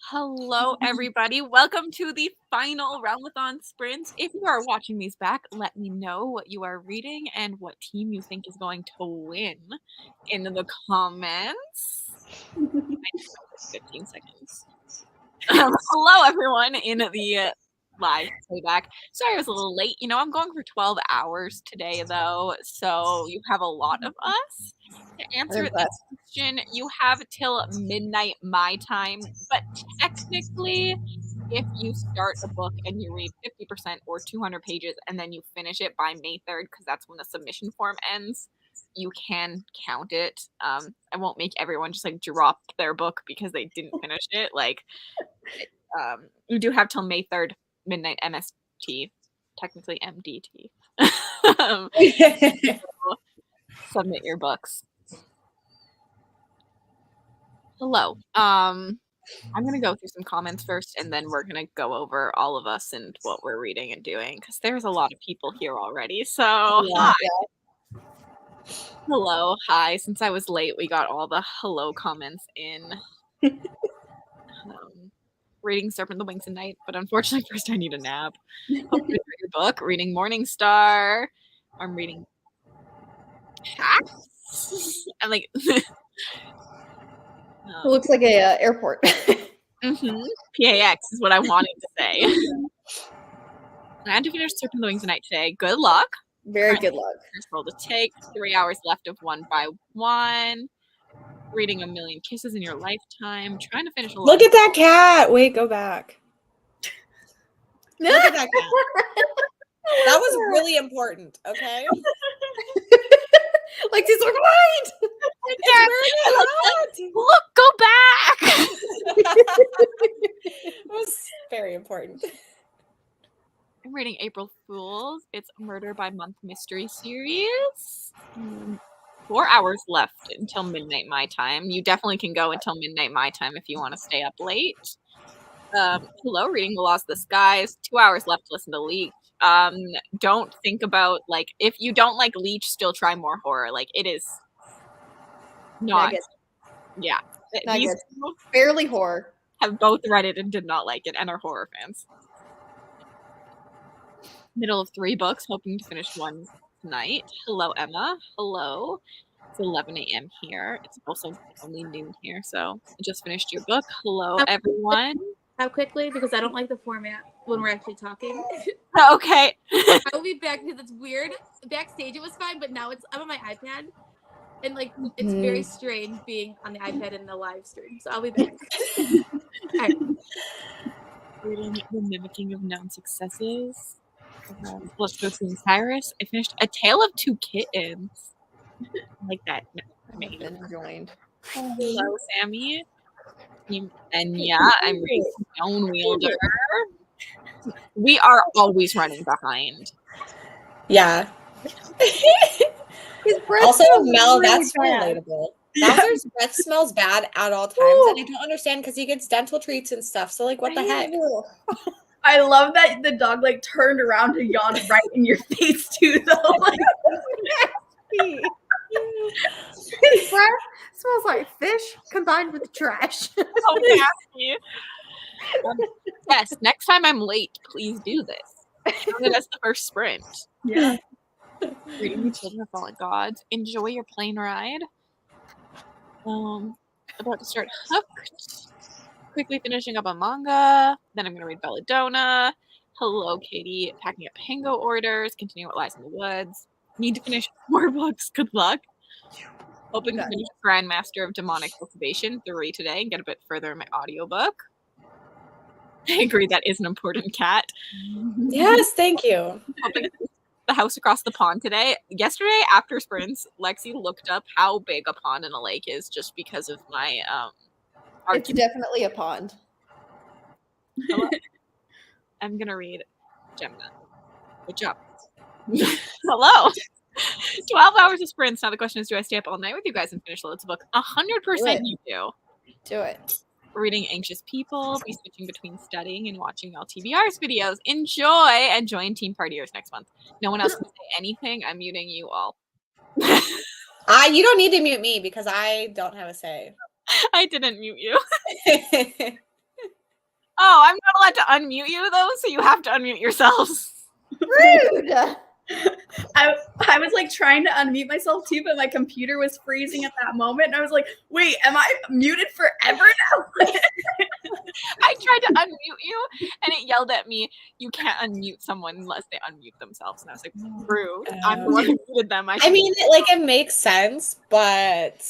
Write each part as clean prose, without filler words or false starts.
Hello, everybody. Welcome to the final Realmathon sprint. If you are watching these back, let me know what you are reading and what team you think is going to win in the comments. 15 seconds. Hello, everyone in the live playback. Sorry I was a little late. I'm going for 12 hours today, though, so you have a lot of us. To answer this question, you have till midnight my time, but technically, if you start a book and you read 50% or 200 pages and then you finish it by May 3rd, because that's when the submission form ends, you can count it. I won't make everyone just drop their book because they didn't finish it. You do have till May 3rd, midnight MST, technically MDT. Submit your books. Hello. I'm gonna go through some comments first, and then we're gonna go over all of us and what we're reading and doing, because there's a lot of people here already. So hi. Hello, hi. Since I was late, we got all the hello comments in. Reading Serpent the Wings at Night, but unfortunately first I need a nap. Hope you enjoy your book. Reading Morning Star. I'm reading Pax. I'm like it looks like a airport. PAX is what I wanted to say. I had to finish Serpent the Wings at Night today. Good luck. Very good luck. First roll to take. 3 hours left of 1 by 1. Reading A Million Kisses in Your Lifetime. Trying to finish a Look at that cat. Wait, go back. Look at that cat. That was really important, okay? Like these are right. Look, go back. It was very important. I'm reading April Fools. It's Murder by Month mystery series. 4 hours left until midnight my time. You definitely can go until midnight my time if you want to stay up late. Hello, reading The Lost of the Skies. 2 hours left to listen to Leech. Don't think about, if you don't like Leech, still try more horror. It is not. Yeah. These people barely horror. Have both read it and did not like it and are horror fans. Middle of 3 books, hoping to finish one tonight. Hello, Emma. Hello. It's 11 a.m. here. It's also only noon here, so I just finished your book. Hello, everyone. How quickly? Because I don't like the format when we're actually talking. Okay. I will be back because it's weird. Backstage it was fine, but now I'm on my iPad. And it's very strange being on the iPad in the live stream. So I'll be back. Right. Reading The Mimicking of Known Successes. Let's go to Cyrus. I finished A Tale of Two Kittens. I like that. I've been joined. Hello, Sammy. And yeah, I'm reading Stone Wielder. We are always running behind. Yeah. Also, Mel, that's relatable. Bowser's breath smells bad at all times, and I don't understand because he gets dental treats and stuff. So, what the heck? I love that the dog turned around to yawn right in your face too, though. His breath smells like fish combined with trash. Oh, nasty. Yes, next time I'm late, please do this. That's the first sprint. Yeah. Reading The Children of Fallen Gods. Enjoy your plane ride. About to start Hooked. Quickly finishing up a manga. Then I'm going to read Belladonna. Hello, Katie. Packing up Pango orders. Continue What Lies in the Woods. Need to finish 4 books. Good luck. Hoping to finish Grandmaster of Demonic Cultivation 3 today and get a bit further in my audiobook. I agree that is an important cat. Yes, thank you. The house across the pond today. Yesterday, after sprints, Lexi looked up how big a pond in a lake is just because of my It's definitely a pond. I'm gonna read Gemini. Good job. Hello. 12 hours of sprints. Now the question is, do I stay up all night with you guys and finish loads of books? 100% you do. Do it. Reading Anxious People, be switching between studying and watching LTBR's videos. Enjoy and join Team Partiers next month. No one else can say anything. I'm muting you all. You don't need to mute me because I don't have a say. I didn't mute you. Oh, I'm not allowed to unmute you though, so you have to unmute yourselves. Rude. I was like trying to unmute myself too, but my computer was freezing at that moment. And I was like, wait, am I muted forever now? I tried to unmute you and it yelled at me, you can't unmute someone unless they unmute themselves. And I was like, rude. I'm the one who muted them. I mean, it makes sense, but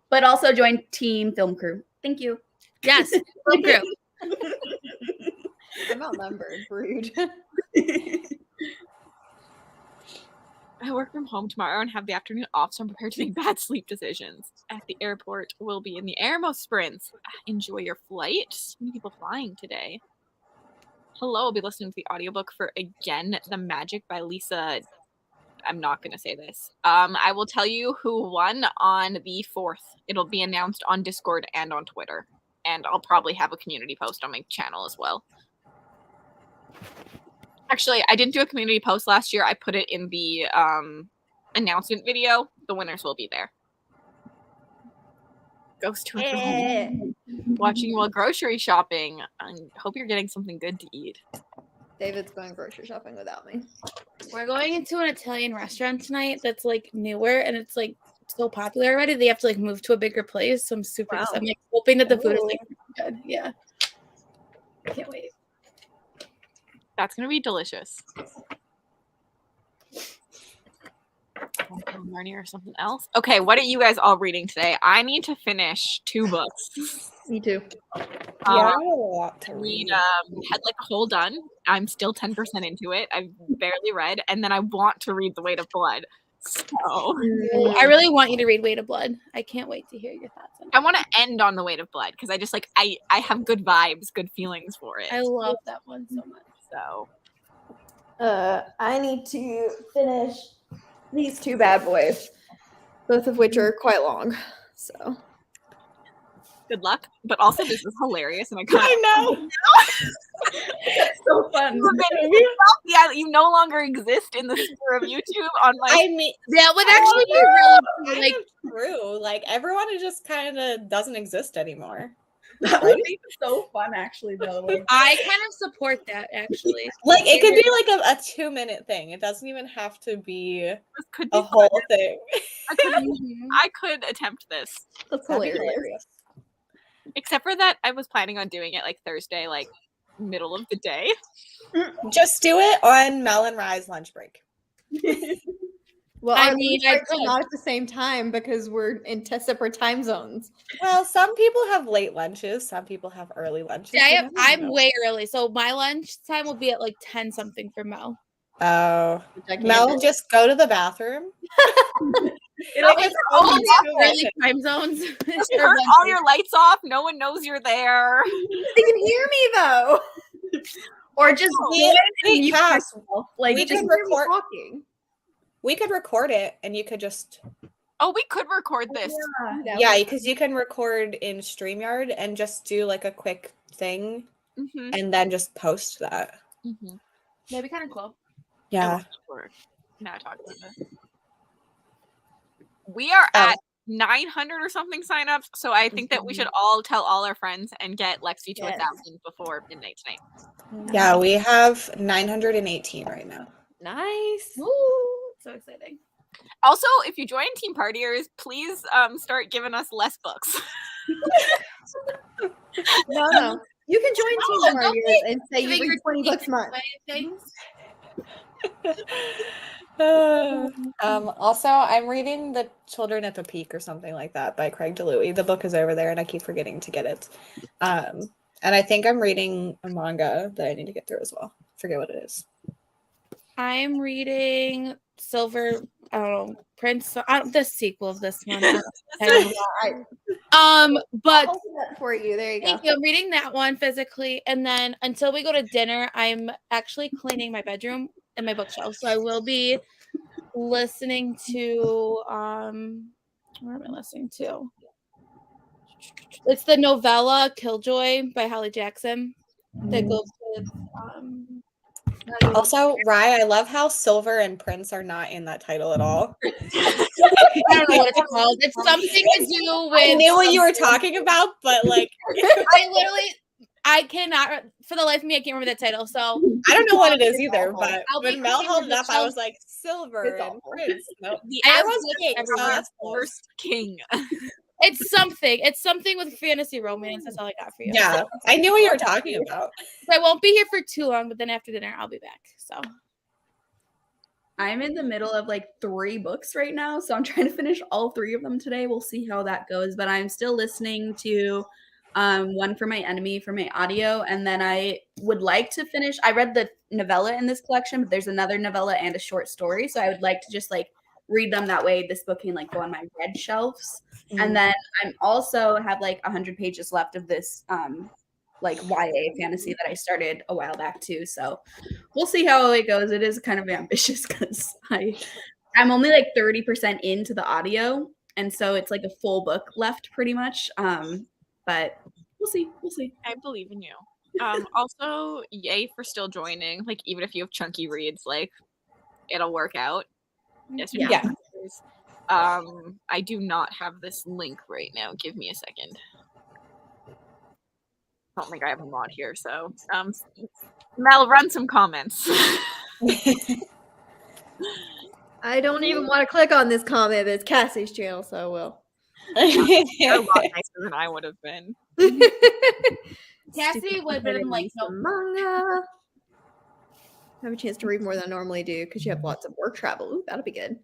But also join Team Film Crew. Thank you. Yes, film crew. I'm outnumbered. Rude. I work from home tomorrow and have the afternoon off, so I'm prepared to make bad sleep decisions. At the airport, we'll be in the airmost sprints. Enjoy your flight. So many people flying today. Hello, I'll be listening to the audiobook for Again the Magic by Lisa. I'm not going to say this. I will tell you who won on the 4th. It'll be announced on Discord and on Twitter. And I'll probably have a community post on my channel as well. Actually, I didn't do a community post last year. I put it in the announcement video. The winners will be there. Ghost tour from home. Watching while grocery shopping. I hope you're getting something good to eat. David's going grocery shopping without me. We're going into an Italian restaurant tonight that's like newer and it's like so popular already. They have to like move to a bigger place. So I'm super excited. I'm like hoping that the food is like good. Yeah. I can't wait. That's going to be delicious. Marnie or something else. Okay, what are you guys all reading today? I need to finish 2 books. Me too. yeah, I have a lot to read read. Head Like a Hole Done. I'm still 10% into it. I've barely read, and then I want to read The Weight of Blood. So I really want you to read Weight of Blood. I can't wait to hear your thoughts on it. I want to end on The Weight of Blood because I just like I have good vibes, good feelings for it. I love that one so much. So I need to finish these 2 bad boys, both of which are quite long. So good luck. But also this is hilarious and I know. That's so fun. Yeah, you no longer exist in the sphere of YouTube on my I mean, That would actually be really cool. like Like, true. Like everyone just kind of doesn't exist anymore. That would be so fun, actually, though. Like, I kind of support that actually. Like it could be like a 2-minute thing. It doesn't even have to be this could be a whole thing. I could attempt this. that's That'd be hilarious. Except for that I was planning on doing it like Thursday, like middle of the day. Just do it on Mel and Rye's lunch break. Well, I our mean, lunch I breaks are could. not at the same time because we're in separate time zones. Well, some people have late lunches. Some people have early lunches. See, You never I'm know. way early, so my lunch time will be at like 10 something for Mel. Oh, Which I can't Mel, do. just go to the bathroom. It's all early time zones. Just Or turn all lunches. your lights off. No one knows you're there. They can hear me though. or just We- go in and we mute have- yourself. Like, we just can Hear me record. talking. We could record it, and you could just Oh, we could record this. yeah, because you can record in StreamYard and just do like a quick thing, Mm-hmm. and then just post that. Mm-hmm. That'd be kind of cool. Yeah. Now talk about this. We are at 900 or something signups, so I think that we should all tell all our friends and get Lexi to Yes. 1,000 before midnight tonight. Yeah, we have 918 right now. Nice. Woo! So exciting. Also, if you join Team Partiers, please start giving us less books. No. You can join Team don't Warriors and say you Giving read your 20 books a month. Things. Also, I'm reading The Children at the Peak or something like that by Craig DeLuey. The book is over there, and I keep forgetting to get it. And I think I'm reading a manga that I need to get through as well. Forget what it is. I'm reading Silver. I don't know, Prince. The sequel of this one. But I'll do that for you. There you go. thank you. I'm reading that one physically, and then until we go to dinner, I'm actually cleaning my bedroom and my bookshelf. So I will be listening to what am I listening to? It's the novella Killjoy by Holly Jackson that goes with Also, Rye, I love how Silver and Prince are not in that title at all. I don't know what it's called. It's something to do with I knew what you were talking about, but like, I cannot, for the life of me, I can't remember that title. So I don't know what it is either, but I'll be when Mel clicking held the it up, I was bookshelf. like, silver It's and awful. prince. Nope. The I have was books king, so everywhere. that's close. first king. It's something. It's something with fantasy romance. That's all I got for you. Yeah, I knew what you were talking about. So I won't be here for too long, but then after dinner, I'll be back. So I'm in the middle of like 3 books right now, so I'm trying to finish all 3 of them today. We'll see how that goes, but I'm still listening to One for My Enemy for my audio, and then I would like to finish. I read the novella in this collection, but there's another novella and a short story, so I would like to just like read them that way. This book can like go on my read shelves, and then I'm also have like 100 pages left of this like YA fantasy that I started a while back too. So we'll see how it goes. It is kind of ambitious because I'm only like 30% into the audio, and so it's like a full book left pretty much. But we'll see. We'll see. I believe in you. Also, yay for still joining. Like, even if you have chunky reads, like, it'll work out. Yes, we Yeah. I do not have this link right now. Give me a second. I don't think I have a mod here, so Mel, run some comments. I don't even want to click on this comment, but it's Cassie's channel, so I will. You're a lot nicer than I would have been. Cassidy would have been like, no. manga. Have a chance to read more than I normally do because you have lots of work travel. Ooh, that'll be good.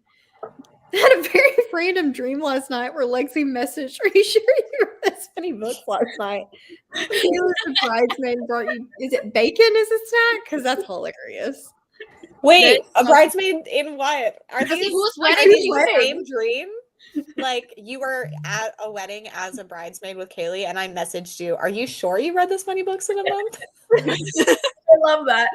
I had a very random dream last night where Lexi messaged, "Are you sure you read this many books last night?" It was a bridesmaid brought you. Is it bacon as a snack? Because that's hilarious. Wait, a bridesmaid in what? Are Cassie, these who's like, wedding are is these your the same dream? Like you were at a wedding as a bridesmaid with Kaylee, and I messaged you. Are you sure you read this many books in a month? I love that.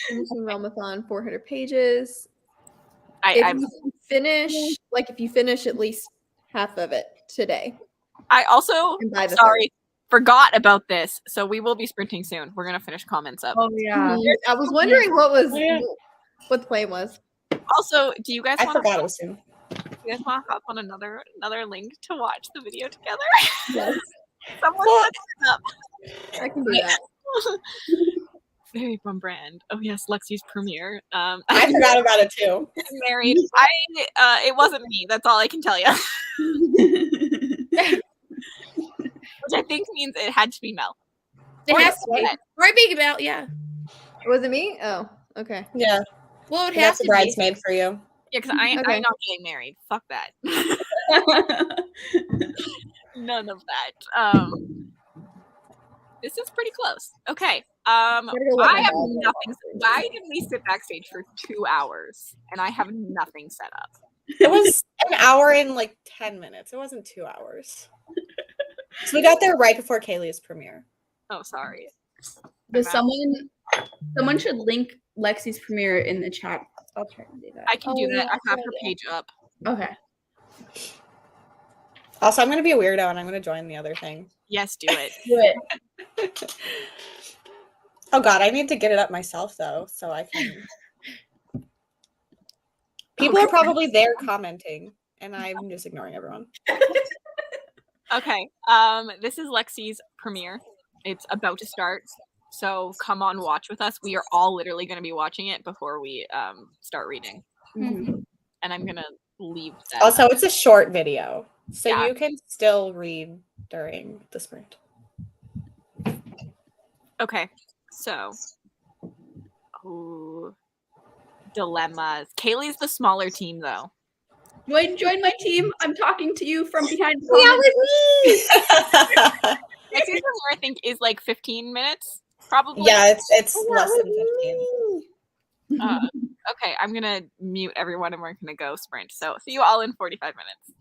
Finishing Realmathon, 400 pages. I If you finish at least half of it today. also, And by the sorry, forgot about this. So we will be sprinting soon. We're gonna finish comments up. Oh yeah. I was wondering what the plan was. Also, do you guys I want forgot it was soon. to hop on another link to watch the video together? Yes, Someone Well, set it up. I can do that. Very on brand. Oh yes, Lexi's premiere. I forgot about it too. Married. It wasn't me. That's all I can tell you. Which I think means it had to be Mel. It Or has to be. Beth. Right, big about, yeah. Was it me? Oh, okay. Yeah, Well, it and has that's a to be. bridesmaid for you. Yeah, because I'm Okay. not getting married. Fuck that. None of that. This is pretty close. Okay. Gotta go let I my have dog know. nothing. Why did we sit backstage for 2 hours and I have nothing set up? It was an hour and like 10 minutes. It wasn't 2 hours. So we got there right before Kaylee's premiere. Oh, sorry. Does someone should link Lexi's premiere in the chat. I'll try to do that. I can do that. yeah, I have good her idea. page up. Okay. Also, I'm going to be a weirdo and I'm going to join the other thing. Yes, do it. Do it. Oh God, I need to get it up myself though, so I can. People are probably there commenting, and I'm just ignoring everyone. Okay. This is Lexi's premiere. It's about to start. So come on, watch with us. We are all literally going to be watching it before we start reading. Mhm. And I'm going to leave that. Also, it's a short video, so Yeah. you can still read during the sprint. Okay. So, dilemmas. Kaylee's the smaller team, though. Join my team. I'm talking to you from behind the Yeah, comments. with me. Lexi's premiere, I think, is like 15 minutes, probably. Yeah, it's Yeah, less with than 15. me. Okay, I'm going to mute everyone and we're going to go sprint. So, see you all in 45 minutes.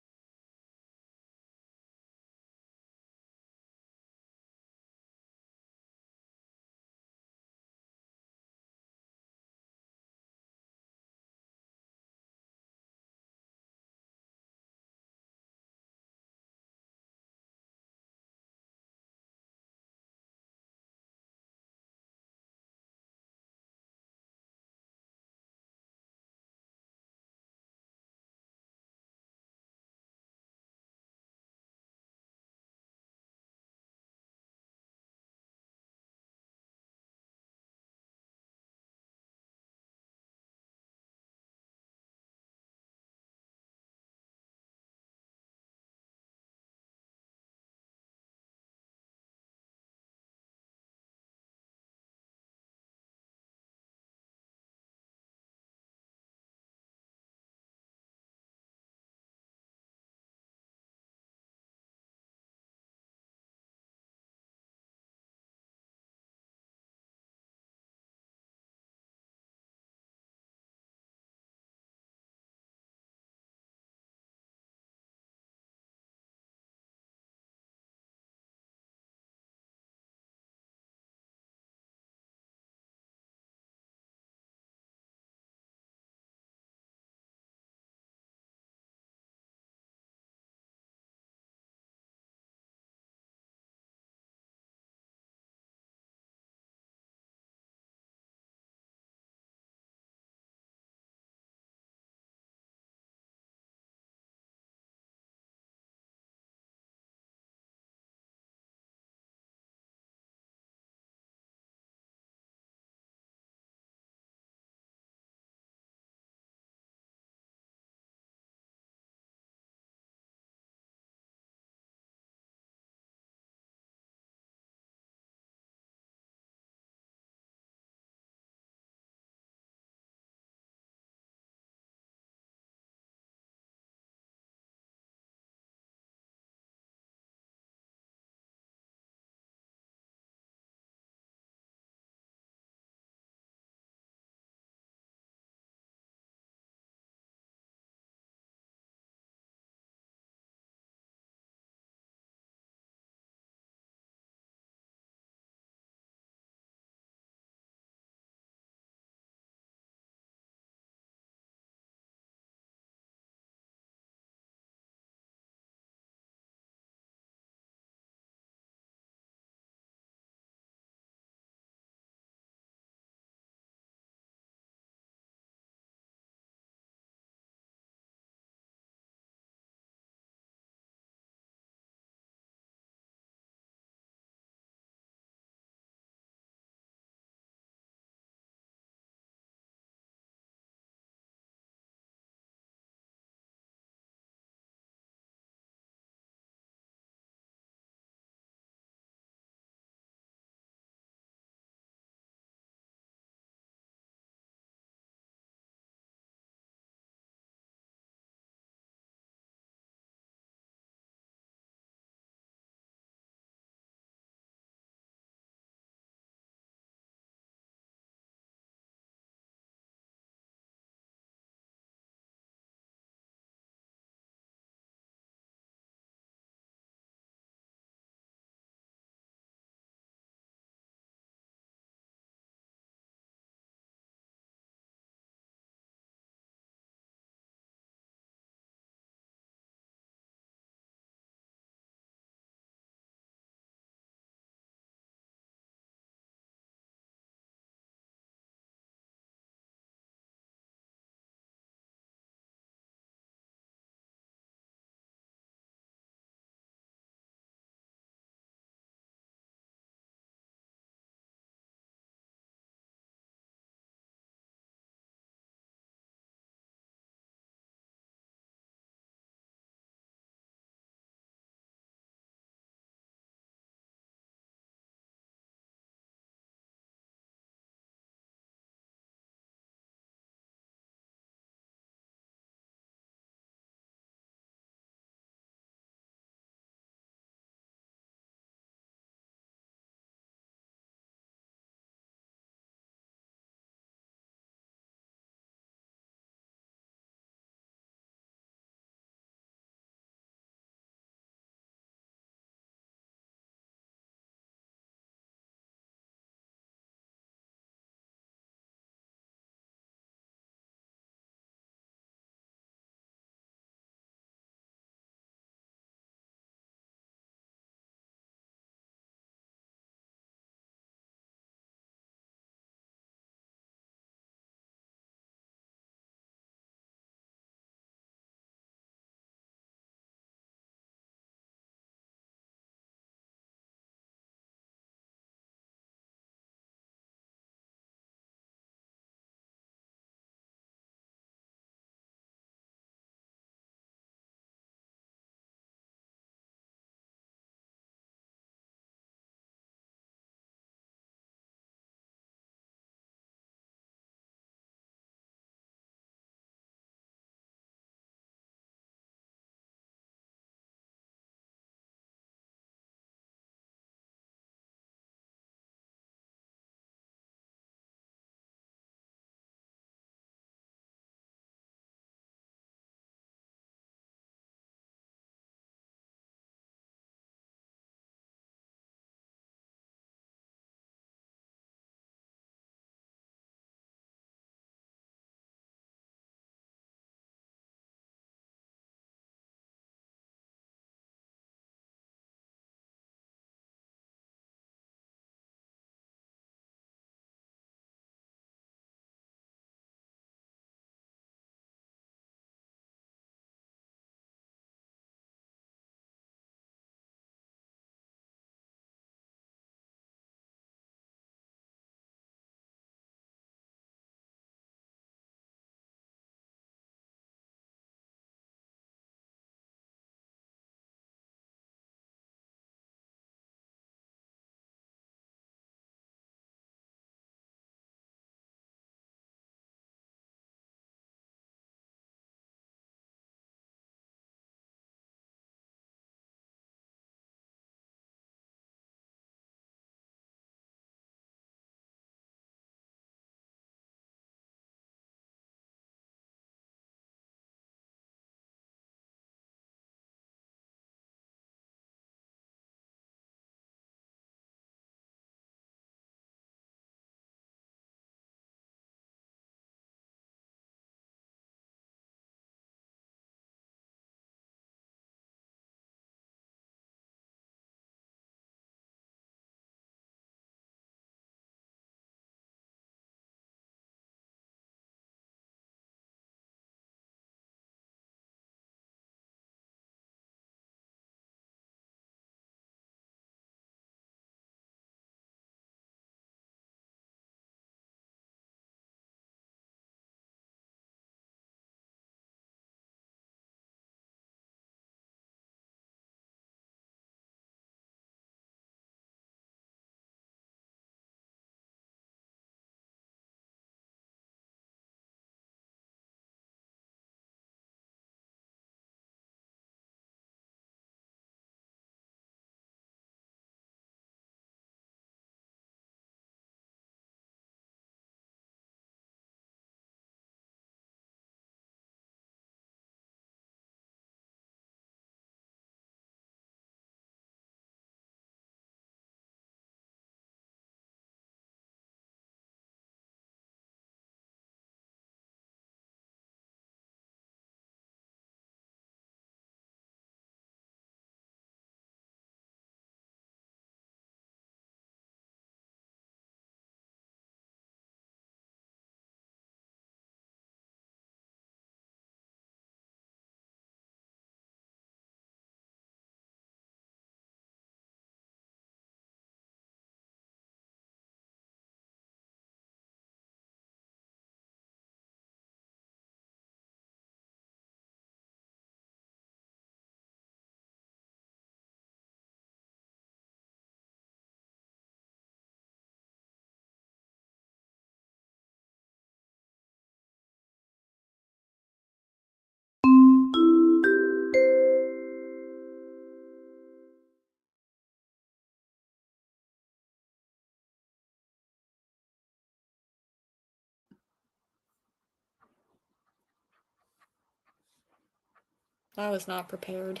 I was not prepared.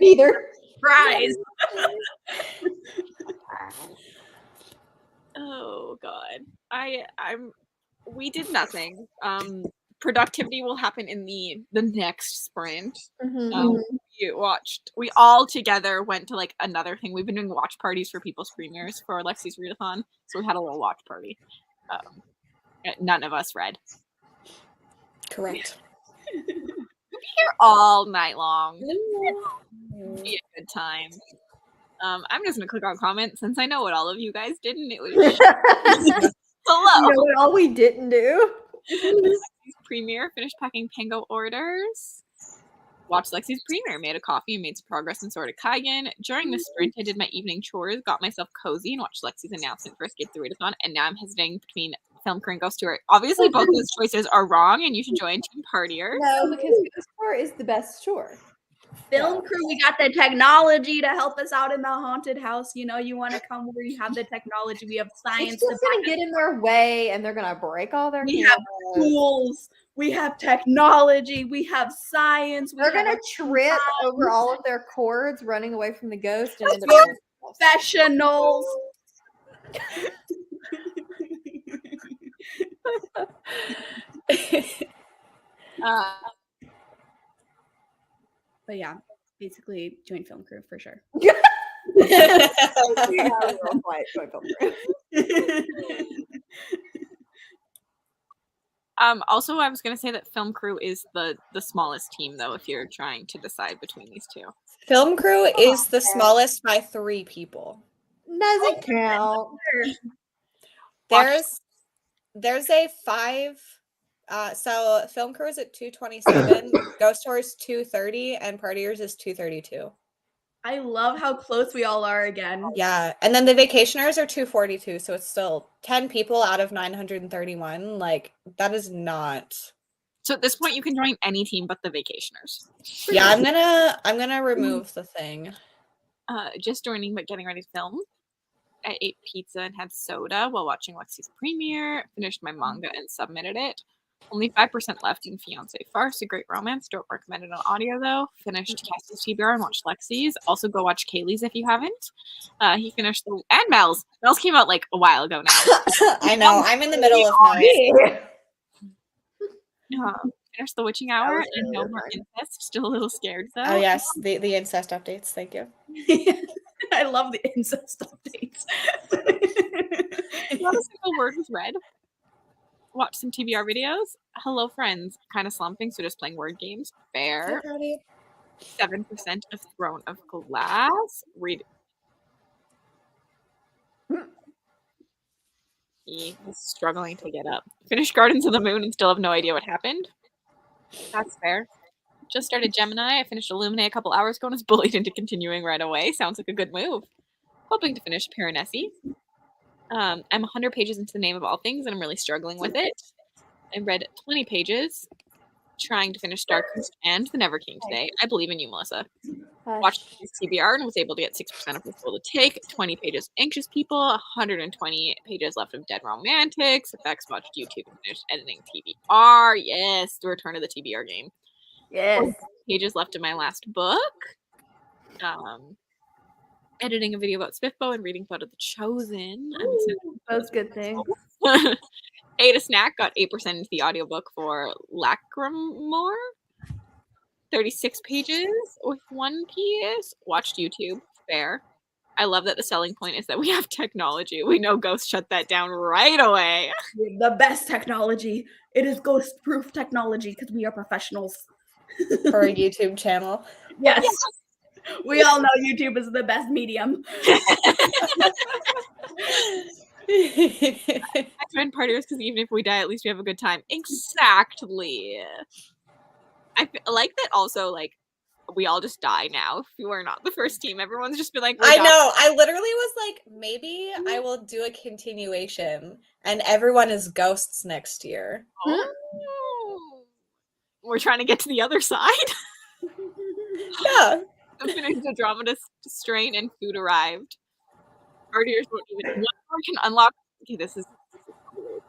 Either. Surprise. Oh God. We did nothing. Productivity will happen in the next sprint. Mhm. We all together went to like another thing. We've been doing watch parties for people's premieres for Lexi's readathon, so we had a little watch party. None of us read. Correct. Here all night long. Be a good time. I'm just gonna click on comments since I know what all of you guys did, and it was hello. You know what all we didn't do? Lexi's premiere, finished packing Pango orders. Watched Lexi's premiere, made a coffee, and made some progress in Sword of Kaigen. During the sprint, I did my evening chores, got myself cozy, and watched Lexi's announcement for Escape the Readathon. And now I'm hesitating between Film Crew and Ghost Tour. Obviously, both of those choices are wrong, and you should join Team Partier. No, because Ghost Tour is the best tour. Film Crew, we got the technology to help us out in the haunted house. You know, you want to come where you have the technology. We have science. It's just gonna get in their way, and they're gonna break all their. We have tools. We have technology. We have science. They're gonna trip over all of their cords, running away from the ghost, and end We're up professionals. But yeah, basically join Film Crew for sure. Also, I was going to say that Film Crew is the smallest team, though, if you're trying to decide between these two. Film Crew is the smallest by 3 people. Doesn't count. There's a 5. So Film Crew is at 227, Ghost Tour is 230, and Partiers is 232. I love how close we all are again. Yeah, and then the Vacationers are 242, so it's still 10 people out of 931. Like, that is not. So at this point, you can join any team but the Vacationers. Yeah, I'm gonna remove the thing. Just joining, but getting ready to film. I ate pizza and had soda while watching Lexi's premiere. Finished my manga and submitted it. Only 5% left in Fiancé Farce, a great romance. Don't recommend it on audio, though. Finished Cassie's TBR and watched Lexi's. Also, go watch Kaylee's if you haven't. He finished and Mel's. Mel's came out like a while ago now. I know. I'm in the middle of Mel's. Finished The Witching Hour and No More Incest. Still a little scared, though. Oh, yes. The incest updates. Thank you. I love the incest updates. Not a single word was read. Watch some TBR videos. Hello, friends. Kind of slumping, so just playing word games. Fair. 7% of Throne of Glass. Read. He's struggling to get up. Finished Gardens of the Moon and still have no idea what happened. That's fair. Just started Gemini. I finished Illuminate a couple hours ago and was bullied into continuing right away. Sounds like a good move. Hoping to finish Piranesi. I'm 100 pages into The Name of All Things, and I'm really struggling with it. I read 20 pages, trying to finish Darkest and The Never King today. I believe in you, Melissa. Watched TBR and was able to get 6% of the full to take. 20 pages Anxious People, 120 pages left of Dead Romantics. Effects watched YouTube and finished editing TBR. Yes, the return of the TBR game. Yes. Pages left in my last book. Editing a video about SPFBO and reading Blood of the Chosen. Those good things. Ate a snack, got 8% into the audiobook for Lacrimore. 36 pages with One Piece. Watched YouTube. Fair. I love that the selling point is that we have technology. We know Ghost shut that down right away. The best technology. It is ghost-proof technology because we are professionals. For a YouTube channel. Yes. We all know YouTube is the best medium. I joined partiers because even if we die, at least we have a good time. Exactly. I like that also, like, we all just die now. If you are not the first team, everyone's just been like, I know. I literally was like, maybe I will do a continuation and everyone is ghosts next year. Oh. We're trying to get to the other side. Yeah. I'm finished the Dramatist Strain and food arrived. Partiers won't even. One more can unlock. Okay, this is weird.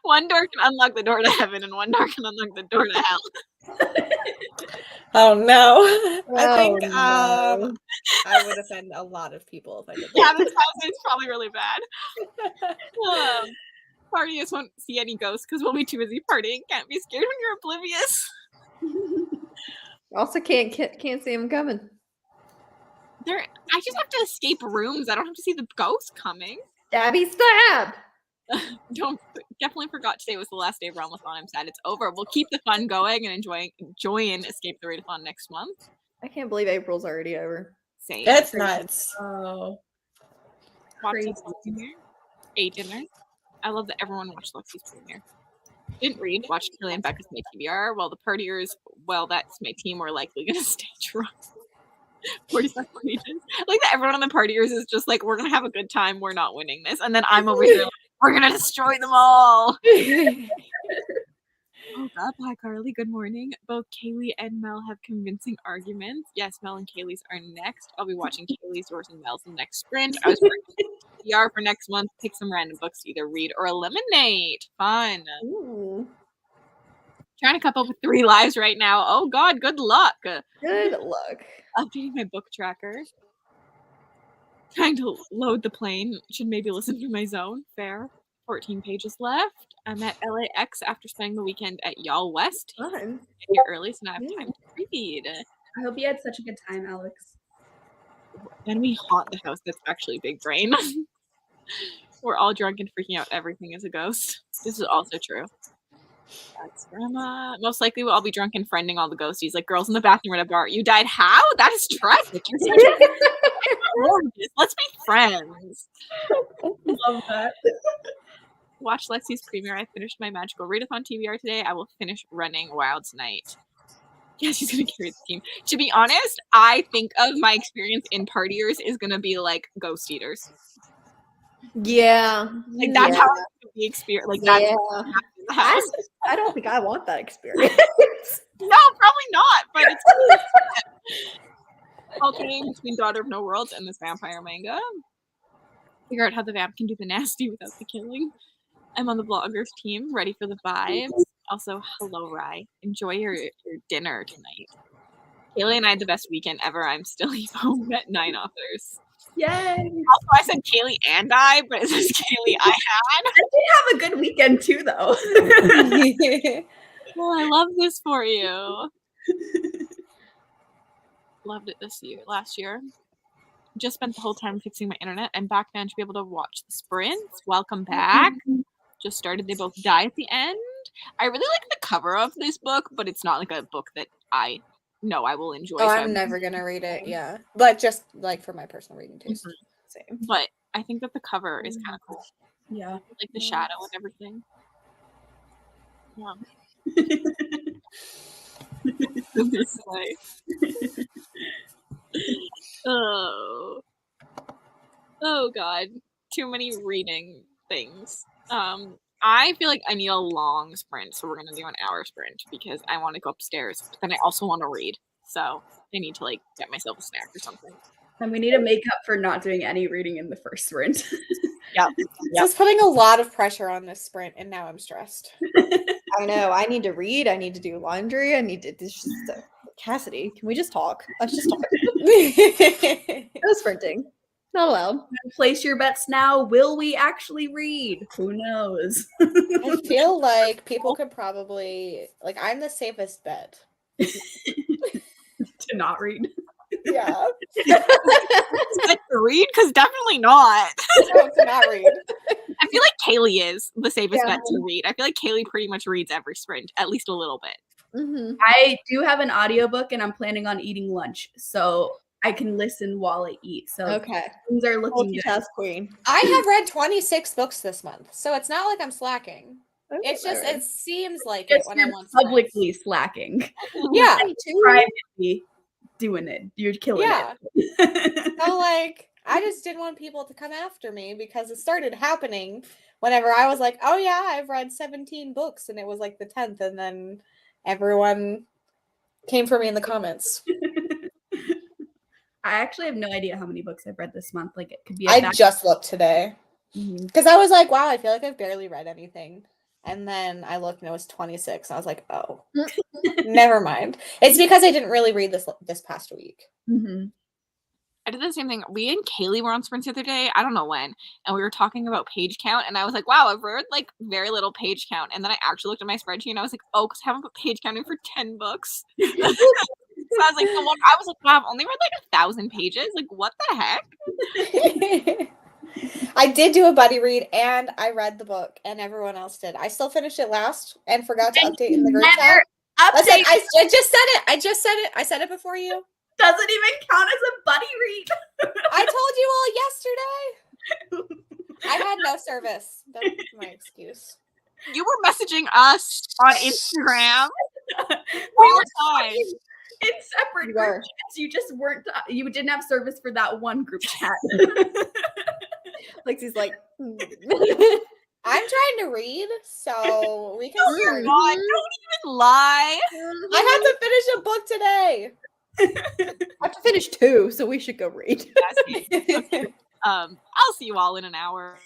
One door can unlock the door to heaven, and one door can unlock the door to hell. Oh no. I think no. I would offend a lot of people if I did Yeah, that. this house is probably really bad. Partiers won't see any ghosts because we'll be too busy partying. Can't be scared when you're oblivious. Also can't see him coming. I just have to escape rooms. I don't have to see the ghost coming. Stabby stab! Definitely forgot today was the last day of Realmathon. I'm sad it's over. We'll keep the fun going and enjoying Escape the Readathon next month. I can't believe April's already over. Same. It's nuts. Oh, Watch crazy. Lexi's premiere. Ate dinner. I love that everyone watched Lexi's premiere. Didn't read. Watched Kelly and Becca's my TBR. While the partiers, that's my team, were likely going to stay drunk. 45 pages. Like that everyone on the partiers is just like, we're going to have a good time. We're not winning this. And then I'm over here like, we're going to destroy them all. Oh, God, hi, Carly. Good morning. Both Kaylee and Mel have convincing arguments. Yes, Mel and Kaylee's are next. I'll be watching Kaylee's, yours, and Mel's in the next sprint. I was working PR for next month. Pick some random books to either read or eliminate. Fun. Ooh. Trying to come up with 3 lives right now. Oh, God, good luck. Good luck. Updating my book tracker. Trying to load the plane. Should maybe listen to my zone. Fair. 14 pages left. I'm at LAX after spending the weekend at Y'all West. Fun. Here early, so now I have time to read. I hope you had such a good time, Alex. Then we haunt the house that's actually Big Brain. We're all drunk and freaking out everything is a ghost. This is also true. That's Grandma. Most likely we'll all be drunk and friending all the ghosties. Like girls in the bathroom at a bar. You died how? That is tragic. You're such a Let's be friends. Love that. Watch Lexi's premiere. I finished my magical readathon TBR today. I will finish running wild tonight. Yeah, she's gonna carry the team. To be honest, I think of my experience in partiers is gonna be like ghost eaters. Yeah. Like that's how the experience. Like that's Yeah. the house. I don't think I want that experience. No, probably not. But it's alternating between Daughter of No Worlds and this vampire manga. Figure out how the vamp can do the nasty without the killing. I'm on the bloggers team, ready for the vibes. Also, hello, Rye. Enjoy your dinner tonight. Kaylee and I had the best weekend ever. I'm still home at 9 authors. Yay! Also, I said Kaylee and I, but it says Kaylee I had. I did have a good weekend too, though. Well, I love this for you. Loved it last year. Just spent the whole time fixing my internet. I'm back now to be able to watch the sprints. Welcome back. Just started. They both die at the end. I really like the cover of this book, but it's not like a book that I know I will enjoy. Oh, I'm never gonna read it. Yeah, but just like for my personal reading taste. Same. But I think that the cover is kind of cool. Yeah. Like the shadow and everything. Yeah. This way. Oh God, too many reading things. I feel like I need a long sprint, so we're gonna do an hour sprint because I want to go upstairs, but then I also want to read, so I need to like get myself a snack or something. And we need to make up for not doing any reading in the first sprint. Yep. Just putting a lot of pressure on this sprint, and now I'm stressed. I know. I need to read. I need to do laundry. I need to. Cassidy, can we just talk? Let's just talk. No sprinting. Not allowed. Place your bets now. Will we actually read? Who knows? I feel like people could probably I'm the safest bet. To not read. Yeah. To read? Because definitely not. To not read. I feel like Kaylee is the safest bet to read. I feel like Kaylee pretty much reads every sprint, at least a little bit. Mm-hmm. I do have an audiobook and I'm planning on eating lunch, so I can listen while I eat. So Okay. things are looking good. Multitask queen. I have read 26 books this month, so it's not like I'm slacking. Okay, It's just alright. it seems like Just it when I'm you're on sprints. publicly slacking. Yeah. Privately doing it. You're killing it. So I just didn't want people to come after me because it started happening whenever I was like, oh yeah, I've read 17 books, and it was like the 10th, and then everyone came for me in the comments. I actually have no idea how many books I've read this month. Like it could be. I just looked today because I was like, wow, I feel like I've barely read anything. And then I looked and it was 26. I was like, oh, never mind. It's because I didn't really read this past week. Mm-hmm. I did the same thing. We and Kaylee were on sprints the other day. I don't know when. And we were talking about page count. And I was like, wow, I've read like very little page count. And then I actually looked at my spreadsheet and I was like, oh, because I haven't put page counting for 10 books. So I was like, I was like, wow, I've only read like 1,000 pages. Like, what the heck? I did do a buddy read and I read the book and everyone else did. I still finished it last and forgot to update in the group chat. Update I just said it. I just said it. I said it before you. doesn't even count as a buddy read. I told you all yesterday. I had no service. That's my excuse. You were messaging us on Instagram. We were time. In separate group chats. You just weren't. You didn't have service for that one group chat. Lexi's like, I'm trying to read, so we can. Oh my God, don't even lie. I had to finish a book today. I have to finish 2, so we should go read. Okay. I'll see you all in an hour.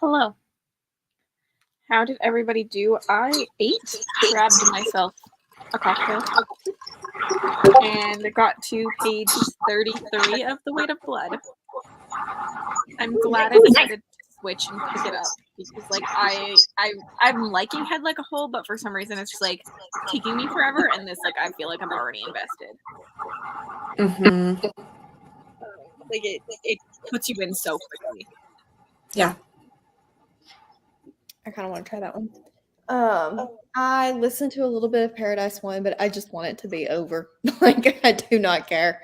Hello. How did everybody do? I grabbed myself a cocktail, and got to page 33 of The Weight of Blood. I'm glad I decided to switch and pick it up because, like, I'm liking Head Like a Hole, but for some reason it's just like taking me forever. And this, like, I feel like I'm already invested. Mm-hmm. Like it puts you in so quickly. Yeah. I kind of want to try that one. I listened to a little bit of Paradise 1, but I just want it to be over. Like, I do not care.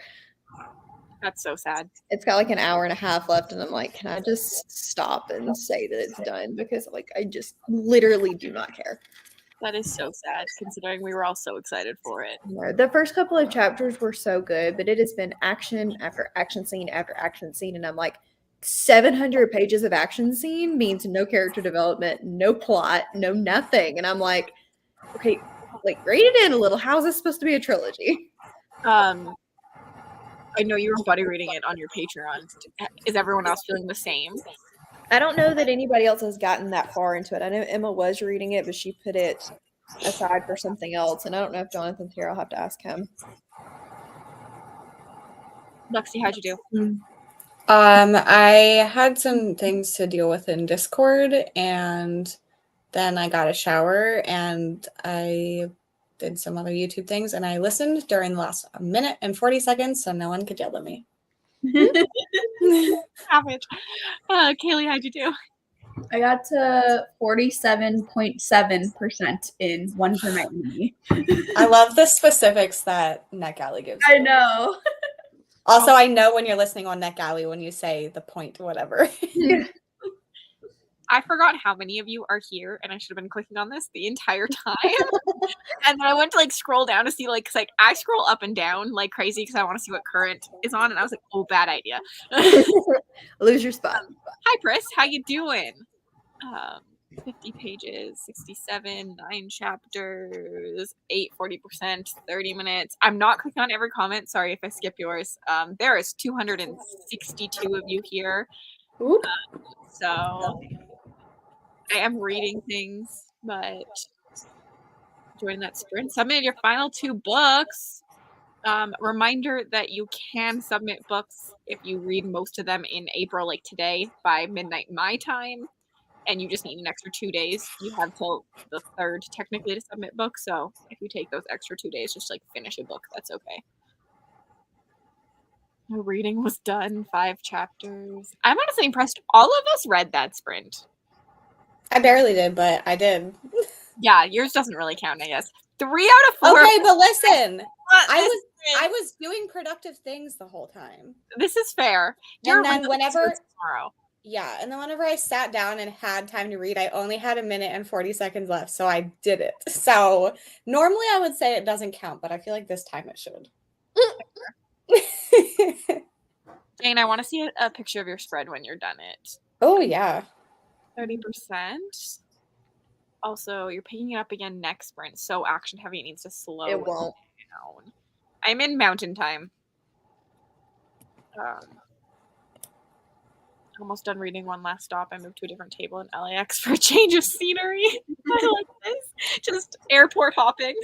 That's so sad. It's got like an hour and a half left, and I'm like, can I just stop and say that it's done? Because, like, I just literally do not care. That is so sad, considering we were all so excited for it. The first couple of chapters were so good, but it has been action after action scene after action scene, and I'm like, 700 pages of action scene means no character development, no plot, no nothing. And I'm like, okay, like, rate it in a little. How is this supposed to be a trilogy? I know you were buddy reading it on your Patreon. Is everyone else feeling the same? I don't know that anybody else has gotten that far into it. I know Emma was reading it, but she put it aside for something else. And I don't know if Jonathan's here. I'll have to ask him. Lexi, how'd you do? I had some things to deal with in Discord, and then I got a shower and I did some other YouTube things, and I listened during the last minute and 40 seconds, so no one could yell at me. Savage. Kaylee, how'd you do? I got to 47.7% in One for My Enemy. I love the specifics that NetGalley gives you. I know. Also, I know when you're listening on NetGalley when you say the point or whatever. I forgot how many of you are here, and I should have been clicking on this the entire time. And then I went to, like, scroll down to see, like, because, like, I scroll up and down like crazy because I want to see what current is on, and I was like, oh, bad idea. Lose your spot. Hi, Pris. How you doing? 50 pages, 67, 9 chapters, 40%, 30 minutes. I'm not clicking on every comment. Sorry if I skip yours. There is 262 of you here. So I am reading things, but join that sprint. Submit your final 2 books. Reminder that you can submit books if you read most of them in April, like today, by midnight my time. And you just need an extra 2 days. You have till the 3rd technically to submit books. So if you take those extra 2 days, just like finish a book, that's okay. My reading was done, 5 chapters. I'm honestly impressed. All of us read that sprint. I barely did, but I did. Yeah, yours doesn't really count, I guess. 3 out of 4. Okay, but listen, I was doing productive things the whole time. This is fair. And then whenever tomorrow. Yeah, and then whenever I sat down and had time to read, I only had a minute and 40 seconds left, so I did it. So normally I would say it doesn't count, but I feel like this time it should. Jane, I want to see a picture of your spread when you're done it. Oh, yeah. 30%. Also, you're picking it up again next sprint, so action heavy, it needs to slow It won't. down. I'm in mountain time. Almost done reading one last stop. I moved to a different table in LAX for a change of scenery. I like this. Just airport hopping.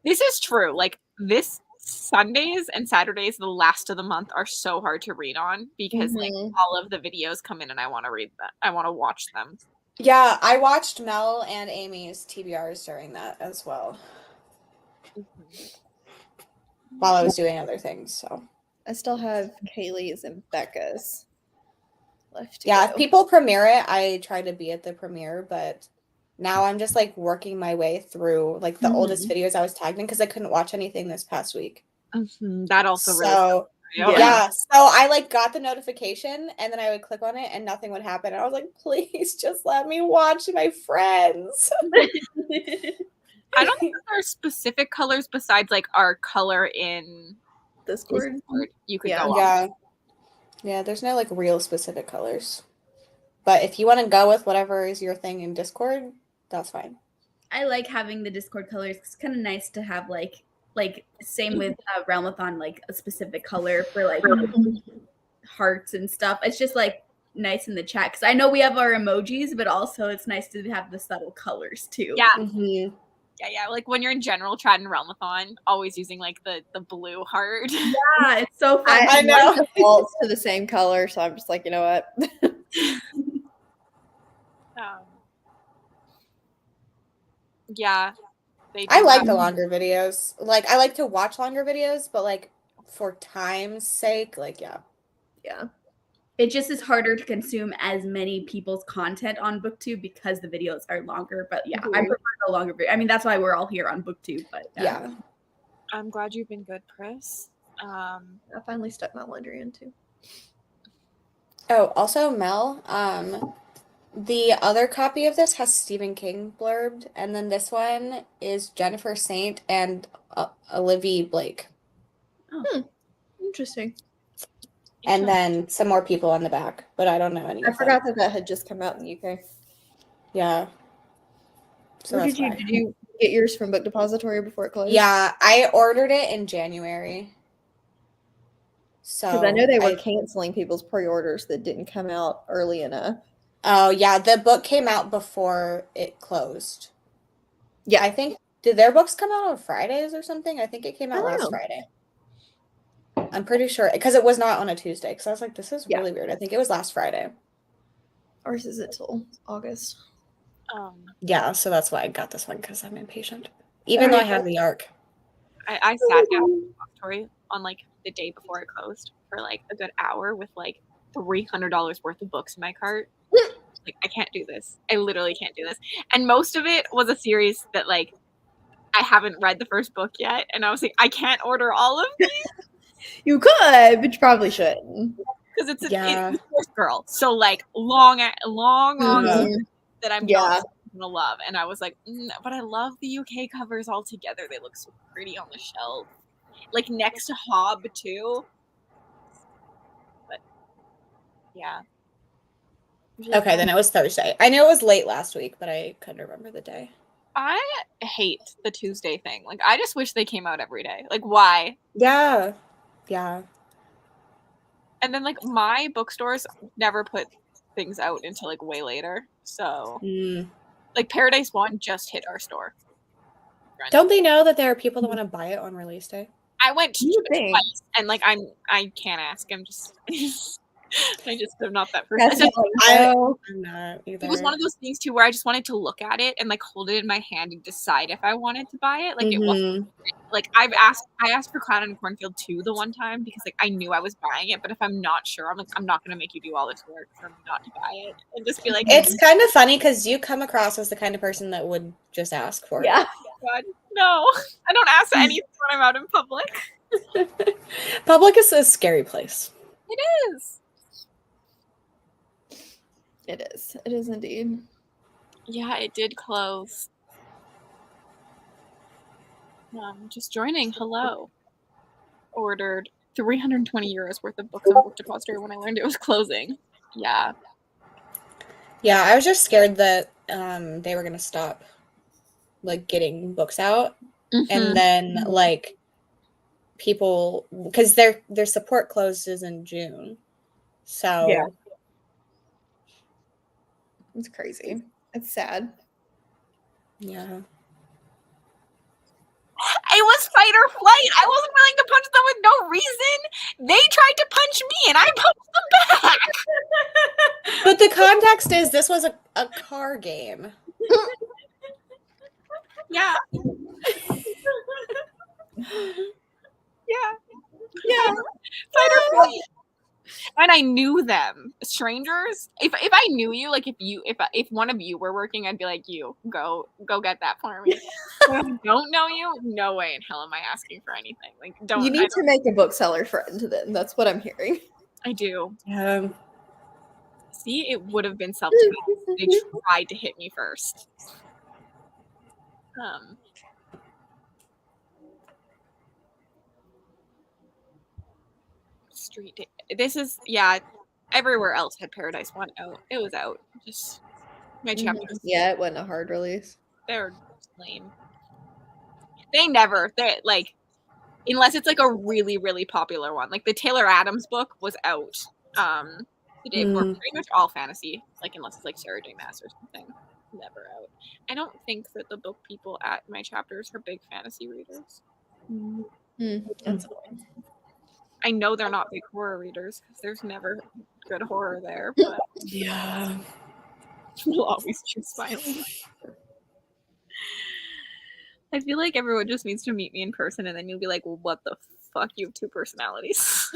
This is true. Like, this Sundays and Saturdays, the last of the month, are so hard to read on because like all of the videos come in and I want to read them. I want to watch them. Yeah, I watched Mel and Amy's TBRs during that as well. While I was doing other things, so. I still have Kaylee's and Becca's left. Yeah, if people premiere it, I try to be at the premiere, but now I'm just like working my way through like the oldest videos I was tagged in because I couldn't watch anything this past week. That also really yeah. So I like got the notification and then I would click on it and nothing would happen. And I was like, please just let me watch my friends. I don't think there are specific colors besides like our color in Discord. You could go off. Yeah, there's no like real specific colors. But if you want to go with whatever is your thing in Discord, that's fine. I like having the Discord colors. It's kind of nice to have like same with Realmathon, like a specific color for like hearts and stuff. It's just like nice in the chat because I know we have our emojis, but also it's nice to have the subtle colors too. Yeah. Mhm. Yeah. Like when you're in general chat in Realmathon, always using like the blue heart. Yeah, it's so fun. I know. Mine defaults to the same color, so I'm just like, you know what? Yeah. They do I like have- the longer videos. Like I like to watch longer videos, but like for time's sake, like yeah. Yeah. It just is harder to consume as many people's content on BookTube because the videos are longer. But yeah, I Agreed. prefer the longer video. I mean, that's why we're all here on BookTube. But Yeah. I'm glad you've been good, Chris. I finally stuck my laundry in too. Oh, also Mel, the other copy of this has Stephen King blurbed, and then this one is Jennifer Saint and Olivia Blake. Interesting. And then some more people on the back, but I don't know any I of forgot them. that had just come out in the UK. Yeah. So Where that's did you why. did you get yours from Book Depository before it closed? Yeah, I ordered it in January. So Because I know they were canceling people's pre-orders that didn't come out early enough. Oh yeah, the book came out before it closed. Yeah. I think did their books come out on Fridays or something? I think it came I out don't last know. Friday. I'm pretty sure because it was not on a Tuesday. Because I was like, this is Yeah. really weird. I think it was last Friday. Ours isn't till August. Yeah, so that's why I got this one because I'm impatient. Even though I have the ARC. I sat down with the depository on like the day before it closed for like a good hour with like $300 worth of books in my cart. Like, I can't do this. I literally can't do this. And most of it was a series that like I haven't read the first book yet, and I was like, I can't order all of these You could, but you probably shouldn't. because it's Yeah. a first girl. So like long Mhm. that I'm Yeah. not gonna love. And I was like, but I love the UK covers all together. They look so pretty on the shelf. Like next to Hob too. But yeah. Okay, then it was Thursday. I knew it was late last week, but I couldn't remember the day. I hate the Tuesday thing. Like I just wish they came out every day. Like why? Yeah. Yeah. And then like my bookstores never put things out until like way later. So like Paradise One just hit our store. Don't they know that there are people that want to buy it on release day? I went You think? twice, and like I can't ask. I'm just I just am not that person. That's So I'm not either. it was one of those things too where I just wanted to look at it and like hold it in my hand and decide if I wanted to buy it. Like it wasn't like I asked for Clown and Cornfield 2 the one time because like I knew I was buying it, but if I'm not sure, I'm like I'm not gonna make you do all this work for me not to buy it and just be like It's kind of funny because you come across as the kind of person that would just ask for Yeah. God, no, I don't ask for anything when I'm out in public. it. Public is a scary place. It is. It is. It is indeed. Yeah, it did close. Just joining. Hello. Ordered 320 euros worth of books on Book Depository when I learned it was closing. Yeah. Yeah, I was just scared that they were gonna stop like getting books out, and then like people because their support closes in June, so Yeah. It's crazy. It's sad. yeah. It was fight or flight. I wasn't willing to punch them with no reason. They tried to punch me and I punched them back. But the context is this was a car game. Yeah. Yeah. Fight or flight. And I knew them. Strangers. If I knew you, like if one of you were working, I'd be like, you go get that for me. If I don't know you, no way in hell am I asking for anything. Like don't. You need to make a bookseller friend then. That's what I'm hearing. I do. Um, See, it would have been self-defense. They tried to hit me first. Street. This is everywhere else had Paradise One out. It was out. Just my chapters. Yeah, it wasn't a hard release. They're lame. They like unless it's like a really, really popular one. Like the Taylor Adams book was out the day before. Pretty much all fantasy, like unless it's like Sarah J. Maas or something, never out. I don't think that the book people at my chapters are big fantasy readers. That's I know they're not big horror readers because there's never good horror there, but Yeah. we'll always choose violence. I feel like everyone just needs to meet me in person, and then you'll be like, well, what the fuck? You have two personalities.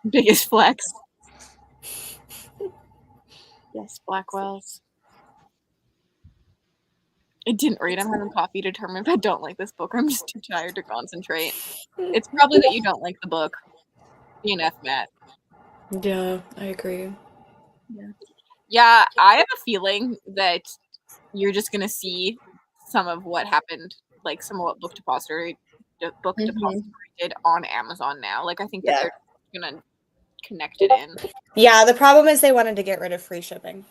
Biggest flex. Yes, Blackwell's. I didn't read. I'm having coffee to determine if I don't like this book or I'm just too tired to concentrate. It's probably that you don't like the book. DNF, Matt. Yeah, I agree. Yeah, I have a feeling that you're just gonna see some of what happened, like some of what Book Depository did on Amazon now. Like, I think that they're gonna connect it in. Yeah, the problem is they wanted to get rid of free shipping.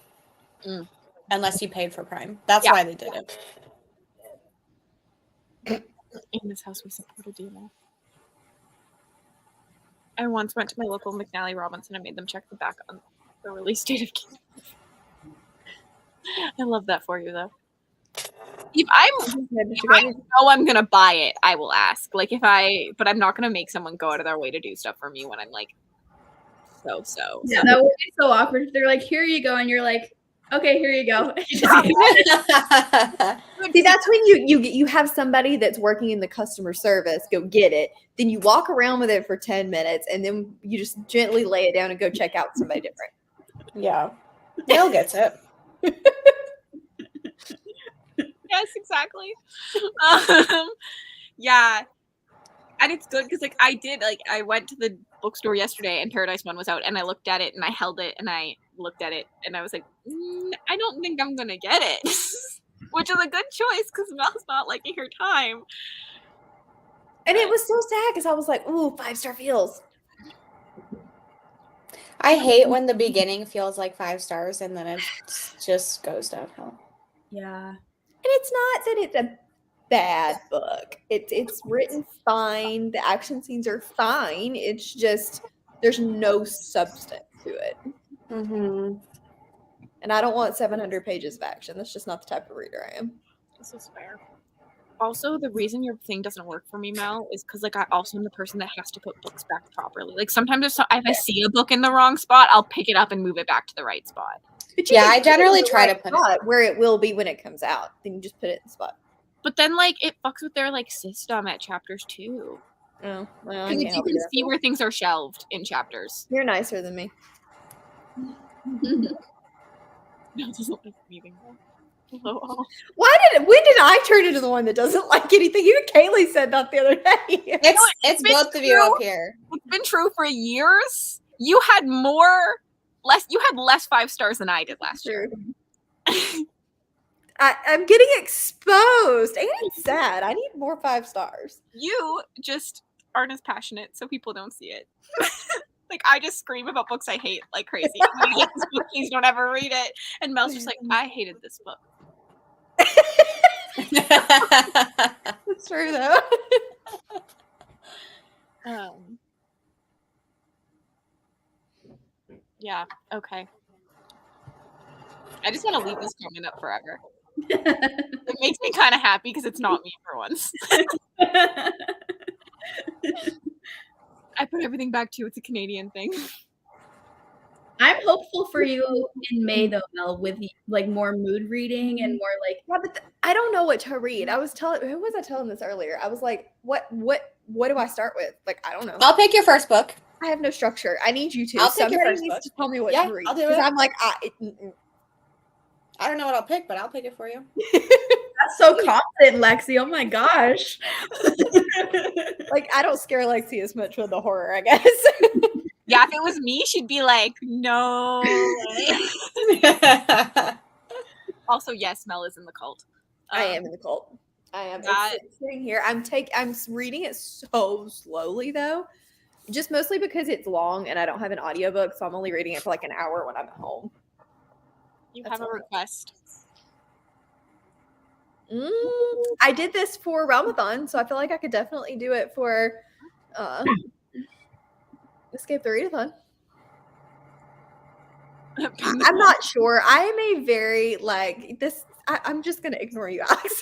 Unless you paid for Prime. That's why they did it. In this house, we support a DNF. I once went to my local McNally Robinson and made them check the back on the release date of Kingdom. I love that for you, though. If I know I'm gonna buy it, I will ask. Like, but I'm not gonna make someone go out of their way to do stuff for me when I'm like, so. Yeah, that would be so awkward if they're like, here you go, and you're like, okay, here you go. See, that's when you have somebody that's working in the customer service go get it. Then you walk around with it for 10 minutes, and then you just gently lay it down and go check out somebody different. Yeah. Neil gets it. Yes, exactly. Yeah. And it's good because, like, I went to the bookstore yesterday and Paradise 1 was out, and I looked at it and I held it and I looked at it and I was like, I don't think I'm going to get it. Which is a good choice because Mel's not liking her time. And it was so sad because I was like, ooh, 5-star feels. I hate when the beginning feels like 5 stars and then it just goes downhill. Yeah. And it's not that it's a bad book. It's written fine. The action scenes are fine. It's just there's no substance to it. And I don't want 700 pages of action. That's just not the type of reader I am. This is fair. Also, the reason your thing doesn't work for me, Mel, is because, like, I also am the person that has to put books back properly. Like, sometimes if I see a book in the wrong spot, I'll pick it up and move it back to the right spot. But yeah, I generally try to put it where it will be when it comes out. Then you just put it in the spot. But then, like, it fucks with their, like, system at chapters too. Oh, well, Because you can see where things are shelved in chapters. You're nicer than me. No, it doesn't like anything. Hello, all. When did I turn into the one that doesn't like anything? Even Kaylee said that the other day. It's both of you up here. It's been true for years. You had less 5 stars than I did last year. I'm getting exposed. And it's sad. I need more 5 stars. You just aren't as passionate, so people don't see it. Like, I just scream about books I hate like crazy. I hate this book, please don't ever read it. And Mel's just like, I hated this book. It's true, though. Yeah, okay. I just want to leave this comment up forever. It makes me kind of happy because it's not me for once. I put everything back to you. It's a Canadian thing. I'm hopeful for you in May, though, Mel, with like more mood reading and more like. Yeah, but I don't know what to read. Who was I telling this earlier? I was like, what do I start with? Like, I don't know. I'll pick your first book. I have no structure. I need you to. I'll pick your Somebody first needs book. to tell me what to read. I'll do it. I'm like, I don't know what I'll pick, but I'll pick it for you. That's so confident, Lexi. Oh my gosh. Like, I don't scare Lexi as much with the horror, I guess. Yeah, if it was me, she'd be like, no. Also, yes, Mel is in the cult. I am in the cult. I am. It's sitting here. I'm reading it so slowly, though. Just mostly because it's long and I don't have an audiobook, so I'm only reading it for like an hour when I'm at home. You have a request. I did this for Realmathon, so I feel like I could definitely do it for Escape the Readathon. I'm not sure. I am a very I'm just gonna ignore you, Alex.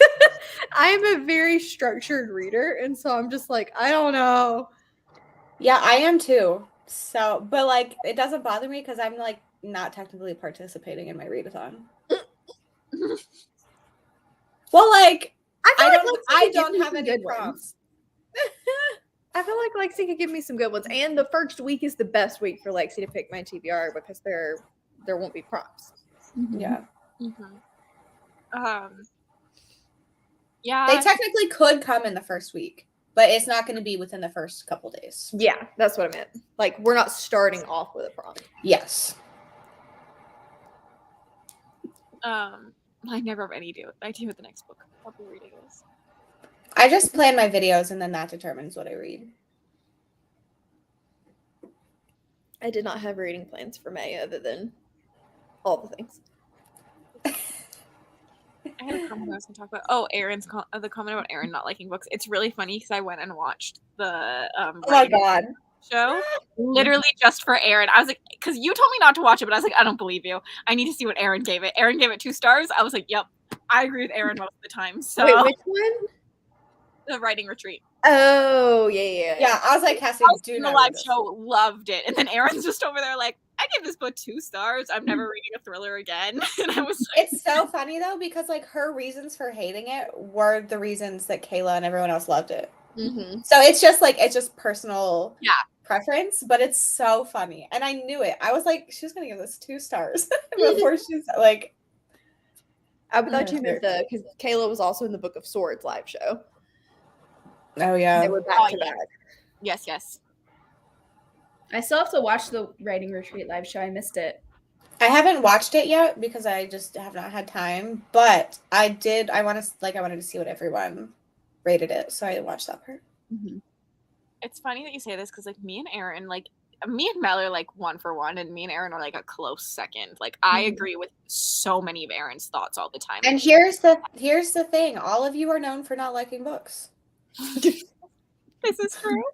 I am a very structured reader, and so I'm just like, I don't know. Yeah, I am too. So, but like, it doesn't bother me because I'm like not technically participating in my readathon. Well, like, I don't have any prompts. I feel like Lexi could give me some good ones, and the first week is the best week for Lexi to pick my TBR because there won't be prompts. Yeah. Yeah. They technically could come in the first week, but it's not going to be within the first couple days. Yeah, that's what I meant. Like, we're not starting off with a prompt. Yes. I never have any idea what the next book I'll be reading is. I just plan my videos, and then that determines what I read. I did not have reading plans for May other than all the things. I had a comment I was going to talk about. Oh, the comment about Aaron not liking books. It's really funny because I went and watched the Oh my God. show literally just for Aaron. I was like, because you told me not to watch it, but I was like, I don't believe you. I need to see what Aaron gave it. Aaron gave it 2 stars. I was like, yep, I agree with Aaron most of the time. So wait, which one? The writing retreat. Oh, yeah. Yeah, I was like, Cassidy, do not the live show loved it, and then Aaron's just over there like, I gave this book 2 stars. I'm never reading a thriller again. And I was like, it's so funny though because like her reasons for hating it were the reasons that Kayla and everyone else loved it. Mm-hmm. So it's just personal preference, but it's so funny, and I knew it. I was like, she's gonna give this 2 stars before she's like. I thought you meant because Kayla was also in the Book of Swords live show. Oh yeah, they were back to back. Yes. I still have to watch the writing retreat live show. I missed it. I haven't watched it yet because I just have not had time. But I did. I wanted to see what everyone rated it, so I watched that part. Mm-hmm. It's funny that you say this because like me and Aaron, like me and Mel are like 1 for 1, and me and Aaron are like a close second. Like I agree with so many of Aaron's thoughts all the time. And here's the thing: all of you are known for not liking books. This is true.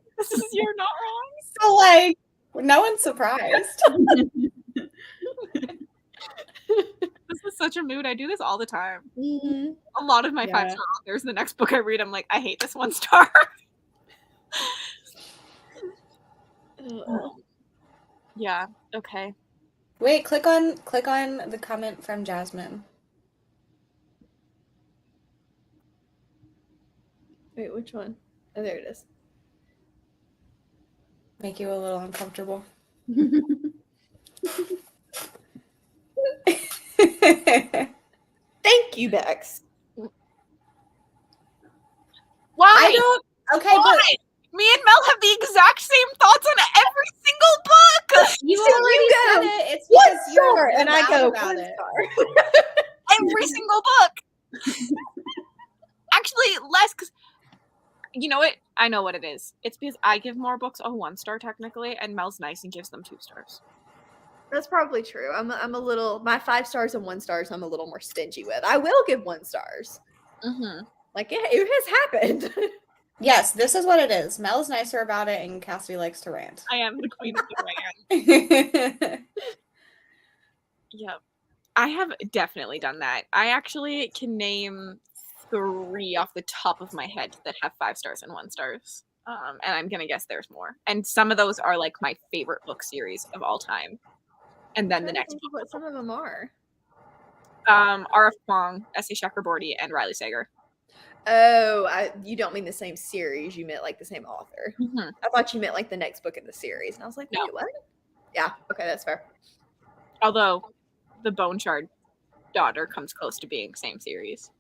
You're not wrong. So like, no one's surprised. This is such a mood. I do this all the time. Mm-hmm. A lot of my 5-star authors, the next book I read, I'm like, I hate this 1 star. Yeah. Okay. Wait, click on the comment from Jasmine. Wait, which one? Oh, there it is. Make you a little uncomfortable. Thank you, Bex. Why? I don't. Okay, Why? but Me and Mel have the exact same thoughts on every single book. You So already you said go, it. It's "One because you're star," and I loud go, about 1 it. star. Every single book. Actually, less because you know what? I know what it is. It's because I give more books a 1 star technically, and Mel's nice and gives them 2 stars. That's probably true. I'm a little, my 5 stars and 1 stars I'm a little more stingy with. I will give 1 stars. Mm-hmm. Like, it has happened. Yes, this is what it is. Mel's nicer about it, and Cassidy likes to rant. I am the queen of the rant. Yep. I have definitely done that. I actually can name 3 off the top of my head that have 5 stars and 1 stars. And I'm gonna guess there's more. And some of those are like my favorite book series of all time. And then the next book. What some of them are. R.F. Kuang, S.A. Chakraborty, and Riley Sager. Oh, you don't mean the same series. You meant like the same author. Mm-hmm. I thought you meant like the next book in the series. And I was like, wait, No. what? Yeah, okay, that's fair. Although the Bone Shard daughter comes close to being same series.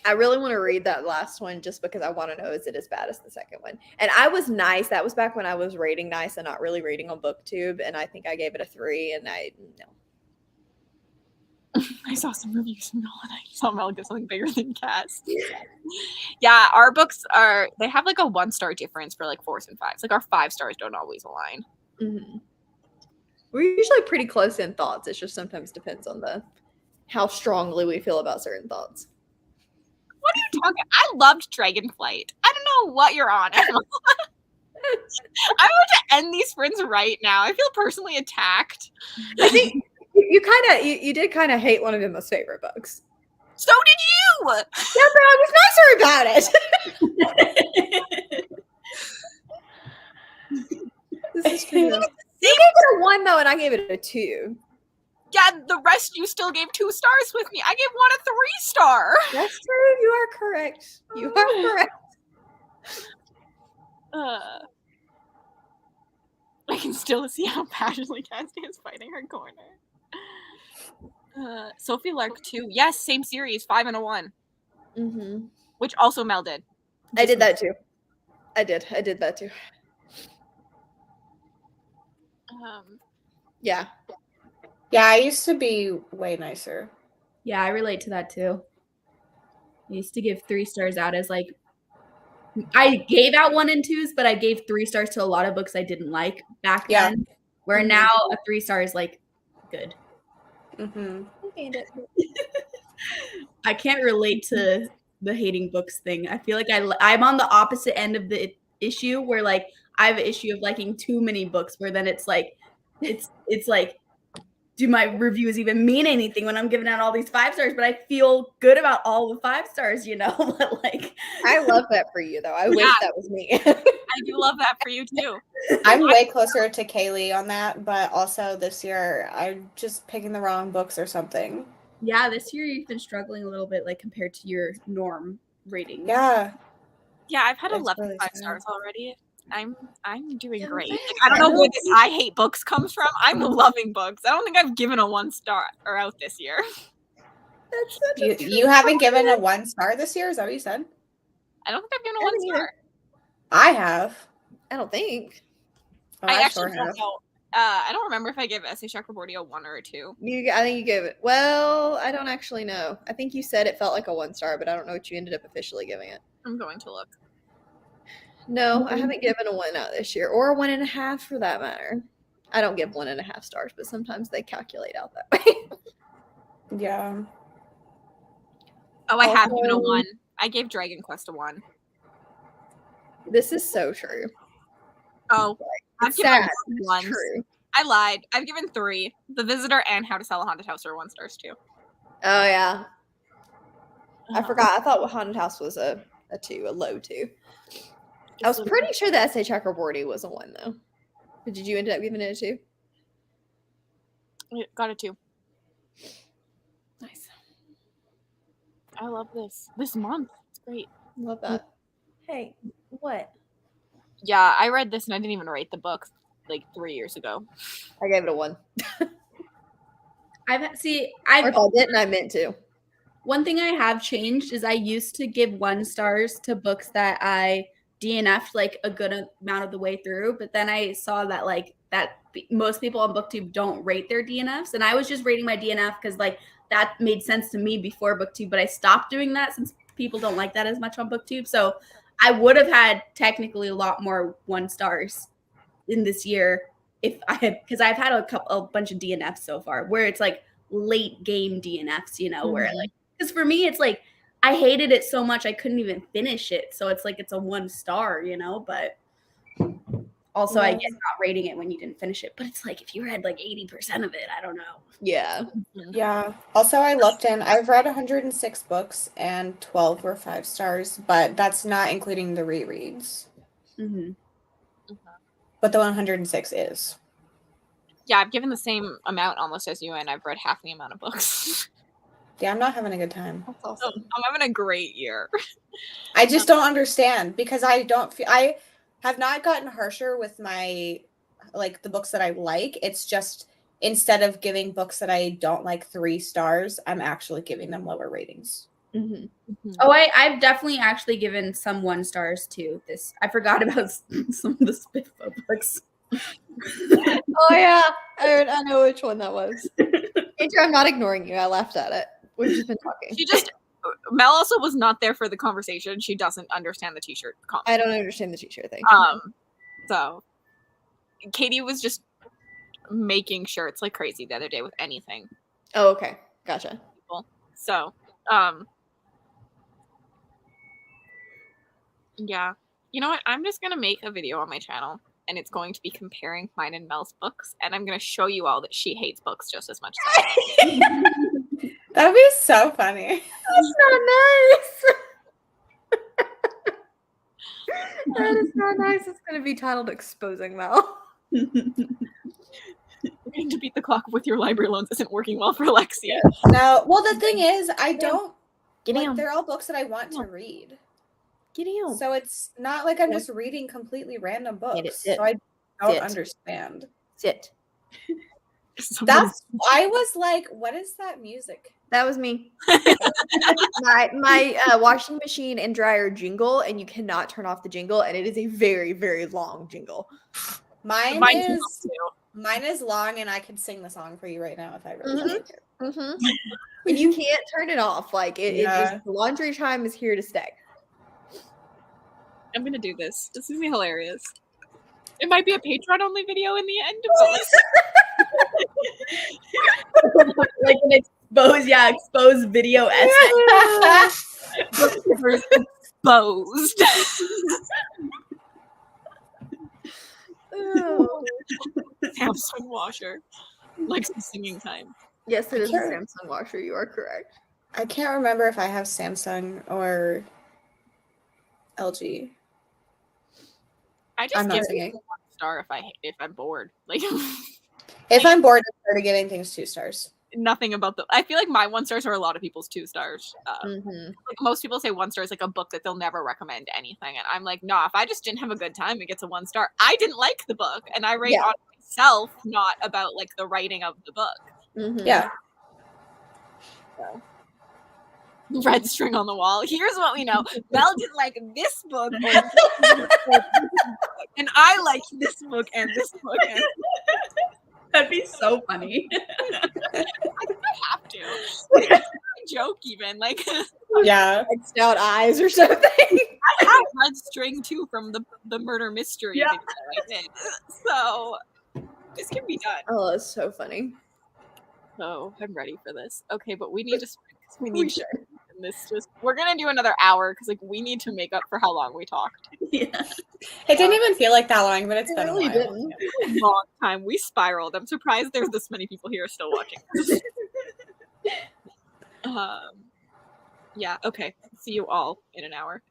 I really want to read that last one just because I want to know, is it as bad as the second one? And I was nice. That was back when I was rating nice and not really reading on BookTube. And I think I gave it a 3 and no. I saw some reviews from Mel and I saw Mel give something bigger than Cass. Yeah, our books they have like a 1 star difference for like 4s and 5s. Like our 5 stars don't always align. Mm-hmm. We're usually pretty close in thoughts. It just sometimes depends on how strongly we feel about certain thoughts. What are you talking? I loved Dragonflight. I don't know what you're on, Emma. I want to end these sprints right now. I feel personally attacked. I think you did kind of hate one of Emma's favorite books. So did you. Yeah, but I was nicer about it. This is true. You gave it a 1 though, and I gave it a 2. Yeah, the rest you still gave 2 stars with me. I gave one a 3-star. That's true. You are correct. You are correct. I can still see how passionately Cassidy is fighting her corner. Sophie Lark 2. Yes, same series, 5 and a 1. Mm-hmm. Which also Mel did. I did that too. I did that too. Yeah. Yeah, I used to be way nicer. Yeah, I relate to that too. I used to give 3 stars out as like, I gave out 1 and 2s, but I gave 3 stars to a lot of books I didn't like back then. Where now a 3 star is like good. Mm-hmm. I can't relate to the hating books thing. I feel like I'm on the opposite end of the issue where like I have an issue of liking too many books where then it's like it's like, do my reviews even mean anything when I'm giving out all these 5 stars? But I feel good about all the 5 stars, you know. But like, I love that for you though. I wish that was me. I do love that for you too. I'm way closer to Kaylee on that, but also this year I'm just picking the wrong books or something. Yeah, this year you've been struggling a little bit, like compared to your norm rating. Yeah. Yeah, I've had It's 11 really 5 sad. stars already. I'm doing great. Like, I don't know where this I hate books comes from. I'm loving books. I don't think I've given a 1 star or out this year. That's such You haven't given a 1 star this year? Is that what you said? I don't think I've given a 1 star. I have. I don't think. Oh, I I actually sure don't have. know. I don't remember if I gave S.A. Chakraborty a 1 or a 2. I think you gave it. Well, I don't actually know. I think you said it felt like a 1 star, but I don't know what you ended up officially giving it. I'm going to look. No, I haven't given a 1 out this year, or a 1.5 for that matter. I don't give 1.5 stars, but sometimes they calculate out that way. Yeah. Oh, I have given a 1. I gave Dragon Quest a 1. This is so true. Oh, I've It's given sad. 1. It's true. I lied. I've given 3. The Visitor and How to Sell a Haunted House are 1 stars too. Oh yeah. I forgot. I thought Haunted House was a 2, a low 2. I was pretty sure that S.A. Chakraborty was a 1 though. But did you end up giving it a 2? Got a 2. Nice. I love this month. It's great. Love that. Hey, what? Yeah, I read this and I didn't even rate the book like 3 years ago. I gave it a 1. Or I've if I didn't, I meant to. One thing I have changed is I used to give 1 stars to books that I DNF'd like a good amount of the way through, but then I saw that like that most people on BookTube don't rate their DNFs, and I was just rating my DNF because like that made sense to me before BookTube, but I stopped doing that since people don't like that as much on BookTube. So I would have had technically a lot more 1 stars in this year if I had, because I've had a bunch of DNFs so far where it's like late game DNFs, you know, where like, because for me it's like I hated it so much I couldn't even finish it, so it's like it's a 1 star, you know, but also I get not rating it when you didn't finish it, but it's like if you read like 80% of it, I don't know. Yeah. Yeah. Also, I looked in. I've read 106 books and 12 were 5 stars, but that's not including the rereads. Mm-hmm. But the 106 is. Yeah, I've given the same amount almost as you, and I've read half the amount of books. Yeah, I'm not having a good time. That's awesome. I'm having a great year. I just don't understand because I don't feel I have not gotten harsher with my like the books that I like. It's just instead of giving books that I don't like 3 stars, I'm actually giving them lower ratings. Mm-hmm. Oh, I've definitely actually given some 1 stars too. This I forgot about some of the SPFBO books. Oh yeah, I know which one that was. Andrew, I'm not ignoring you. I laughed at it. We've just been talking. Mel also was not there for the conversation. She doesn't understand the t-shirt comment. I don't understand the t-shirt thing. So Katie was just making shirts like crazy the other day with anything. Oh, okay. Gotcha. So, Yeah. You know what? I'm just gonna make a video on my channel, and it's going to be comparing mine and Mel's books, and I'm gonna show you all that she hates books just as much as I do. That'd be so funny. That's not nice. That is not nice. It's going to be titled Exposing Mel. Trying to beat the clock with your library loans isn't working well for Lexi. No, well, the thing is, I don't Get like. him. They're all books that I want to read, Get him. so it's not like I'm Yeah. just reading completely random Get it, books. sit. So I don't Sit. understand. Sit. That's I was like, what is that music? That was me. my washing machine and dryer jingle, and you cannot turn off the jingle, and it is a very, very long jingle. Mine is long, and I could sing the song for you right now if I really wanted to. Mm-hmm. And you can't turn it off. Like it just laundry time is here to stay. I'm gonna do this. This is hilarious. It might be a Patreon only video in the end, but like an exposed video exposed. Oh. Samsung washer. Like some singing time. Yes, it is a Samsung washer. You are correct. I can't remember if I have Samsung or LG. I just give it 1 star if I'm bored. Like if I'm bored, I started giving things 2 stars. Nothing about I feel like my 1 stars are a lot of people's 2 stars. Like most people say 1 star is like a book that they'll never recommend anything, and I'm like, nah. If I just didn't have a good time, it gets a 1 star. I didn't like the book, and I rate on myself, not about like the writing of the book. Yeah. So. Red string on the wall. Here's what we know. Mel didn't like this book, and I liked this book and this book. And That'd be so funny. I think I have to. Like, it's a joke, even like. Yeah. X'd out eyes or something. I have red string too from the murder mystery video I did. So this can be done. Oh, that's so funny. So I'm ready for this. Okay, but we need to. We need to. We're gonna do another hour because like we need to make up for how long we talked. Yeah. It didn't even feel like that long, but it's been really a while. A long time. We spiraled. I'm surprised there's this many people here still watching. Yeah. Okay. See you all in an hour.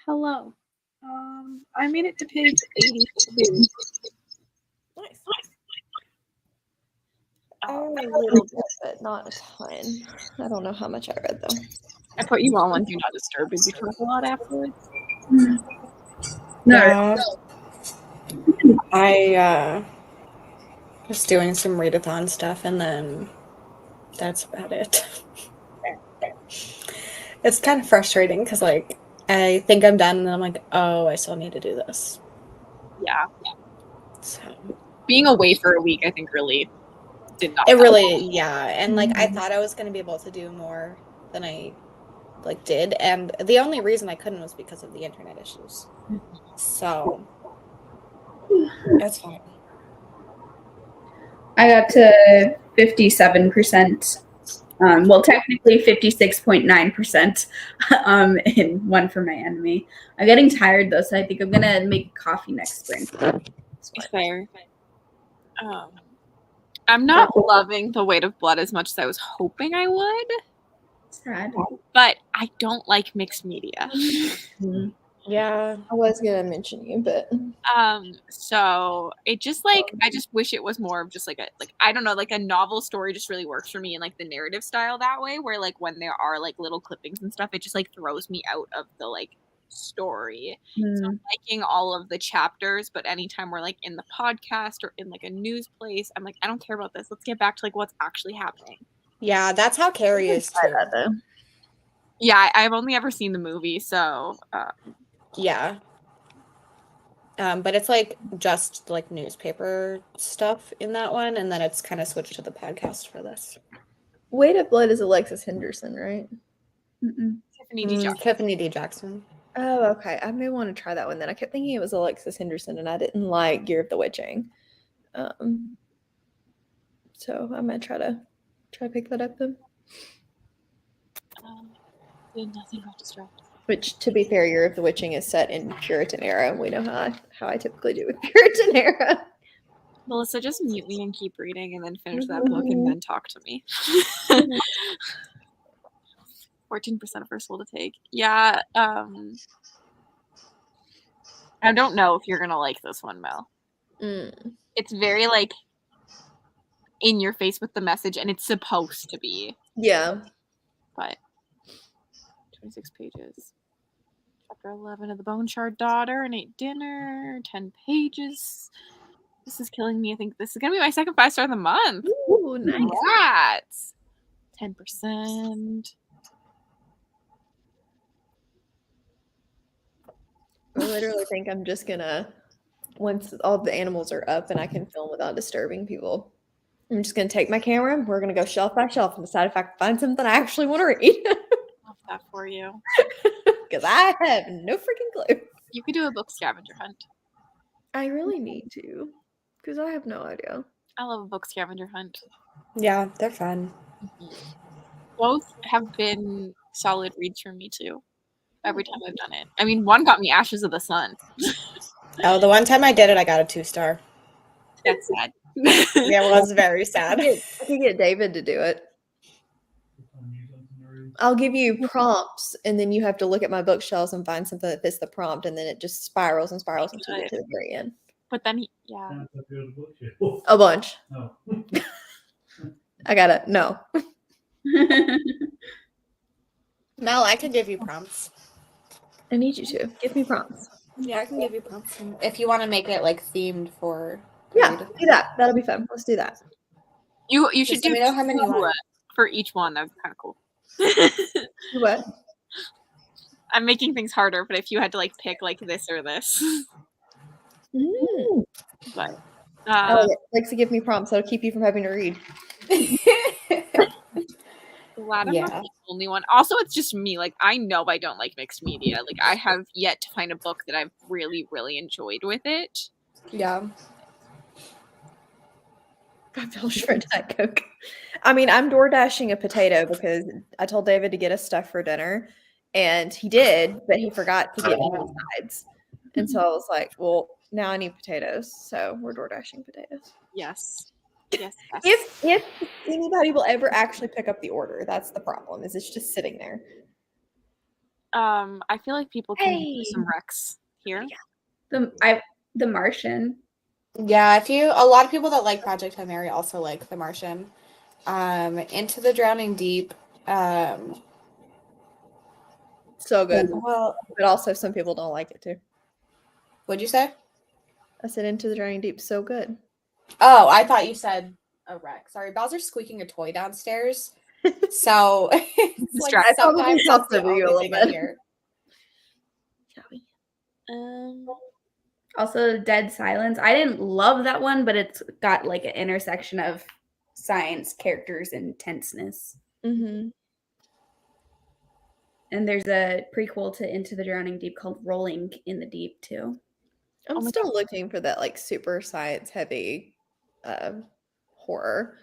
Hello. I made it to page 82. Nice. Oh, A little bit, but not a ton. I don't know how much I read though. I put you all on Do Not Disturb because you talk a lot afterwards. No, Yeah. I was doing some readathon stuff, and then that's about it. It's kind of frustrating because, like, I think I'm done, and then I'm like, oh, I still need to do this. Yeah. So Being away for a week, I think, really did not it help. really, yeah. And like, I thought I was going to be able to do more than I like did, and the only reason I couldn't was because of the internet issues. So that's fine. I got to 57%. Well, technically 56.9% in one for my enemy. I'm getting tired though, so I think I'm gonna make coffee next sprint. Fair. I'm not loving The Weight of Blood as much as I was hoping I would, Sad. but I don't like mixed media. Yeah. I was gonna mention you, but So it just like I just wish it was more of just like a I don't know, like a novel story just really works for me in like the narrative style that way, where like when there are like little clippings and stuff, it just like throws me out of the like story. So I'm liking all of the chapters, but anytime we're like in the podcast or in like a news place, I'm like, I don't care about this. Let's get back to like what's actually happening. Yeah, that's how Carrie is too. Yeah, I've only ever seen the movie, so Yeah. But it's like just like newspaper stuff in that one, and then it's kind of switched to the podcast for this. Weight of Blood is Alexis Henderson, right? Tiffany D. Johnson. Tiffany D. Jackson. Oh, okay. I may want to try that one then. I kept thinking it was Alexis Henderson, and I didn't like Gear of the Witching. So I might try to pick that up then. Nothing got distracted. Which, to be fair, Year of the Witching is set in Puritan era, and we know how I typically do with Puritan era. Melissa, just mute me and keep reading, and then finish that book, and then talk to me. 14% of her soul to take. Yeah. I don't know if you're gonna like this one, Mel. It's very like in your face with the message, and it's supposed to be. Yeah. But 26 pages. Chapter 11 of The Bone Shard Daughter, and ate dinner. 10 pages. This is killing me. I think this is gonna be my second 5-star of the month. Ooh, nice. Congrats. 10%. I literally think I'm just gonna, once all the animals are up and I can film without disturbing people, I'm just gonna take my camera. We're gonna go shelf by shelf and decide if I can find something I actually want to read. Love that for you. Because I have no freaking clue. You could do a book scavenger hunt. I really need to, because I have no idea. I love a book scavenger hunt. Yeah, they're fun. Both have been solid reads for me too. Every time I've done it. I mean, one got me Ashes of the Sun. Oh, the one time I did it, I got a 2-star. That's sad. Yeah, it was very sad. I could get David to do it. I'll give you prompts, and then you have to look at my bookshelves and find something that fits the prompt, and then it just spirals and spirals until you get to the very end. But then yeah. A bunch. I gotta no. Mel, I could give you prompts. I need you to give me prompts. Yeah, I can give you prompts if you want to make it like themed for. Yeah, do that. That'll be fun. Let's do that. You should Just let do me know how many you want. for each one. That would be kind of cool. What? I'm making things harder, but if you had to like pick like this or this. But Lexi, give me prompts. That'll keep you from having to read. Glad I'm not the only one. Also, it's just me. Like, I know I don't like mixed media. Like, I have yet to find a book that I've really, really enjoyed with it. Yeah. I feel shred Diet Coke. I mean, I'm door dashing a potato because I told David to get us stuff for dinner, and he did, but he forgot to get me the sides. And so I was like, well, now I need potatoes. So we're door dashing potatoes. Yes. Yes. If anybody will ever actually pick up the order, that's the problem. Is it's just sitting there. I feel like people can Hey. use some recs here. The Martian. Yeah, a lot of people that like Project Hail Mary also like The Martian. Into the Drowning Deep. So good. Well, But also some people don't like it too. what'd you say? I said Into the Drowning Deep, so good. Oh, I thought you said a wreck. Sorry, Bowser's squeaking a toy downstairs. So it's like Distract- sometimes that's the Possibly only a little thing I bit. hear. Also, Dead Silence. I didn't love that one, but it's got like an intersection of science, characters, and tenseness. Mm-hmm. And there's a prequel to Into the Drowning Deep called Rolling in the Deep too. I'm Oh my still looking for that like super science heavy horror.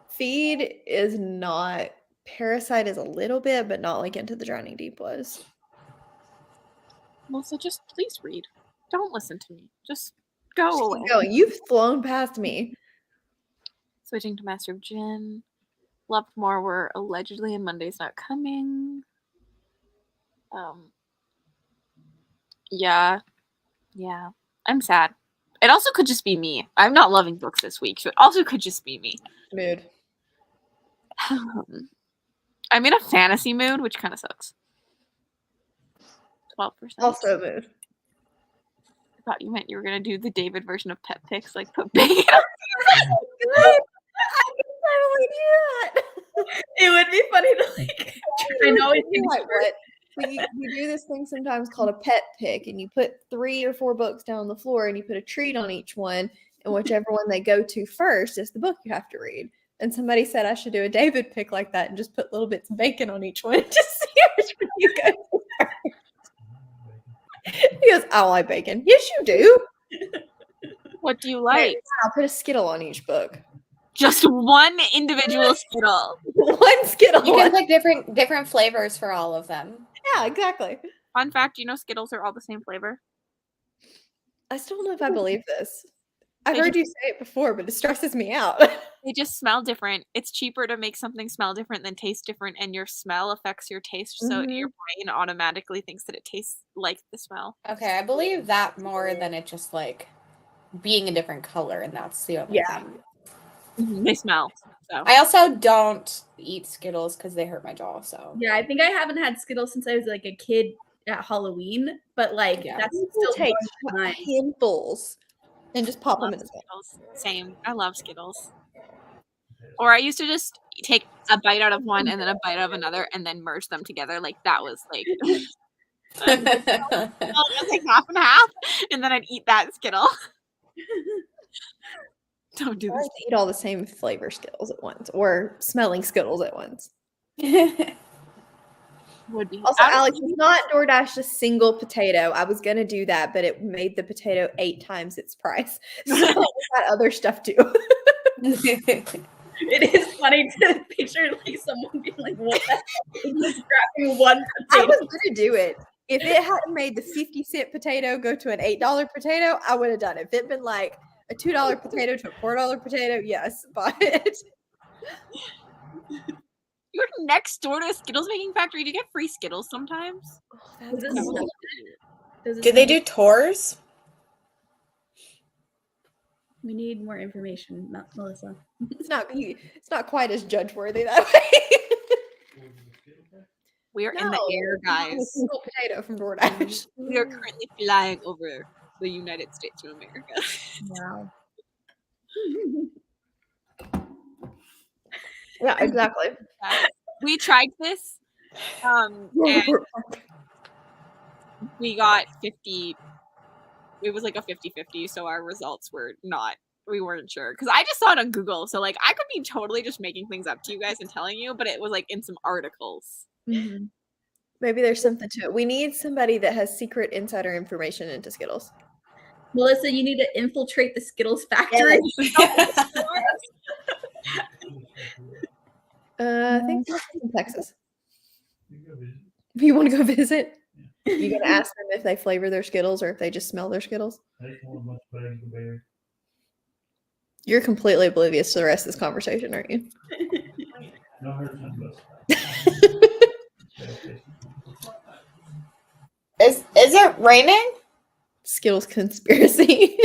Feed is not. Parasite is a little bit, but not like Into the Drowning Deep was. Melissa, just please read. Don't listen to me. Just go Just away. keep going. You've flown past me. Switching to Master of Jin. Loved More were allegedly in Monday's Not Coming. Yeah. I'm sad. It also could just be me. I'm not loving books this week, so it also could just be me. Mood. I'm in a fantasy mood, which kind of sucks. 12%. Also mood. I thought you meant you were gonna do the David version of Pet Picks, like put bacon. I can totally do that. It would be funny to like. I know it's like what we do this thing sometimes called a pet pick, and you put 3 or 4 books down on the floor, and you put a treat on each one, and whichever one they go to first is the book you have to read. And somebody said I should do a David pick like that and just put little bits of bacon on each one, just see which one you go to first. He goes, I don't like bacon. Yes, you do. What do you like? I'll put a Skittle on each book. Just one individual Skittle. One Skittle. You can pick different flavors for all of them. Yeah, exactly. Fun fact, you know Skittles are all the same flavor? I still don't know if I believe this. I've They heard you say it before, but it stresses me out. They just smell different. It's cheaper to make something smell different than taste different, and your smell affects your taste, so your brain automatically thinks that it tastes like the smell. Okay, I believe that more than it just like being a different color, and that's the only thing. They smell. So I also don't eat Skittles because they hurt my jaw. So Yeah, I think I haven't had Skittles since I was like a kid at Halloween, but like that's still take nice. handfuls and just pop them love in his mouth. Skittles. Same. I love Skittles. Or I used to just take a bite out of one and then a bite out of another and then merge them together. Like that was like I'll take half and half, and then I'd eat that Skittle. Don't do I this. eat all the same flavor Skittles at once, or smelling Skittles at once. Would be Also, Alex, it's not DoorDash a single potato. I was gonna do that, but it made the potato 8 times its price. So I got other stuff too. It is funny to picture like someone being like, "What?" Just grabbing one I potato. was gonna do it. If it hadn't made the 50-cent potato go to an $8 potato, I would have done it. If it'd been like a $2 potato to a $4 potato, yes, but You're next door to a Skittles making factory. Do you get free Skittles sometimes? Does it smell good? Do they do tours? We need more information, Melissa. it's not quite as judge worthy that way. We're in the air, A guys. single potato from DoorDash. We are currently flying over the United States of America. Wow. Yeah, exactly. We tried this, and we got 50. It was like a 50-50, so our results were not. We weren't sure because I just saw it on Google, so like I could be totally just making things up to you guys and telling you, but it was like in some articles. Mm-hmm. Maybe there's something to it. We need somebody that has secret insider information into Skittles. Melissa, you need to infiltrate the Skittles factory. I think it's in Texas. If you want to go visit, you gonna ask them if they flavor their Skittles or if they just smell their Skittles. You're completely oblivious to the rest of this conversation, aren't you? Is it raining? Skittles conspiracy.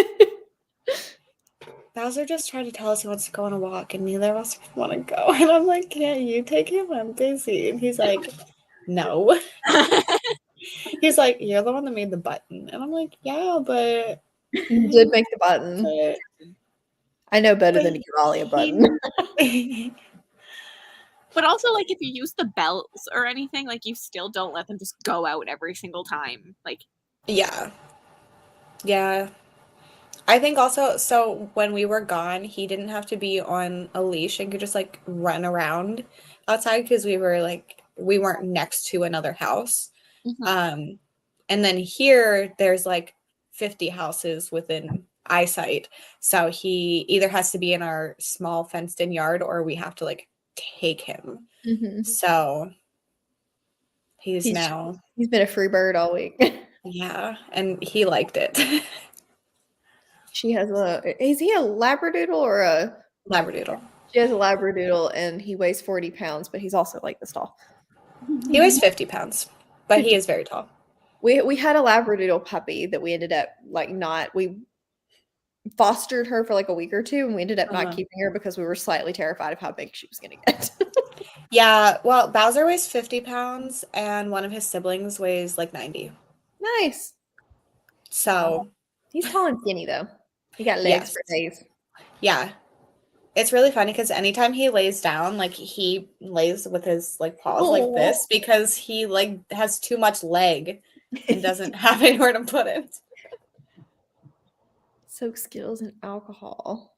Bowser just tried to tell us he wants to go on a walk, and neither of us want to go. And I'm like, can't you take him? I'm busy. And he's like, no. He's like, you're the one that made the button. And I'm like, yeah, but You did make the button. but I know better than to give Ollie a button. But also, like, if you use the bells or anything, like, you still don't let them just go out every single time. Like, Yeah. Yeah. I think also, so when we were gone, he didn't have to be on a leash and could just like run around outside because we weren't next to another house. Mhm. And then here there's like 50 houses within eyesight. So he either has to be in our small fenced in yard or we have to like take him. Mhm. So he's He's been a free bird all week. yeah, and he liked it. She has is he a Labradoodle or a? Labradoodle. She has a Labradoodle and he weighs 40 pounds, but he's also like this tall. He weighs 50 pounds, but he is very tall. We had a Labradoodle puppy that we ended up we fostered her for like a week or two and we ended up not keeping her because we were slightly terrified of how big she was going to get. Yeah, well, Bowser weighs 50 pounds and one of his siblings weighs like 90. Nice. So he's tall and skinny though. He got legs for days. Yeah. It's really funny because anytime he lays down, like he lays with his like paws like this because he like has too much leg and doesn't have anywhere to put it. Soak Skittles and alcohol.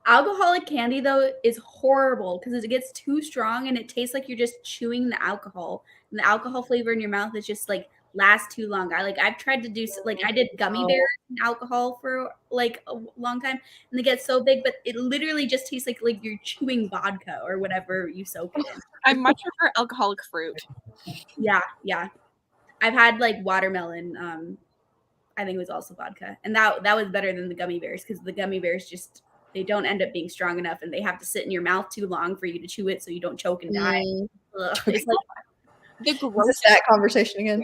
Alcoholic candy though is horrible because it gets too strong and it tastes like you're just chewing the alcohol. And the alcohol flavor in your mouth is just like lasts too long. I've tried to do like I did gummy bears and alcohol for like a long time and they get so big, but it literally just tastes like you're chewing vodka or whatever you soak it in. I much prefer alcoholic fruit. Yeah. I've had like watermelon. I think it was also vodka, and that was better than the gummy bears because the gummy bears just they don't end up being strong enough, and they have to sit in your mouth too long for you to chew it, so you don't choke and die. It's like The Is gross, this that conversation again?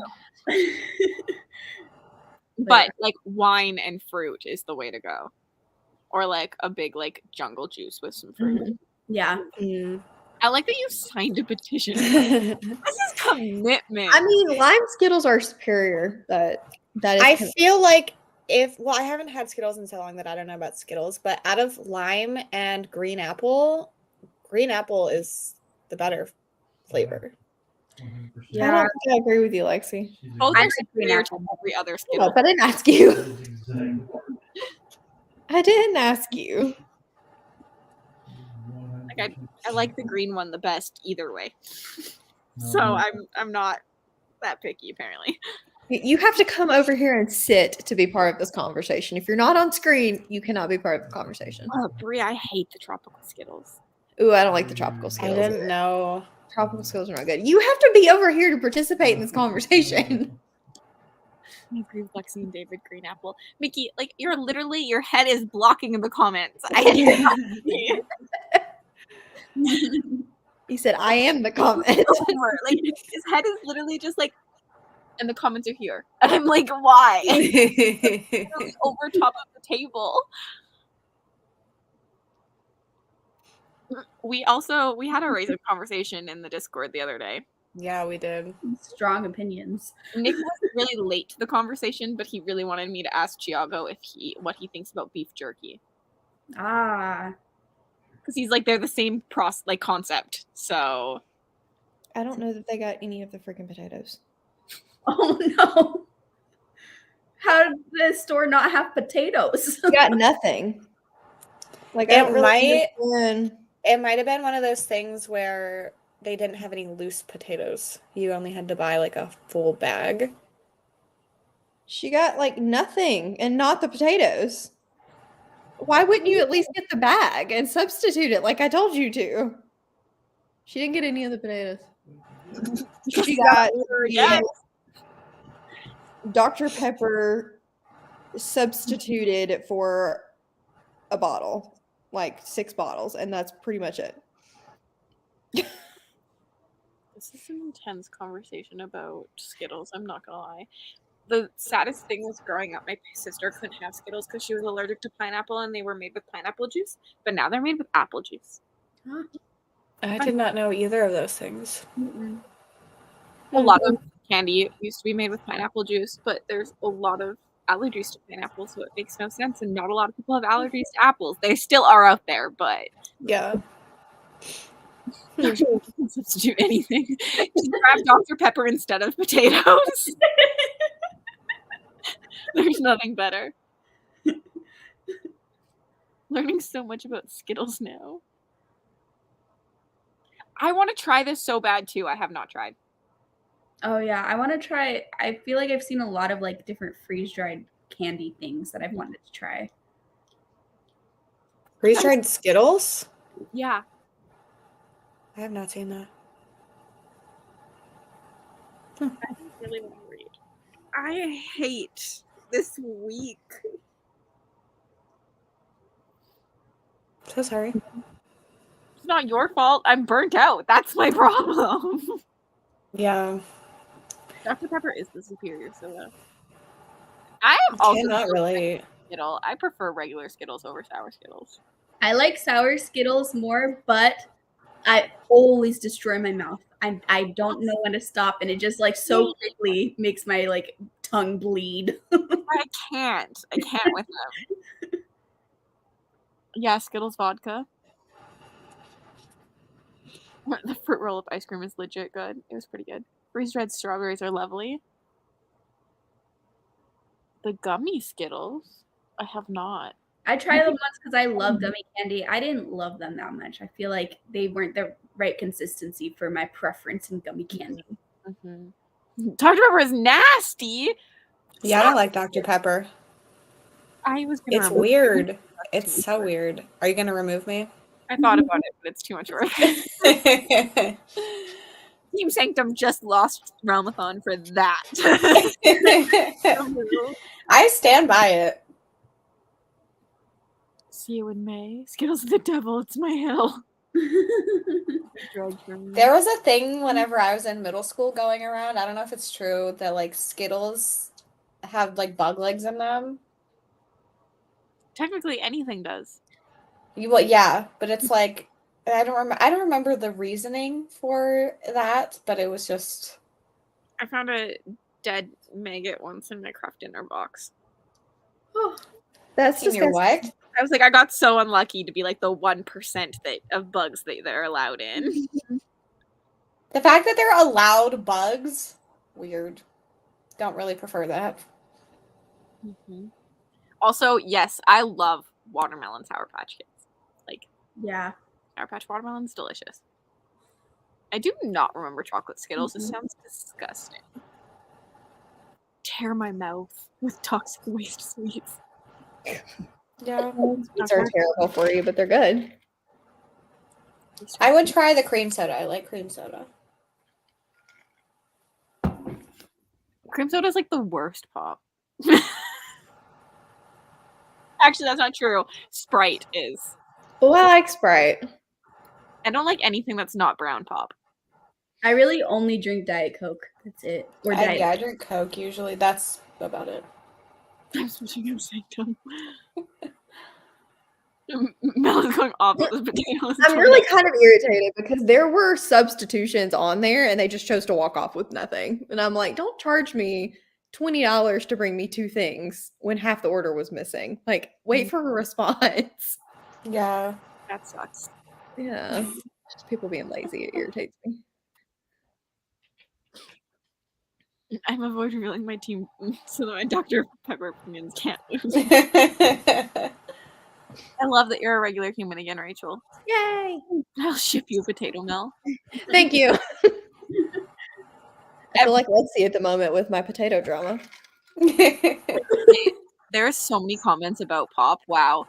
but like wine and fruit is the way to go, or like a big like jungle juice with some fruit. yeah. I like that you signed a petition. This is commitment. I mean, lime Skittles are superior, but that is. I feel like I haven't had Skittles in so long that I don't know about Skittles, but out of lime and green apple is the better flavor. Yeah, I don't think I agree with you, Lexi. Both I are like green superior apple. to every other Oh, Skittle. but I didn't ask you. I didn't ask you. Like I like the green one the best either way. So I'm not that picky apparently. You have to come over here and sit to be part of this conversation. If you're not on screen, you cannot be part of the conversation. Oh, Brie, I hate the tropical Skittles. Ooh, I don't like the tropical I Skittles. didn't know. Tropical Skittles are not good. You have to be over here to participate in this conversation. I agree with Lexi and David. Green apple, Mickey. Like your head is blocking the comments. I cannot see it. He said, "I am the comment." Like his head is literally just like, and the comments are here. And I'm like, why? It's over top of the table. We had a raising conversation in the Discord the other day. Yeah, we did. Strong opinions. Nick was really late to the conversation, but he really wanted me to ask Chiago what he thinks about beef jerky. Ah. Because he's like they're the same concept. So I don't know that they got any of the freaking potatoes. Oh no. How did the store not have potatoes? You got nothing. Like I don't really understand. It might have been one of those things where they didn't have any loose potatoes. You only had to buy like a full bag. She got like nothing and not the potatoes. Why wouldn't you at least get the bag and substitute it like I told you to? She didn't get any of the potatoes. She got Dr. Pepper substituted for a bottle, like 6 bottles, and that's pretty much it. This This is an intense conversation about Skittles, I'm not gonna lie. The saddest thing was growing up, my sister couldn't have Skittles because she was allergic to pineapple and they were made with pineapple juice, but now they're made with apple juice. I did not know either of those things. A lot of candy used to be made with pineapple juice, but there's a lot of allergies to pineapple, so it makes no sense, and not a lot of people have allergies to apples. They still are out there, but Yeah. you can substitute anything. Just grab Dr. Pepper instead of potatoes. There's nothing better. Learning so much about Skittles now. I want to try this so bad too. I have not tried. Oh yeah, I want to try. I feel like I've seen a lot of like different freeze-dried candy things that I've wanted to try. Freeze-dried Skittles? Yeah. I have not seen that. I really want to read. I hate this week. So sorry. It's not your fault. I'm burnt out. That's my problem. Yeah. Dr. Pepper is the superior soda. I am also Cannot relate. Skittle. I prefer regular Skittles over sour Skittles. I like sour Skittles more, but I always destroy my mouth. I don't know when to stop, and it just like so quickly makes my like tongue bleed. I can't with them. Yeah, Skittles vodka. The fruit roll-up ice cream is legit good. It was pretty good. Freeze-dried strawberries are lovely. The gummy Skittles, I have not. I try them once because I love gummy candy. I didn't love them that much. I feel like they weren't the right consistency for my preference in gummy candy. Dr. Pepper is nasty. Yeah, I don't like Dr. Pepper. I was gonna It's remove weird. it. It's so weird. Are you gonna remove me? I thought about it, but it's too much work. Team Sanctum just lost Realmathon for that. I stand by it. See you in May. Skittles of the devil, it's my hell. There was a thing whenever I was in middle school going around. I don't know if it's true that like Skittles have like bug legs in them. Technically, anything does. Yeah, but it's like I don't remember the reasoning for that, but it was just. I found a dead maggot once in my craft dinner box. Oh, that's In your what? I was like, I got so unlucky to be like the 1% of bugs that they're allowed in. The fact that they're allowed bugs, weird. Don't really prefer that. Also, yes, I love watermelon Sour Patch Kids. Like, yeah, Sour Patch watermelon's delicious. I do not remember chocolate Skittles. This sounds disgusting. Tear my mouth with toxic waste sweets. Yeah. These are terrible for you, but they're good. I would try the cream soda. I like cream soda. Cream soda is like the worst pop. Actually, that's not true. Sprite is. Oh, I like Sprite. I don't like anything that's not brown pop. I really only drink Diet Coke. That's it. Or Diet. Yeah, I drink Coke usually. That's about it. I'm switching up Sanctum. Mel's going off with the potatoes. I'm really kind of irritated because there were substitutions on there and they just chose to walk off with nothing. And I'm like, don't charge me $20 to bring me 2 things when half the order was missing. Like, wait for a response. Yeah. That sucks. Yeah. Just people being lazy. It irritates me. I'm avoiding revealing my team so that my Dr. Pepper opinions can't lose. I love that you're a regular human again, Rachel. Yay! I'll ship you a potato, Mel. Thank you. I feel like Lexi at the moment with my potato drama. There are so many comments about pop. Wow.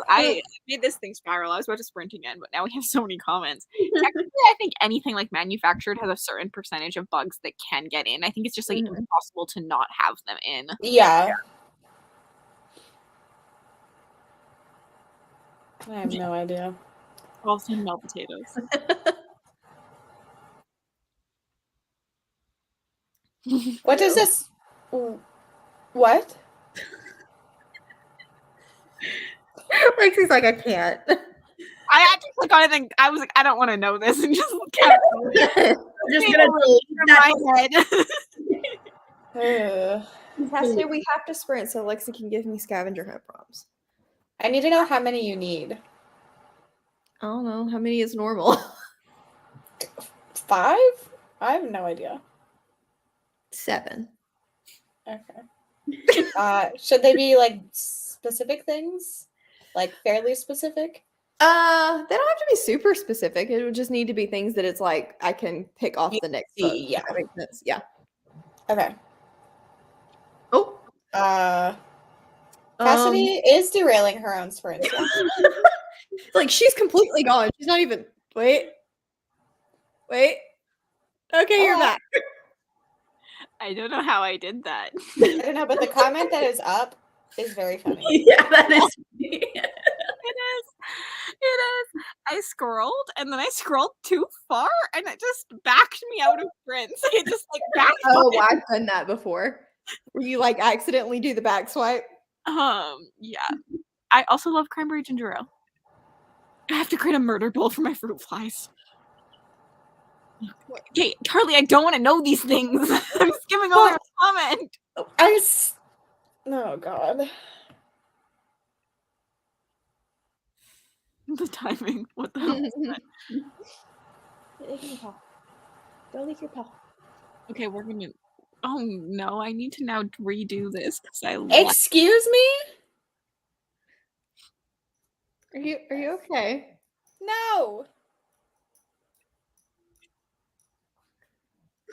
I made this thing spiral. I was about to sprint again, but now we have so many comments. Technically, I think anything like manufactured has a certain percentage of bugs that can get in. I think it's just like impossible to not have them in. Yeah. I have no idea. Also, Mel potatoes. What does this? What? Lexi's like, I can't. I had to click on it and I was like, I don't want to know this and just kept going. Just Made gonna a delete in that. my head. Cassidy, we have to sprint so Lexi can give me scavenger hunt prompts. I need to know how many you need. I don't know. How many is normal? 5? I have no idea. 7. Okay. Should they be like specific things? Like fairly specific? They don't have to be super specific. It would just need to be things that it's like I can pick off the next book. Yeah. If that makes sense. Yeah. Okay. Oh. Cassidy is derailing her own sprint. Like she's completely gone. She's not even. Wait. Okay, you're back. I don't know how I did that. I don't know, but the comment that is up is very funny. Yeah, that is. It is. I scrolled and then I scrolled too far and it just backed me out of sprints. It just like backed. Oh, I've done that before. Where you like accidentally do the back swipe. Yeah. I also love cranberry ginger ale. I have to create a murder bowl for my fruit flies. Okay, Carly, I don't want to know these things. I'm skimming over a comment. Oh God. The timing. What the hell is that? Don't leave your paw. Okay, we're gonna. Oh no, I need to now redo this because I. Excuse me? Are you okay? No.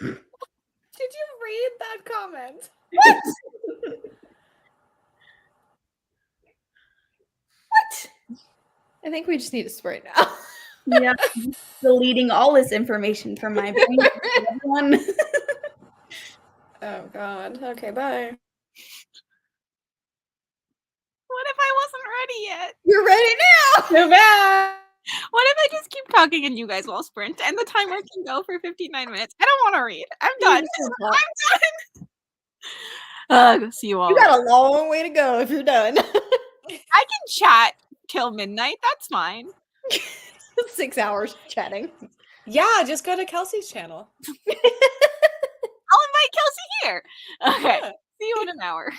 Did you read that comment? What? I think we just need to sprint now. Yeah, deleting all this information from my brain. Everyone. Oh God. Okay, bye. What if I wasn't ready yet? You're ready now. Move back. What if I just keep talking and you guys will sprint and the timer can go for 59 minutes? I don't want to read. I'm done. I'm done. See you all. You got a long way to go if you're done. I can chat till midnight. That's fine. 6 hours chatting. Yeah, just go to Kelsey's channel. I'll invite Kelsey here. Okay. Yeah. See you in an hour.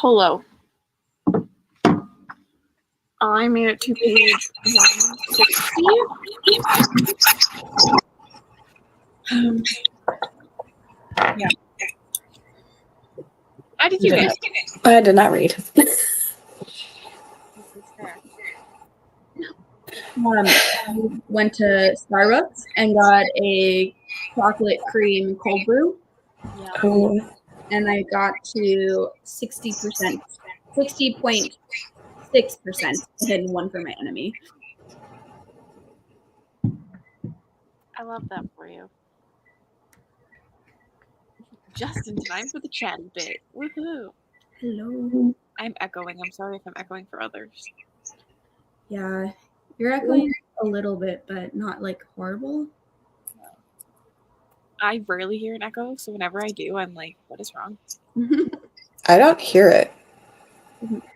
Hello. I made it to page 160. Yeah. How did you get? I did not read. This is fair. Went to Starbucks and got a chocolate cream cold brew, Yeah. Oh, and I got to 60%, 60.6%, and one for my enemy. I love that for you. Just in time for the chatty bit. Woohoo! Hello. I'm echoing. I'm sorry if I'm echoing for others. Yeah, you're echoing a little bit, but not like horrible. I rarely hear an echo, so whenever I do, I'm like, what is wrong? I don't hear it.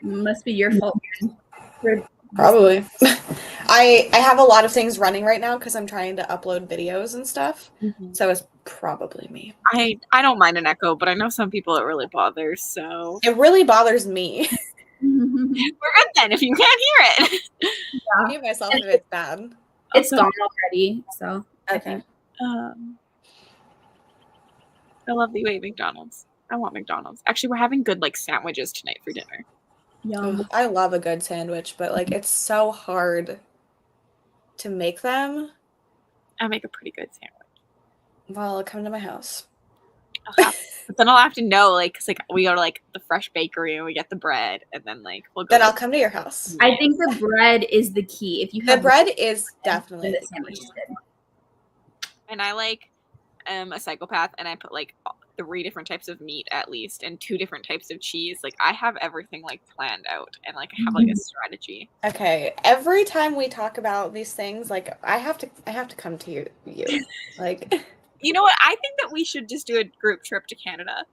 Must be your fault. Probably. I have a lot of things running right now because I'm trying to upload videos and stuff. So it's probably me. I don't mind an echo, but I know some people it really bothers, so It really bothers me. we're good then if you can't hear it. I hate myself if it's bad. It's Also, gone already, so I Okay. think. I love that you ate McDonald's. I want McDonald's. Actually, we're having good like sandwiches tonight for dinner. Yum. Ugh, I love a good sandwich, but like it's so hard to make them. I make a pretty good sandwich. Well, come to my house. But then I'll have to know, like, because like we go to like the fresh bakery and we get the bread, and then like we'll go. Then I'll come to your house. I think the bread is the key. If you The have bread is then definitely the the sandwich key. is good. And I like a psychopath, and I put like 3 different types of meat at least, and 2 different types of cheese. Like I have everything like planned out, and like I have like a strategy. Okay, every time we talk about these things, like I have to come to you. Like, You know what? I think that we should just do a group trip to Canada.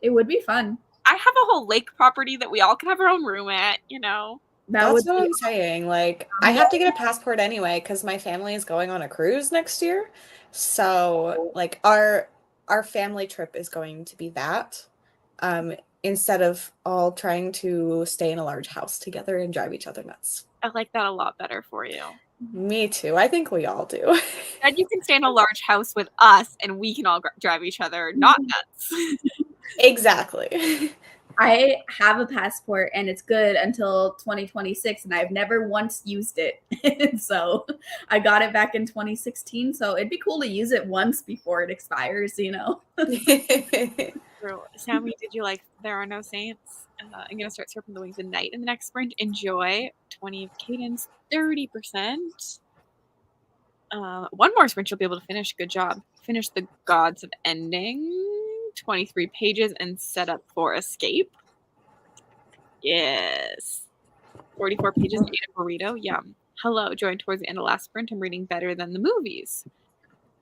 It would be fun. I have a whole lake property that we all can have our own room at, you know. That that's would what be I'm saying. Like, I have to get a passport anyway because my family is going on a cruise next year. So, like, our family trip is going to be that, instead of all trying to stay in a large house together and drive each other nuts. I like that a lot better for you. Me too. I think we all do. And you can stay in a large house with us, and we can all drive each other not nuts. Exactly. I have a passport and it's good until 2026, and I've never once used it. So I got it back in 2016. So it'd be cool to use it once before it expires, you know? Sammy, did you like There Are No Saints? I'm going to start surfing the wings of night in the next sprint. Enjoy. 20 of cadence, 30%. One more sprint you'll be able to finish. Good job. Finish the Gods of Ending. 23 pages and set up for escape. Yes. 44 pages and eat a burrito. Yum. Hello. Join towards the end of last sprint. I'm reading better than the movies.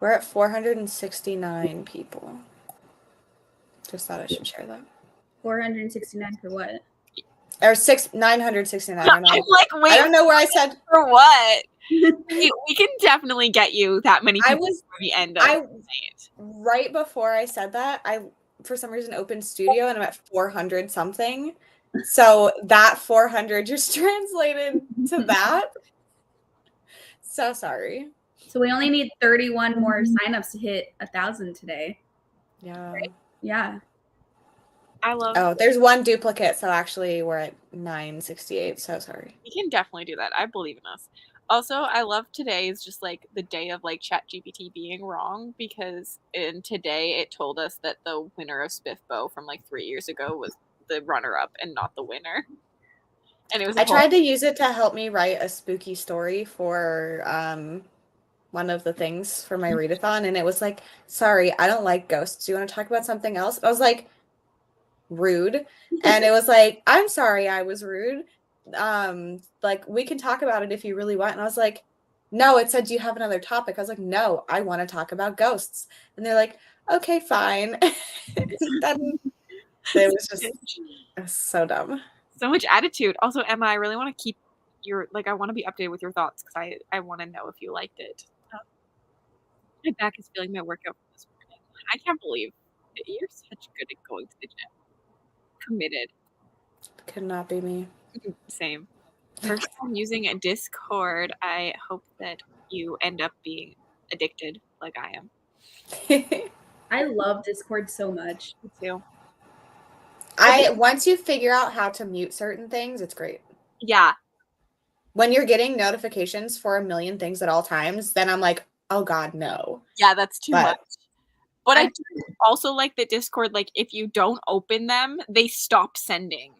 We're at 469 people. Just thought I should share that. 469 for what? Or 969. I'm like, wait. I don't know where I said for what. we can definitely get you that many people for the end of it. Right before I said that, I for some reason opened Studio and I'm at 400 something. So that 400 just translated to that. So sorry. So we only need 31 more signups to hit 1,000 today. Yeah. Right? Yeah. I love. Oh, there's one duplicate, so actually we're at 968. So sorry. We can definitely do that. I believe in us. Also, I love today is just like the day of like ChatGPT being wrong, because in today it told us that the winner of SPFBO from like 3 years ago was the runner-up and not the winner. And it was. I tried to use it to help me write a spooky story for one of the things for my readathon, and it was like, sorry, I don't like ghosts. Do you want to talk about something else? I was like, rude. And it was like, I'm sorry I was rude. Like, we can talk about it if you really want. And I was like, no, it said, do you have another topic? I was like, no, I want to talk about ghosts. And they're like, okay, fine. It was so dumb. So much attitude. Also, Emma, I really want to keep your, like, I want to be updated with your thoughts because I want to know if you liked it. My back is feeling my workout from this morning. I can't believe that you're such good at going to the gym. Committed. Could not be me. Same. First time using a Discord. I hope that you end up being addicted like I am. I love Discord so much. Me too. Once you figure out how to mute certain things, it's great. Yeah. When you're getting notifications for a million things at all times, then I'm like, oh God, no. Yeah, that's too much. But I I- do also like that Discord, like if you don't open them, they stop sending.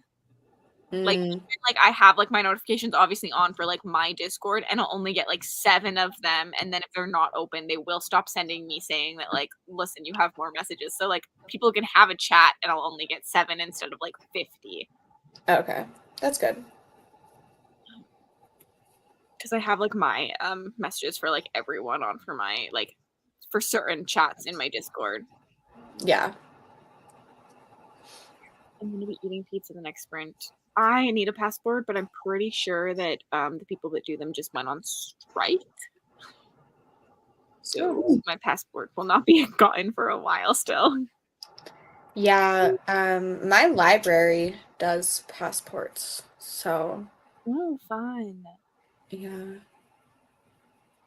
Like, even, like I have like my notifications obviously on for like my Discord, and I'll only get like 7 of them, and then if they're not open, they will stop sending me saying that like, listen, you have more messages. So like people can have a chat, and I'll only get 7 instead of like 50. Okay, that's good. Because I have like my messages for like everyone on for my like for certain chats in my Discord. Yeah. I'm gonna be eating pizza the next sprint. I need a passport, but I'm pretty sure that the people that do them just went on strike. So my passport will not be gotten for a while still. Yeah. My library does passports, so Oh, fun. yeah.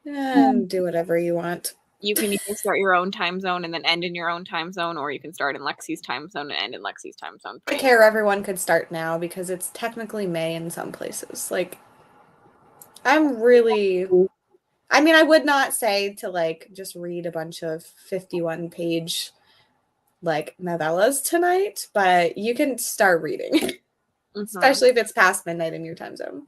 And do whatever you want. You can either start your own time zone and then end in your own time zone, or you can start in Lexi's time zone and end in Lexi's time zone. I care everyone could start now because it's technically May in some places. Like, I'm really, I mean, I would not say to like just read a bunch of 51-page like novellas tonight, but you can start reading, especially if it's past midnight in your time zone.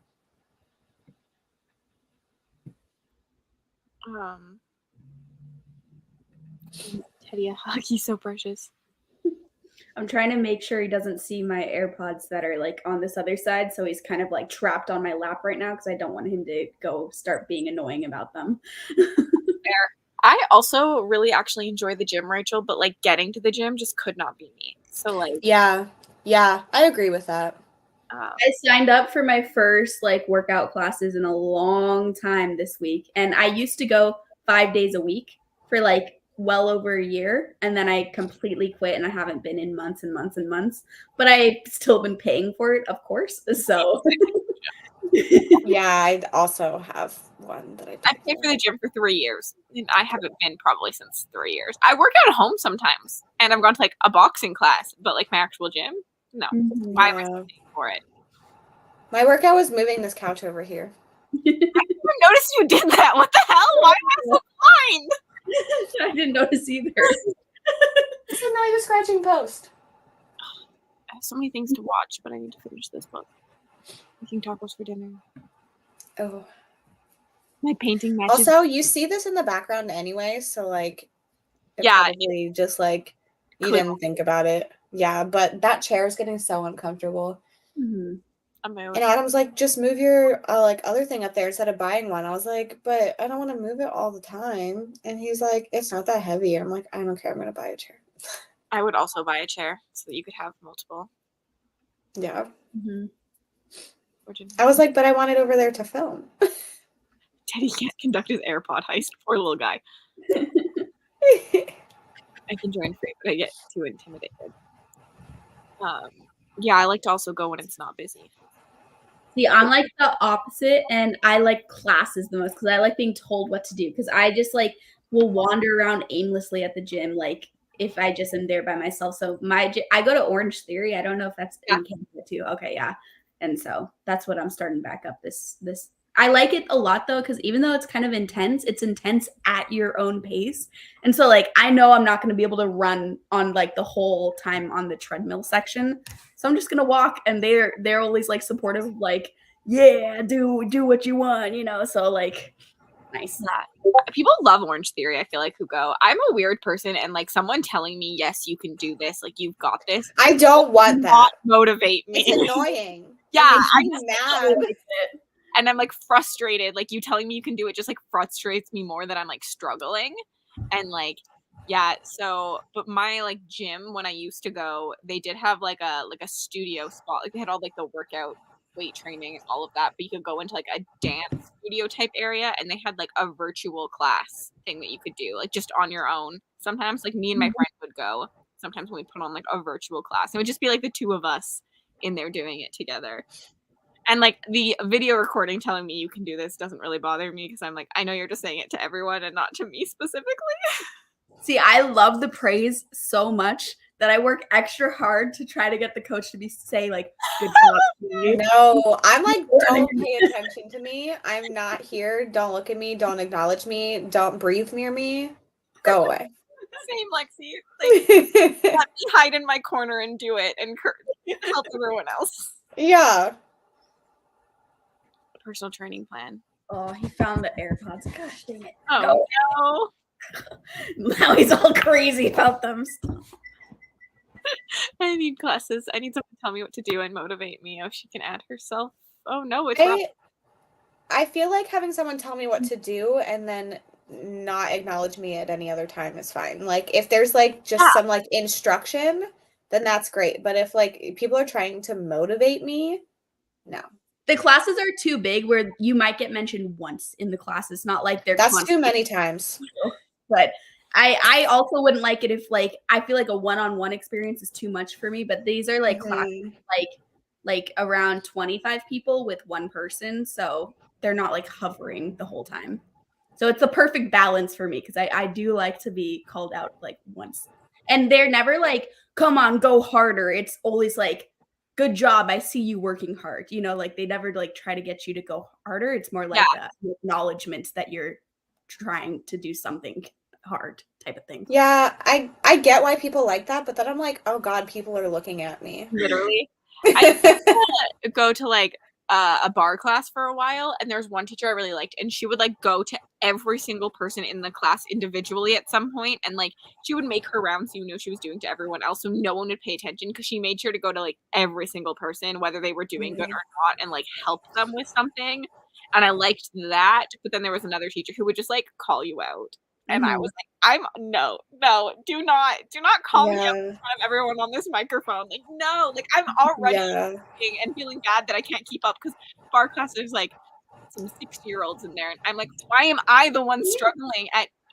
Teddy a hug. He's so precious. I'm trying to make sure he doesn't see my AirPods that are like on this other side, so he's kind of like trapped on my lap right now because I don't want him to go start being annoying about them. Fair. I also really actually enjoy the gym, Rachel, but like getting to the gym just could not be me. So like, yeah, I agree with that. I signed up for my first like workout classes in a long time this week, and I used to go 5 days a week for like well over a year, and then I completely quit, and I haven't been in months and months and months, but I've still been paying for it, of course. So yeah, I also have one that I paid for the gym for 3 years, and I haven't been probably since 3 years. I work out at home sometimes, and I've gone to like a boxing class, but like my actual gym, no. Why am I paying for it? My workout was moving this couch over here. I never noticed you did that. What the hell? Why am I so blind? I didn't notice either. This is not even scratching post. I have so many things to watch, but I need to finish this book. Making tacos for dinner. Oh. My painting matches. Also, you see this in the background anyway, so like, probably just like you didn't think about it. Yeah, but that chair is getting so uncomfortable. Mm-hmm. And Adam's like, just move your like other thing up there instead of buying one. I was like, but I don't want to move it all the time. And he's like, it's not that heavy. I'm like, I don't care. I'm gonna buy a chair. I would also buy a chair so that you could have multiple. Yeah. Mm-hmm. I was like, but I want it over there to film. Teddy can't conduct his AirPod heist. Poor little guy. I can join free, but I get too intimidated. Yeah, I like to also go when it's not busy. See, I'm like the opposite, and I like classes the most because I like being told what to do. Because I just like will wander around aimlessly at the gym, like if I just am there by myself. So I go to Orange Theory. I don't know if that's in Canada too. Okay, yeah, and so that's what I'm starting back up. This I like it a lot though, because even though it's kind of intense, it's intense at your own pace. And so like I know I'm not going to be able to run on like the whole time on the treadmill section. So I'm just gonna walk, and they're always like supportive, like, yeah, do what you want, you know. So like nice. People love Orange Theory, I feel like, who go. I'm a weird person, and like someone telling me, yes, you can do this, like you've got this. I don't want that. Motivate me. It's annoying. Yeah, I'm mad. And I'm like frustrated. Like you telling me you can do it just like frustrates me more than I'm like struggling. And like, yeah, so but my like gym when I used to go, they did have like a studio spot. Like they had all like the workout, weight training, and all of that. But you could go into like a dance studio type area, and they had like a virtual class thing that you could do, like just on your own. Sometimes like me and my friends would go. Sometimes when we put on like a virtual class, it would just be like the two of us in there doing it together. And like the video recording telling me you can do this doesn't really bother me because I'm like, I know you're just saying it to everyone and not to me specifically. See, I love the praise so much that I work extra hard to try to get the coach to say like, good job. No, I'm like, don't pay attention to me. I'm not here. Don't look at me. Don't acknowledge me. Don't breathe near me. Go away. Same, Lexi. Like, let me hide in my corner and do it and help everyone else. Yeah. Personal training plan. Oh, he found the AirPods. Gosh dang it. Oh, no. Now he's all crazy about them. I need classes. I need someone to tell me what to do and motivate me. Oh, she can add herself. Oh, no, it's I feel like having someone tell me what to do and then not acknowledge me at any other time is fine. Like, if there's, like, just some, like, instruction, then that's great. But if, like, people are trying to motivate me, no. The classes are too big where you might get mentioned once in the class. It's not like they're That's too many times. But I also wouldn't like it if, like, I feel like a one-on-one experience is too much for me. But these are, like, classes, like around 25 people with one person. So they're not, like, hovering the whole time. So it's the perfect balance for me because I do like to be called out, like, once. And they're never like, come on, go harder. It's always like, good job. I see you working hard. You know, like, they never, like, try to get you to go harder. It's more like an acknowledgement that you're trying to do something hard type of thing. Yeah, I get why people like that, but then I'm like, oh God, people are looking at me. Literally. I go to like a bar class for a while, and there's one teacher I really liked, and she would like go to every single person in the class individually at some point, and like she would make her rounds so you knew she was doing to everyone else, so no one would pay attention because she made sure to go to like every single person, whether they were doing good or not, and like help them with something. And I liked that, but then there was another teacher who would just like call you out. And I was like, no, do not call me out in front of everyone on this microphone. Like, no, like I'm already and feeling bad that I can't keep up because bar class there's like some 60-year-olds in there. And I'm like, why am I the one struggling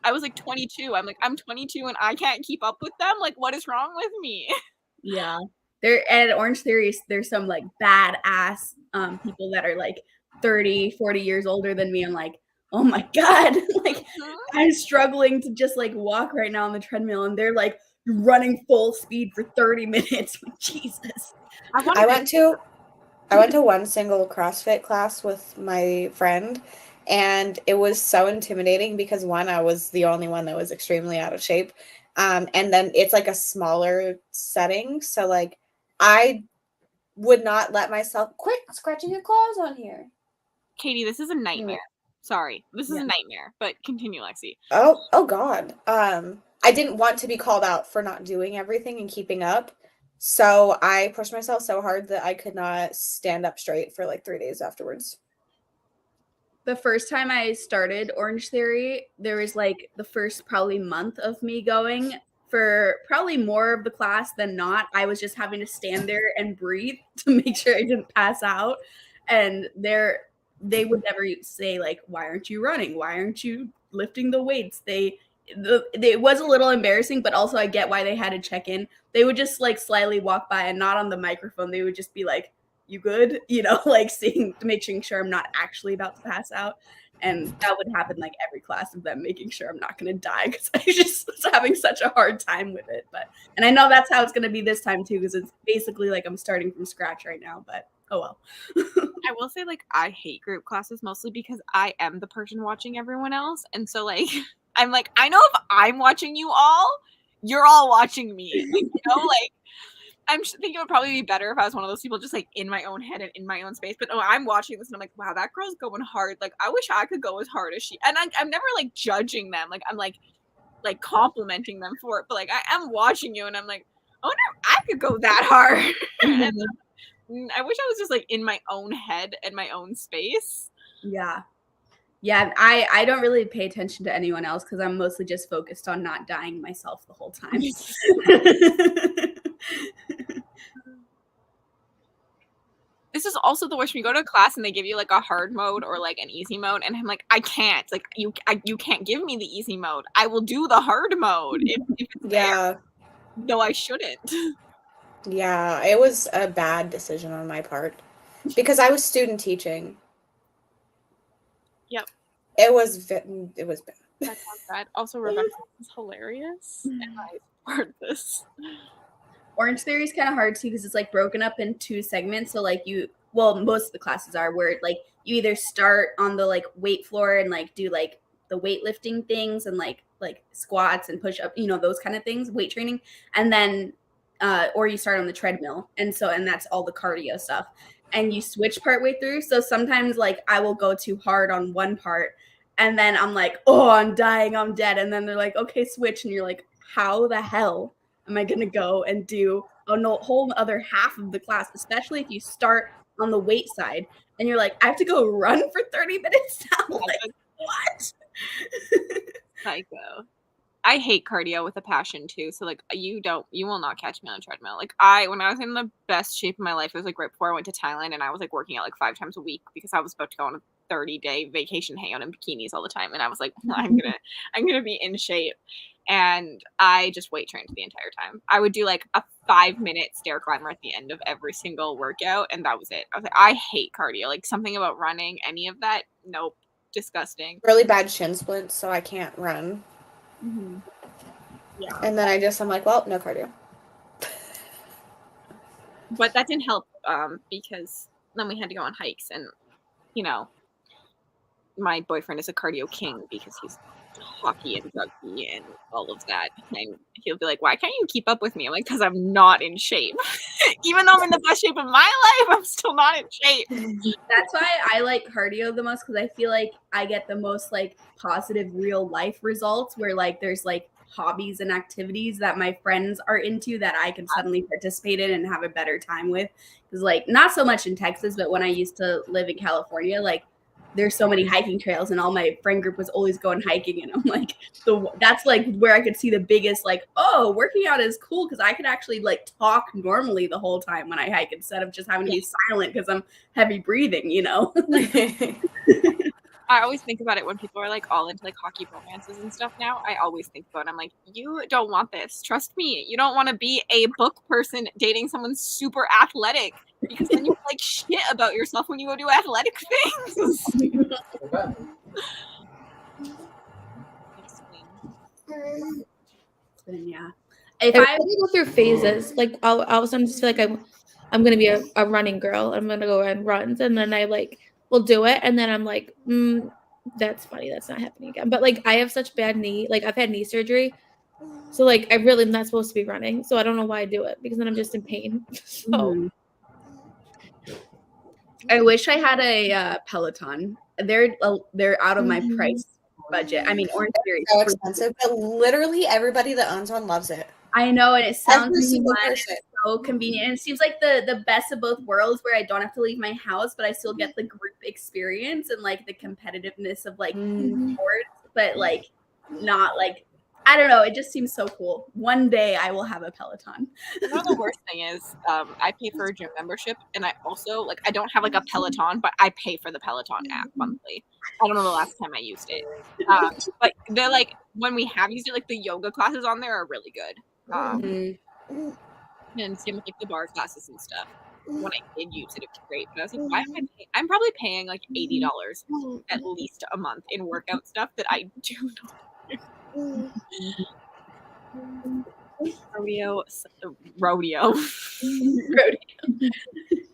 I was like 22. I'm like, I'm 22 and I can't keep up with them. Like, what is wrong with me? Yeah. There at Orange Theory, there's some like badass people that are like 30, 40 years older than me. I'm like, oh my God, like I'm struggling to just like walk right now on the treadmill and they're like running full speed for 30 minutes. Jesus. I went to one single CrossFit class with my friend and it was so intimidating because one, I was the only one that was extremely out of shape. And then it's like a smaller setting. So like I would not let myself quit scratching your claws on here. Katie, this is a nightmare. Sorry, this is a nightmare, but continue, Lexi. Oh God. I didn't want to be called out for not doing everything and keeping up. So I pushed myself so hard that I could not stand up straight for like 3 days afterwards. The first time I started Orange Theory, there was like the first probably month of me going for probably more of the class than not. I was just having to stand there and breathe to make sure I didn't pass out. And they would never say like, why aren't you running? Why aren't you lifting the weights? It was a little embarrassing, but also I get why they had to check in. They would just like slyly walk by and not on the microphone. They would just be like, you good? You know, like making sure I'm not actually about to pass out. And that would happen like every class of them, making sure I'm not going to die because I just was having such a hard time with it. And I know that's how it's going to be this time too, because it's basically like I'm starting from scratch right now, but oh well. I will say, like, I hate group classes mostly because I am the person watching everyone else. And so, like, I'm like, I know if I'm watching you all, you're all watching me. Like, you know, like, I'm thinking it would probably be better if I was one of those people just, like, in my own head and in my own space. But no, I'm watching this and I'm like, wow, that girl's going hard. Like, I wish I could go as hard as she. And I'm never, like, judging them. Like, I'm, like complimenting them for it. But, like, I am watching you and I'm like, I wonder if I could go that hard. And I wish I was just like in my own head and my own space. Yeah. I don't really pay attention to anyone else because I'm mostly just focused on not dying myself the whole time. This is also the worst when you go to a class and they give you like a hard mode or like an easy mode, and I'm like, I can't. Like you can't give me the easy mode. I will do the hard mode if it's there. No, I shouldn't. Yeah, it was a bad decision on my part because I was student teaching. Yep. It was bad. That sounds bad. Also, Rebecca is hilarious, and I support this. Orange Theory is kind of hard too because it's like broken up in 2 segments. So like most of the classes are where like you either start on the like weight floor and like do like the weightlifting things and like squats and push up, those kind of things, weight training, and then or you start on the treadmill, and that's all the cardio stuff, and you switch partway through. So sometimes like I will go too hard on one part, and then I'm like, oh, I'm dying, I'm dead, and then they're like, okay, switch, and you're like, how the hell am I going to go and do a whole other half of the class, especially if you start on the weight side and you're like, I have to go run for 30 minutes now. Like, what? Psycho. I hate cardio with a passion too. So like you will not catch me on a treadmill. Like when I was in the best shape of my life, it was like right before I went to Thailand, and I was like working out like 5 times a week because I was about to go on a 30-day vacation, hang out in bikinis all the time, and I was like, I'm gonna be in shape. And I just weight trained the entire time. I would do like a 5-minute stair climber at the end of every single workout, and that was it. I was like, I hate cardio. Like something about running, any of that, nope, disgusting. Really bad shin splints, so I can't run. Mm-hmm. Yeah. And then I'm like, well, no cardio. But that didn't help because then we had to go on hikes, and my boyfriend is a cardio king because he's hockey and rugby and all of that, and he'll be like, why can't you keep up with me? I'm like, because I'm not in shape. Even though I'm in the best shape of my life, I'm still not in shape. That's why I like cardio the most, because I feel like I get the most like positive real life results where like there's like hobbies and activities that my friends are into that I can suddenly participate in and have a better time with. Because like not so much in Texas, but when I used to live in California, like there's so many hiking trails, and all my friend group was always going hiking, and I'm like, that's like where I could see the biggest like, oh, working out is cool because I could actually like talk normally the whole time when I hike instead of just having to be silent because I'm heavy breathing, I always think about it when people are like all into like hockey romances and stuff now. I always think about it. I'm like, you don't want this. Trust me. You don't want to be a book person dating someone super athletic, because then you like shit about yourself when you go do athletic things. Yeah. If I go through phases, like I'll all of a sudden just feel like I'm gonna be a running girl. I'm gonna go and runs, and then I like will do it, and then I'm like, that's funny. That's not happening again. But like I have such bad knee, like I've had knee surgery, so like I really am not supposed to be running. So I don't know why I do it, because then I'm just in pain. So I wish I had a Peloton. They're out of my price budget. I mean, Orange Theory is so expensive, but literally everybody that owns one loves it. I know, and it sounds so convenient. And it seems like the best of both worlds, where I don't have to leave my house, but I still get the group experience and like the competitiveness of like sports, but like not like, I don't know. It just seems so cool. One day I will have a Peloton. The worst thing is I pay for a gym membership, and I also like I don't have like a Peloton, but I pay for the Peloton app monthly. I don't know the last time I used it. But they're like, when we have used it, like the yoga classes on there are really good. And same with like the bar classes and stuff. When I did use it, it was great. But I was like, why am I paying? I'm probably paying like $80 at least a month in workout stuff that I do not do. Rodeo.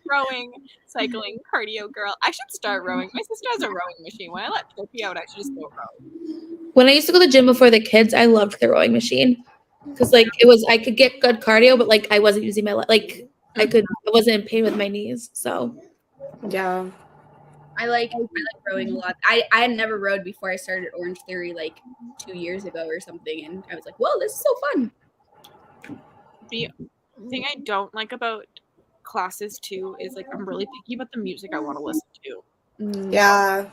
Rowing, cycling, cardio girl. I should start rowing. My sister has a rowing machine. When I let Topi out, I should just go row. When I used to go to the gym before the kids, I loved the rowing machine, because like I could get good cardio, but like I wasn't using my I wasn't in pain with my knees. So yeah, I like rowing a lot. I had never rowed before I started Orange Theory like 2 years ago or something, and I was like, whoa, this is so fun. The thing I don't like about classes too is like I'm really picky about the music I want to listen to. Yeah.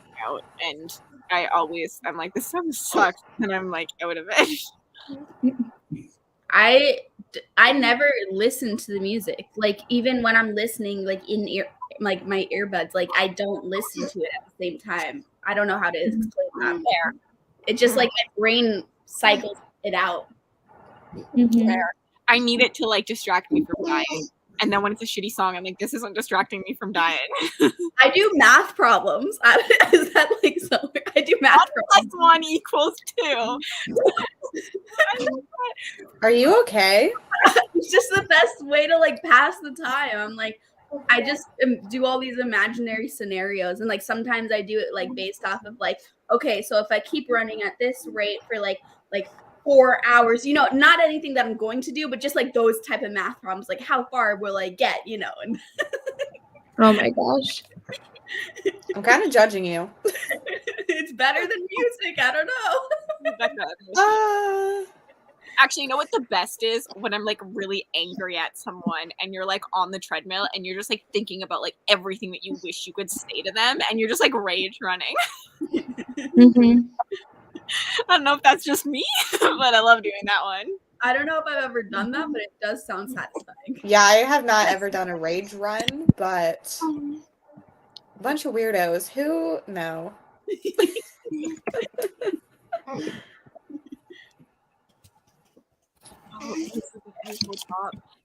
And I'm like, this song sucks, and I'm like out of it. I never listen to the music. Like even when I'm listening, like in ear, like my earbuds, like I don't listen to it at the same time. I don't know how to explain that. There, it just like my brain cycles it out. Fair. I need it to like distract me from dying. And then when it's a shitty song, I'm like, this isn't distracting me from dying. I do math problems. Is that like so? I do math problems. 1 + 1 = 2. Are you okay? It's just the best way to like pass the time. I'm like, I just do all these imaginary scenarios, and like sometimes I do it like based off of like, okay, so if I keep running at this rate for like 4 hours, you know, not anything that I'm going to do, but just like those type of math problems, like how far will I get, you know? And Oh my gosh. I'm kind of judging you. it's better than music. I don't know. Rebecca, actually, you know what the best is? When I'm like really angry at someone and you're like on the treadmill and you're just like thinking about like everything that you wish you could say to them and you're just like rage running. Mm-hmm. I don't know if that's just me, but I love doing that one. I don't know if I've ever done that, but it does sound satisfying. Yeah, I have not ever done a rage run, but a bunch of weirdos who no.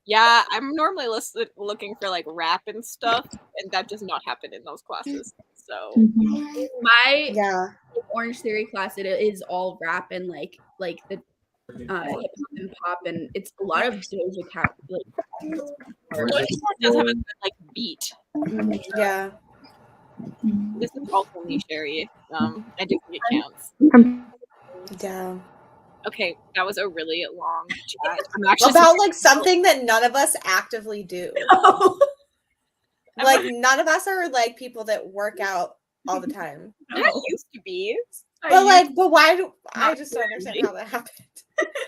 Yeah, I'm normally looking for like rap and stuff, and that does not happen in those classes. So My Yeah. Orange Theory class, it is all rap and like the hip hop and pop, and it's a lot of Doja Cat. Like, Doja Cat does have a good like beat. Yeah. This is also niche area. I do think it counts. Yeah. Okay, that was a really long chat. I'm actually About like something that none of us actively do. Like none of us are like people that work out all the time. I used to be. But why do I just don't understand how that happened?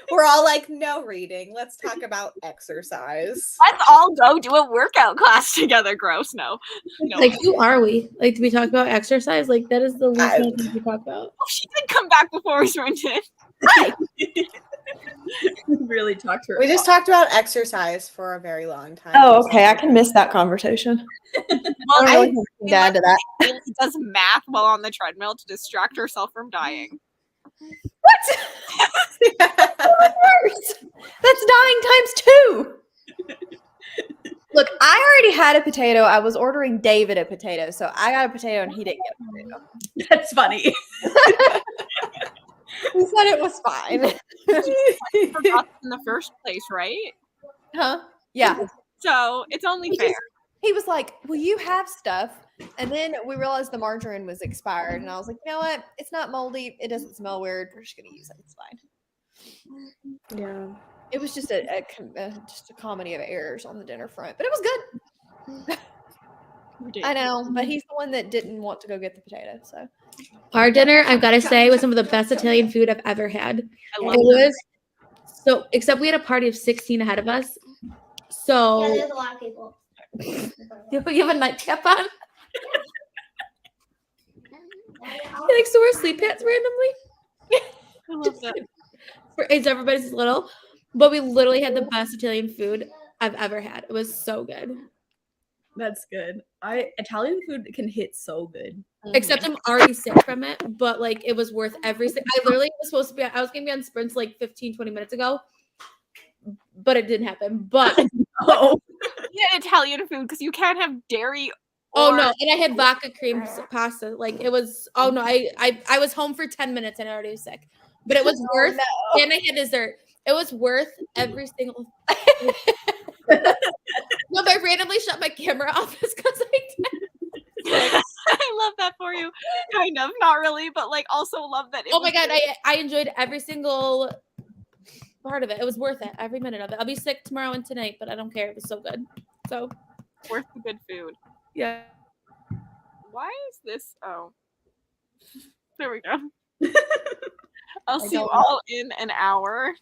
We're all like, no reading. Let's talk about exercise. Let's all go do a workout class together. Gross. No. Like, who are we? Like, do we talk about exercise? Like, that is the least thing we talk about. Oh, she did come back before we sprinted. Hi. Really talked to her. We just talked about exercise for a very long time. Oh, okay. I can miss that conversation. Well, I don't really have anything to add to that. Haley does math while on the treadmill to distract herself from dying. What? That's dying times 2. Look, I already had a potato. I was ordering David a potato, so I got a potato and he didn't get a potato. That's funny. He said it was fine. Forgot in the first place, right? Huh? Yeah. So it's only fair. He was like, "Will you have stuff?" And then we realized the margarine was expired, and I was like, "You know what? It's not moldy. It doesn't smell weird. We're just gonna use it. It's fine." Yeah. It was just a comedy of errors on the dinner front, but it was good. I know, but he's the one that didn't want to go get the potato. So Our dinner, I've got to say, was some of the best Italian food I've ever had. I love It was so, except we had a party of 16 ahead of us. So Yeah, there's a lot of people. you have a nightcap on? Like, so wear sleep pants randomly? I love that. It's everybody's little, but we literally had the best Italian food I've ever had. It was so good. That's good. Italian food can hit so good. Except I'm already sick from it, but like it was worth every I literally was supposed to be I was gonna be on sprints like 15-20 minutes ago, but it didn't happen. But Oh, Yeah, Italian food because you can't have dairy. oh or- no, and I had vodka cream pasta. Like it was oh no, I was home for 10 minutes and I already was sick. But it was worth and I had dessert. It was worth every single No, but I randomly shut my camera off because I did. I love that for you. Kind of, not really, but like also love that. Oh my god, I enjoyed every single part of it. It was worth it, every minute of it. I'll be sick tomorrow and tonight, but I don't care. It was so good. So worth the good food. yeah. Why is this? Oh, there we go. I'll see you all in an hour.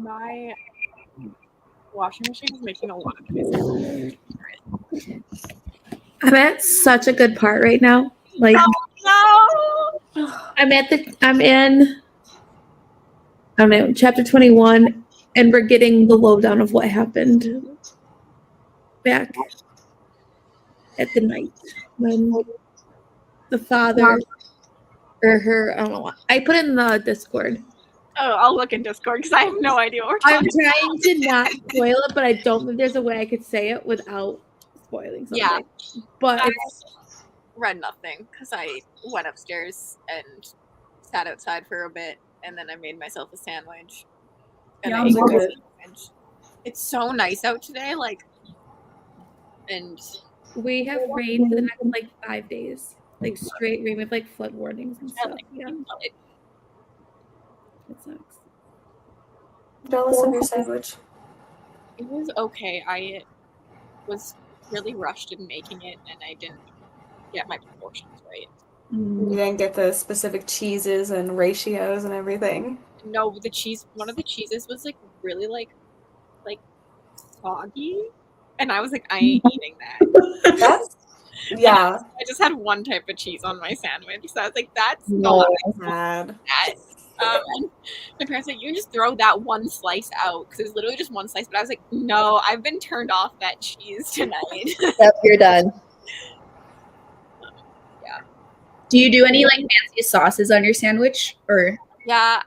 My washing machine is making a lot of noise. I'm at such a good part right now. Like Oh, no! I'm in I don't know, chapter 21, and we're getting the lowdown of what happened back at the night when the father or her, I don't know what. I put it in the Discord. Oh, I'll look in Discord because I have no idea what we're I'm talking trying to not spoil it, but I don't think there's a way I could say it without spoiling something. Yeah. But I it's read nothing because I went upstairs and sat outside for a bit, and then I made myself a sandwich. And Yeah, I I'm ate my good. sandwich. It's so nice out today, like, and we have rain for the next like 5 days. Like straight rain with like flood warnings and I stuff. like Yeah, it. it sucks. Jealous of your sandwich. It was okay. I was really rushed in making it, and I didn't get my proportions right. You didn't get the specific cheeses and ratios and everything. No, one of the cheeses was like really like soggy, and I was like, I ain't eating that. That's yeah. I just had one type of cheese on my sandwich, so I was like, that's not Bad. that. And my parents were like, you can just throw that one slice out because it's literally just one slice. But I was like, no, I've been turned off that cheese tonight. Yep, you're done. Do you do any like fancy sauces on your sandwich, or Yeah,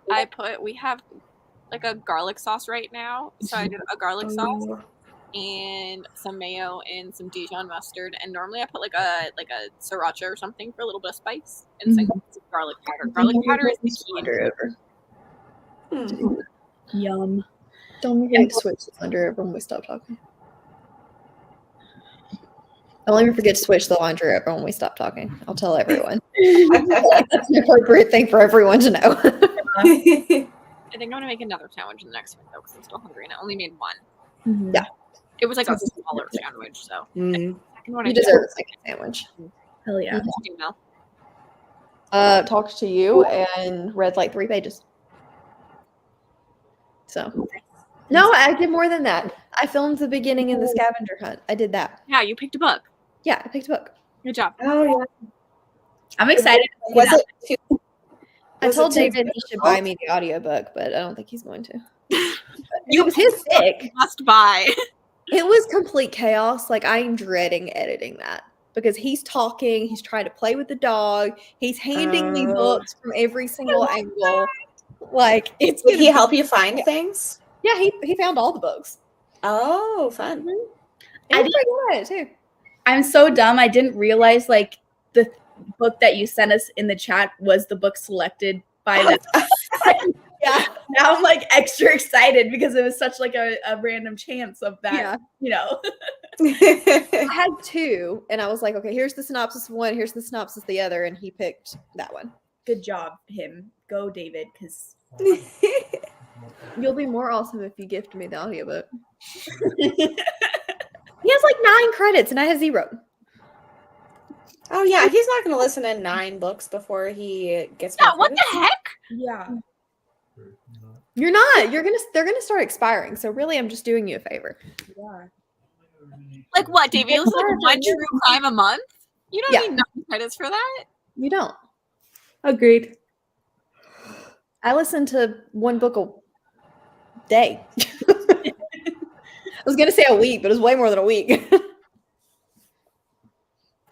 we have like a garlic sauce right now. So I did a garlic sauce and some mayo and some Dijon mustard. And normally I put like a sriracha or something for a little bit of spice and some garlic powder. Garlic powder is the key. Under over. yum? Don't forget to switch the under over when we stop talking. Don't even forget to switch the laundry over when we stop talking. I'll tell everyone. That's an appropriate thing for everyone to know. I think I'm gonna make another sandwich in the next one though because I'm still hungry and I only made one. Yeah. It was like a smaller sandwich, so second one I You did. deserve a second sandwich. Hell yeah! Email. Talked to you and read like 3 pages. So no, I did more than that. I filmed the beginning of the scavenger hunt. I did that. Yeah, you picked a book. Yeah, I picked a book. Good job. Oh yeah. I'm excited. Was it too? I Was it told too David he should buy me the audiobook, but I don't think he's going to. You It was his pick. must buy. It was complete chaos. Like, I'm dreading editing that because he's talking, he's trying to play with the dog, he's handing me books from every single angle. Like, it's Did gonna he be- help you find things? Yeah, he found all the books. Oh, fun. I did pretty good at it too. I'm so dumb. I didn't realize like the book that you sent us in the chat was the book selected by them. Yeah. Now I'm like extra excited because it was such like a random chance of that. Yeah. You know. I had 2, and I was like, okay, here's the synopsis of one, here's the synopsis of the other, and he picked that one. Good job, him. Go, David, because You'll be more awesome if you gift me the audiobook. He has like 9 credits, and I have 0. Oh yeah, he's not gonna listen to 9 books before he gets. Yeah, more what the credits. heck? yeah. You're not. They're gonna start expiring. So really, I'm just doing you a favor. Yeah. Like what, Davey? It was like one Yeah. true crime a month? You don't Yeah. need 9 credits for that. You don't. Agreed. I listen to 1 book a day. I was gonna say a week, but it was way more than a week.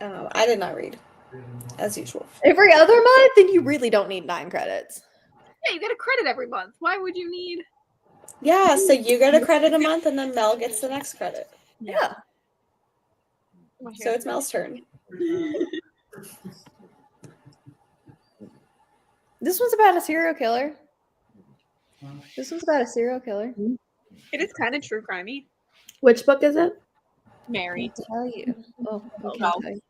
Oh, I did not read, as usual. Every other month, then you really don't need 9 credits. Yeah, you get a credit every month. Why would you need? Yeah, so you get a credit a month, and then Mel gets the next credit. Yeah. So it's Mel's turn. This one's about a serial killer. This one's about a serial killer. It is kind of true crimey. Which book is it? Mary. I'll tell you. Oh, I can't no. tell you.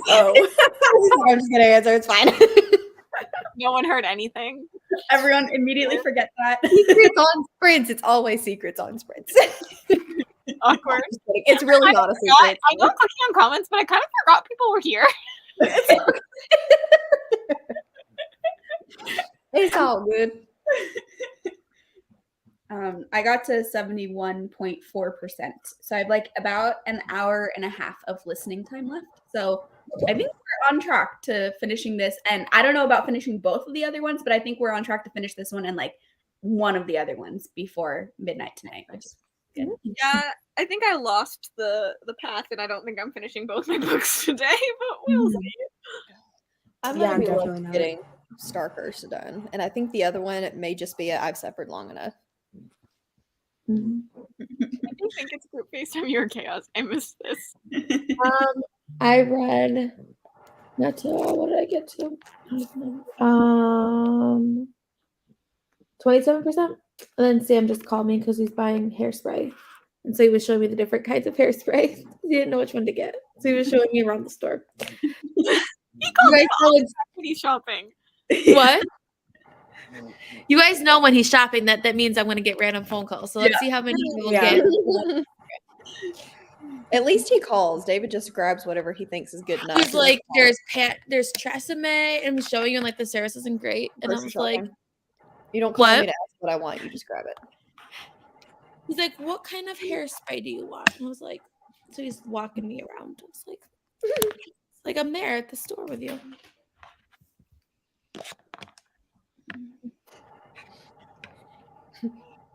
Oh, I'm just gonna answer. It's fine. No one heard anything. Everyone immediately forget that. Secrets on sprints. It's always secrets on sprints. Awkward. It's really not a secret. I know clicking on comments, but I kind of forgot people were here. It's all good. I got to 71.4%. So I have like about an hour and a half of listening time left. So I think we're on track to finishing this. And I don't know about finishing both of the other ones, but I think we're on track to finish this one and like one of the other ones before midnight tonight, which is good. Yeah, I think I lost the path, and I don't think I'm finishing both my books today, but we'll see. I'm Yeah, gonna I'm be definitely looking not. getting Star Curse done, and I think the other one it may just be I've suffered long enough. I do think it's group FaceTime Your Chaos. I missed this. I read what did I get to? 27%. And then Sam just called me because he's buying hairspray. And so he was showing me the different kinds of hairspray. He didn't know which one to get. So he was showing me around the store. He called me all the time when he's shopping. What? You guys know when he's shopping that means I'm going to get random phone calls. So let's see how many we'll get. At least he calls. David just grabs whatever he thinks is good enough. He's like, there's Tresemme, and he's showing you, and like the service isn't great. And I was like, you don't call what? me to ask what I want. You just grab it. He's like, what kind of hairspray do you want? And I was like, so he's walking me around. I was like, I'm there at the store with you.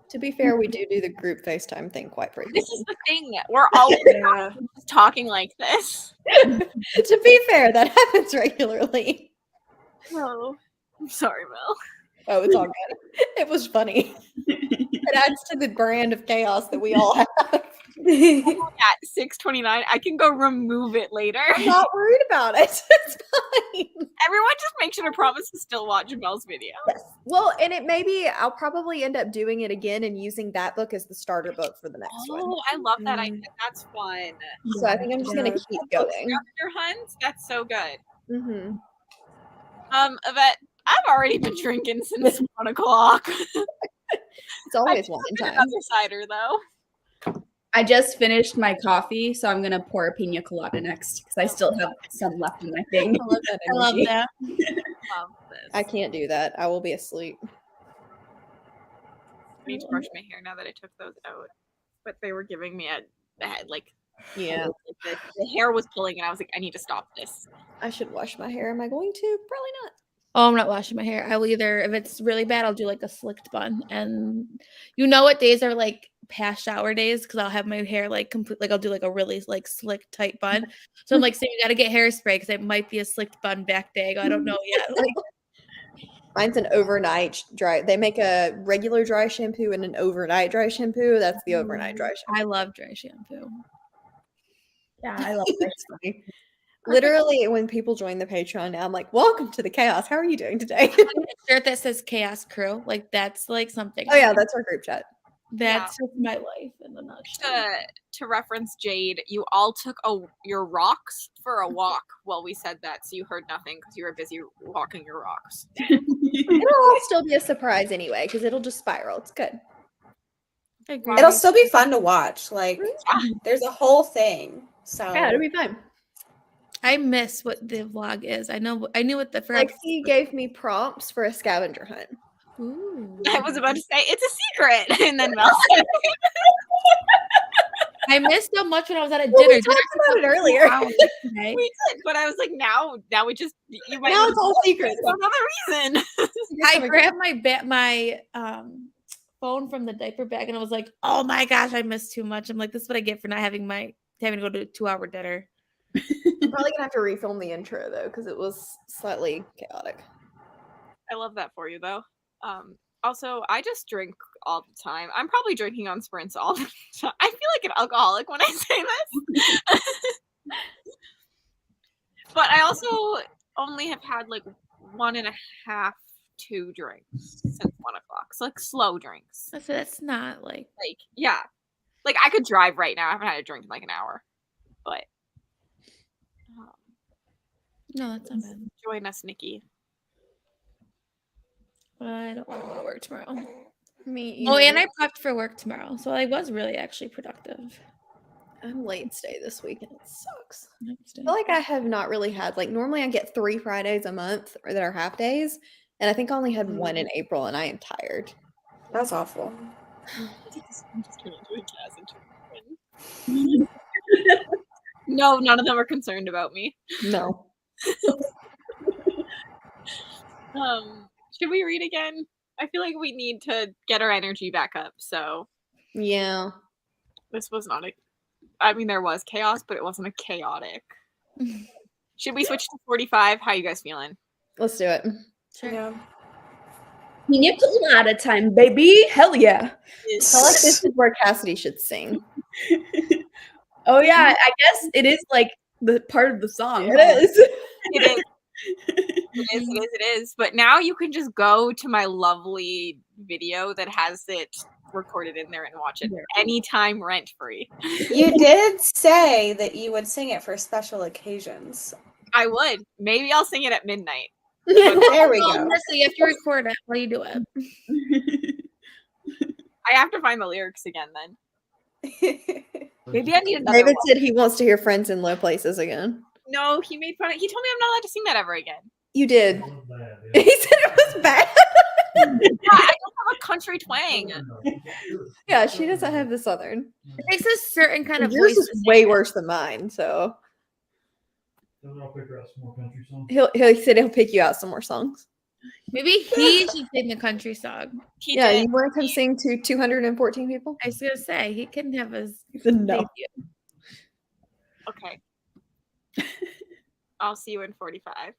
To be fair, we do the group FaceTime thing quite frequently. This is the thing. We're all talking like this. To be fair, that happens regularly. Oh, I'm sorry, Mel. Oh, it's all good. It was funny. It adds to the brand of chaos that we all have. At 6:29, I can go remove it later. I'm not worried about it. It's fine. Everyone just make sure to promise to still watch Mel's video. Yes. Well, and it maybe I'll probably end up doing it again and using that book as the starter book for the next one. Oh, I love that idea. That's fun. So I think I'm just gonna keep going. Scavenger hunts. That's so good. Mm-hmm. Yvette, I've already been drinking since 1 o'clock. It's always one time. Another cider though. I just finished my coffee, so I'm gonna pour a pina colada next because I still have some left in my thing. I love that. I love that. Love this. I can't do that. I will be asleep. I need to brush my hair now that I took those out. But they were giving me a head, like, Yeah. the hair was pulling, and I was like, I need to stop this. I should wash my hair. Am I going to? Probably not. Oh, I'm not washing my hair. I will either, if it's really bad, I'll do like a slicked bun. And you know what days are like past shower days? Because I'll have my hair like complete, like I'll do like a really like slick tight bun. So I'm like, so you got to get hairspray because it might be a slicked bun back day. I don't know yet. Like, Mine's an overnight dry. They make a regular dry shampoo and an overnight dry shampoo. That's the overnight dry shampoo. I love dry shampoo. Yeah, I love this. Literally, when people join the Patreon now, I'm like, welcome to the chaos. How are you doing today? Shirt that says Chaos Crew. Like that's like something. Oh, yeah, that's our group chat. That's just my life in a nutshell. To reference Jade, you all took your rocks for a walk while we said that, so you heard nothing because you were busy walking your rocks. It'll all still be a surprise anyway, because it'll just spiral. It's good. I agree. It'll still be fun to watch. Like, there's a whole thing. So Yeah, it'll be fine. I miss what the vlog is. I knew what the first. Lexi gave me prompts for a scavenger hunt. Ooh. I was about to say it's a secret, and then Mel said, I missed so much when I was at a Well, dinner. we talked about it earlier. Today. we did, but I was like, now we just you might Now it's all secrets. for another reason. I grabbed my phone from the diaper bag and I was like, oh my gosh, I missed too much. I'm like, this is what I get for not having to go to a 2-hour dinner. I'm probably gonna have to refilm the intro though, because it was slightly chaotic. I love that for you though. Also, I just drink all the time. I'm probably drinking on sprints all the time. I feel like an alcoholic when I say this. But I also only have had like 1.5, 2 drinks since 1 o'clock. So like slow drinks. So that's not like Yeah. Like I could drive right now. I haven't had a drink in like an hour. But no, that's not bad. join us, Nikki. I don't want to go to work tomorrow. Me Oh, and either. I prepped for work tomorrow, so I was really actually productive. I'm late stay this week and it sucks. Next day. I feel like I have not really had, like, normally I get 3 Fridays a month that are half days, and I think I only had 1 in April, and I am tired. that's awful. Just turn into a gas into No, none of them are concerned about me. No. Should we read again? I feel like we need to get our energy back up. So Yeah. this was not a. I mean, there was chaos, but it wasn't a chaotic. Should we switch to 45? How you guys feeling? Let's do it. Sure. Yeah. Pina colada time, baby. Hell yeah. I feel like this is where Cassidy should sing. Oh yeah, I guess it is like the part of the song. It huh? is. It is. It is. But now you can just go to my lovely video that has it recorded in there and watch it anytime rent free. You did say that you would sing it for special occasions. I would. Maybe I'll sing it at midnight. There we Well, go. Marissa, you have to record it while you do it. I have to find the lyrics again then. Maybe I need another David one. said he wants to hear Friends in Low Places again. No, he made fun of. He told me I'm not allowed to sing that ever again. You did. He said it was bad. Yeah, I don't have a country twang. Yeah, she doesn't have the Southern. It takes a certain kind of Yours voice. is way worse than mine, so I'll pick her out some more country songs. he said he'll pick you out some more songs. Maybe he should sing the country song. He Yeah, did. you want to come sing to 214 people? I was gonna say he can have his No. debut. Okay. I'll see you in 45.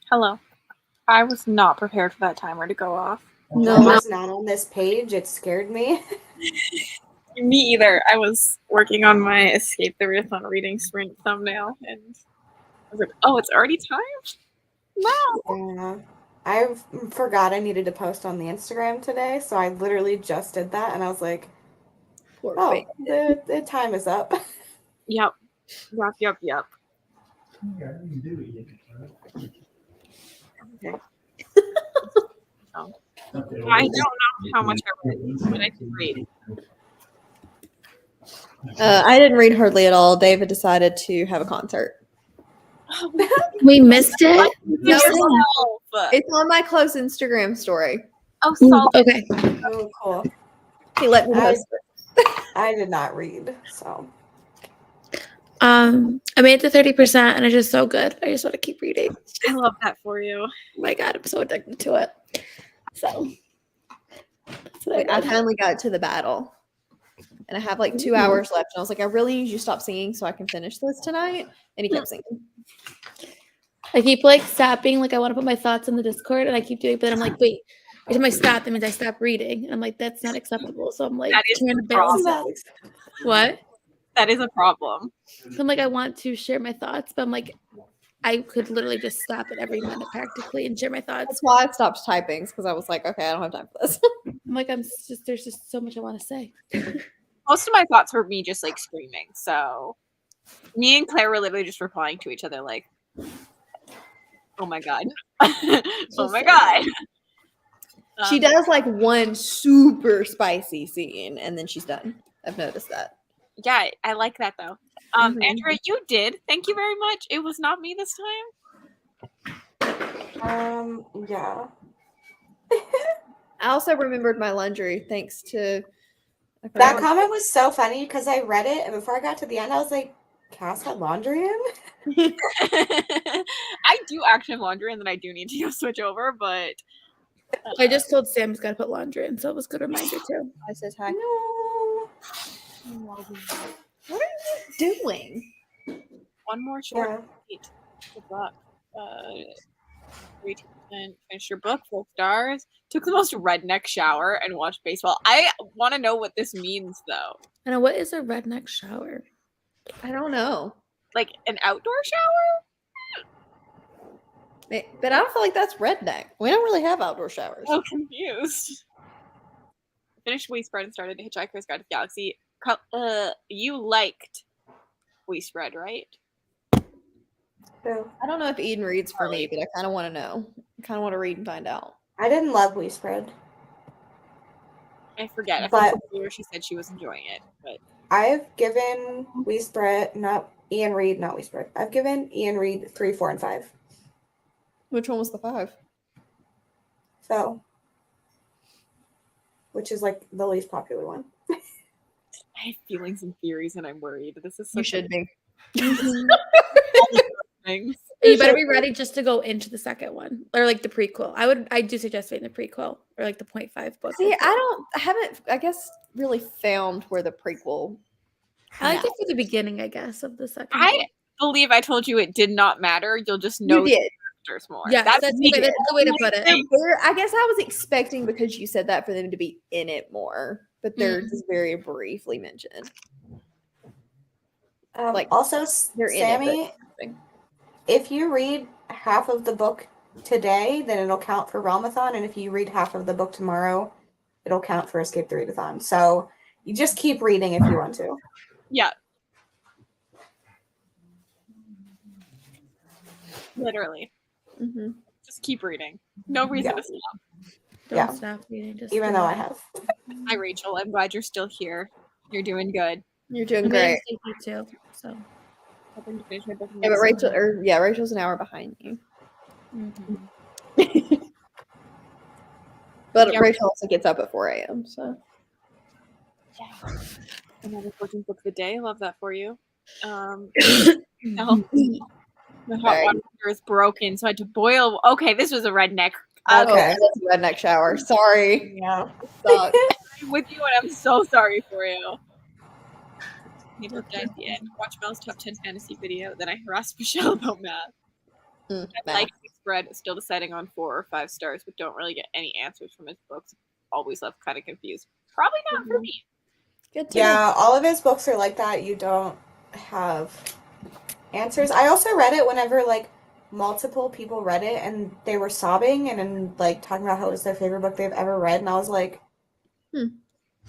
Hello. I was not prepared for that timer to go off. No, I was not on this page. It scared me. Me either. I was working on my Escape the Realmathon reading sprint thumbnail, and I was like, "Oh, it's already time." No. Yeah. I forgot I needed to post on the Instagram today, so I literally just did that, and I was like, poor "Oh, thing. the time is up." Yep. Yeah, you do eat it, Okay. right? I don't know how much I read, but I did read. I didn't read hardly at all. David decided to have a concert. We missed it. No, Yourself. it's on my close Instagram story. Oh, Ooh, salt. okay. Oh, cool. He let me host it. I did not read, so. I made it to 30%, and it's just so good. I just want to keep reading. I love that for you. Oh my god, I'm so addicted to it. So that's what Wait, I I did. finally got to the battle. And I have like 2 hours left. And I was like, I really need you to stop singing so I can finish this tonight. And he kept singing. I keep like stopping, like I want to put my thoughts in the Discord, and I keep doing it, but then I'm like, wait, every time I stop, that means I stop reading. And I'm like, that's not acceptable. So I'm like That is trying to the balance problem. it. What? That is a problem. So I'm like, I want to share my thoughts, but I'm like, I could literally just stop at every minute practically and share my thoughts. That's why I stopped typing, because I was like, okay, I don't have time for this. I'm like, there's just so much I want to say. Most of my thoughts were me just like screaming. So me and Claire were literally just replying to each other like, "Oh my god, oh my god." She does like one super spicy scene, and then she's done. I've noticed that. Yeah, I like that though. Mhm. Andrea, you did. Thank you very much. It was not me this time. Yeah. I also remembered my laundry thanks to That comment was so funny because I read it, and before I got to the end, I was like, Cass had laundry in? I do actually have laundry, and then I do need to switch over, but I just told Sam he's got to put laundry in, so it was a good reminder too. I said hi. No. What are you doing? one more short Yeah. date. Good luck. 32%. Finish your book, 4 stars. Took the most redneck shower and watched baseball. I want to know what this means though. I know, what is a redneck shower? I don't know. Like an outdoor shower? But I don't feel like that's redneck. We don't really have outdoor showers. So confused. Finished We Spread and started Hitchhiker's Guide to the Galaxy. You liked We Spread, right? So, I don't know if Eden reads for me, but I kind of want to know. I kind of want to read and find out. I didn't love We Spread. I forget. I But- think earlier she said she was enjoying it, but I've given We Spread, not Ian Reed, not We Spread. I've given Ian Reed 3, 4, and 5. Which one was the 5? So, which is like the least popular one. I have feelings and theories, and I'm worried. This is You such should be. things. You better be ready just to go into the second one, or like the prequel. I do suggest reading the prequel or like the 0.5 book. See, I haven't, I guess, really found where the prequel. I like it for the beginning, I guess, of the second. I book. believe I told you it did not matter. You'll just know You the did. characters more. Yes, that's me. the way to put it. I guess I was expecting, because you said that, for them to be in it more, but they're just very briefly mentioned. Like, Also, they're in it, Sammy, but- if you read half of the book today, then it'll count for Realmathon, and if you read half of the book tomorrow, it'll count for Escape the Readathon. So you just keep reading if you want to. Yeah. Literally. Mm-hmm. Just keep reading. No reason Yeah. to stop. Don't Yeah. stop reading. Just Even do though it. I have. Hi, Rachel. I'm glad you're still here. You're doing good. You're doing I'm reading great. Safety too. So. Hoping to finish my book Yeah, but next Rachel, week. Rachel's an hour behind you. Mhm. But Yeah. Rachel also gets up at 4 a.m. So Another 14th book of the day. Love that for you. No. The hot Sorry. water heater is broken, so I had to boil. Okay, this was a redneck. Okay. that's a redneck shower. Sorry. Yeah. Sucks. I'm with you, and I'm so sorry for you. Maybe look at the end. Watch Mel's top 10 fantasy video. Then I harass Michelle about math. I like Scribd, still deciding on 4 or 5 stars, but don't really get any answers from his books. Always left kind of confused. Probably not for me. Good to know. Yeah, all of his books are like that. You don't have answers. I also read it whenever like multiple people read it and they were sobbing and then like talking about how it was their favorite book they've ever read, and I was like,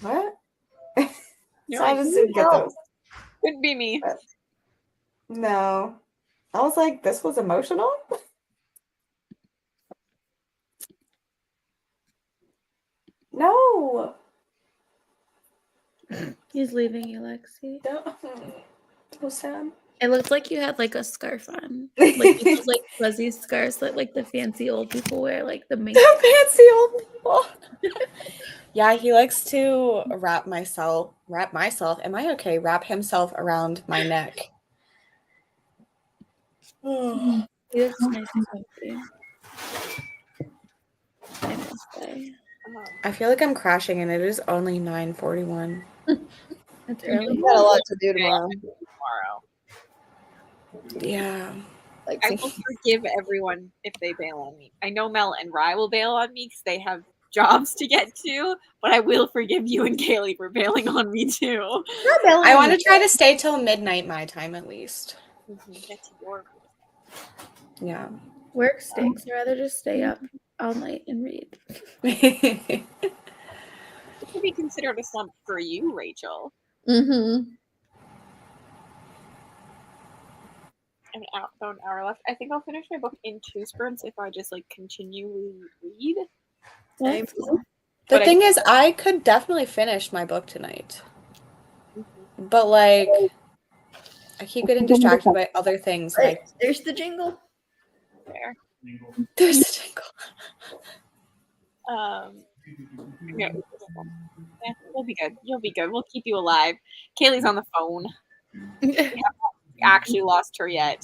what? You're So I like, just didn't get those. couldn't be me. No. I was like, this was emotional? No. He's leaving you, Lexi. Don't. So sad. It looked like you had like a scarf on, like those, like fuzzy scarves that like the fancy old people wear, like the mink. The fancy old people. Yeah, he likes to wrap myself. Am I okay? Wrap himself around my neck. Oh. He looks nice and comfy. I must say. I feel like I'm crashing and it is only 9:41. It's early. I've got a lot to do tomorrow. Yeah. Like, I will forgive everyone if they bail on me. I know Mel and Rye will bail on me because they have jobs to get to, but I will forgive you and Kaylee for bailing on me too. I want to try to stay till midnight my time at least. Get to your Yeah. Work stinks. I'd rather just stay up all night and read. It could be considered a slump for you, Rachel. Mm-hmm. About an hour left. I think I'll finish my book in 2 sprints if I just like continually read. Same. The thing is, I could definitely finish my book tonight. But like, I keep getting distracted by other things. Like, There's the jingle. There. there's the jingle. Yeah, you'll be good. You'll be good. We'll keep you alive. Kaylee's on the phone. We haven't actually lost her yet.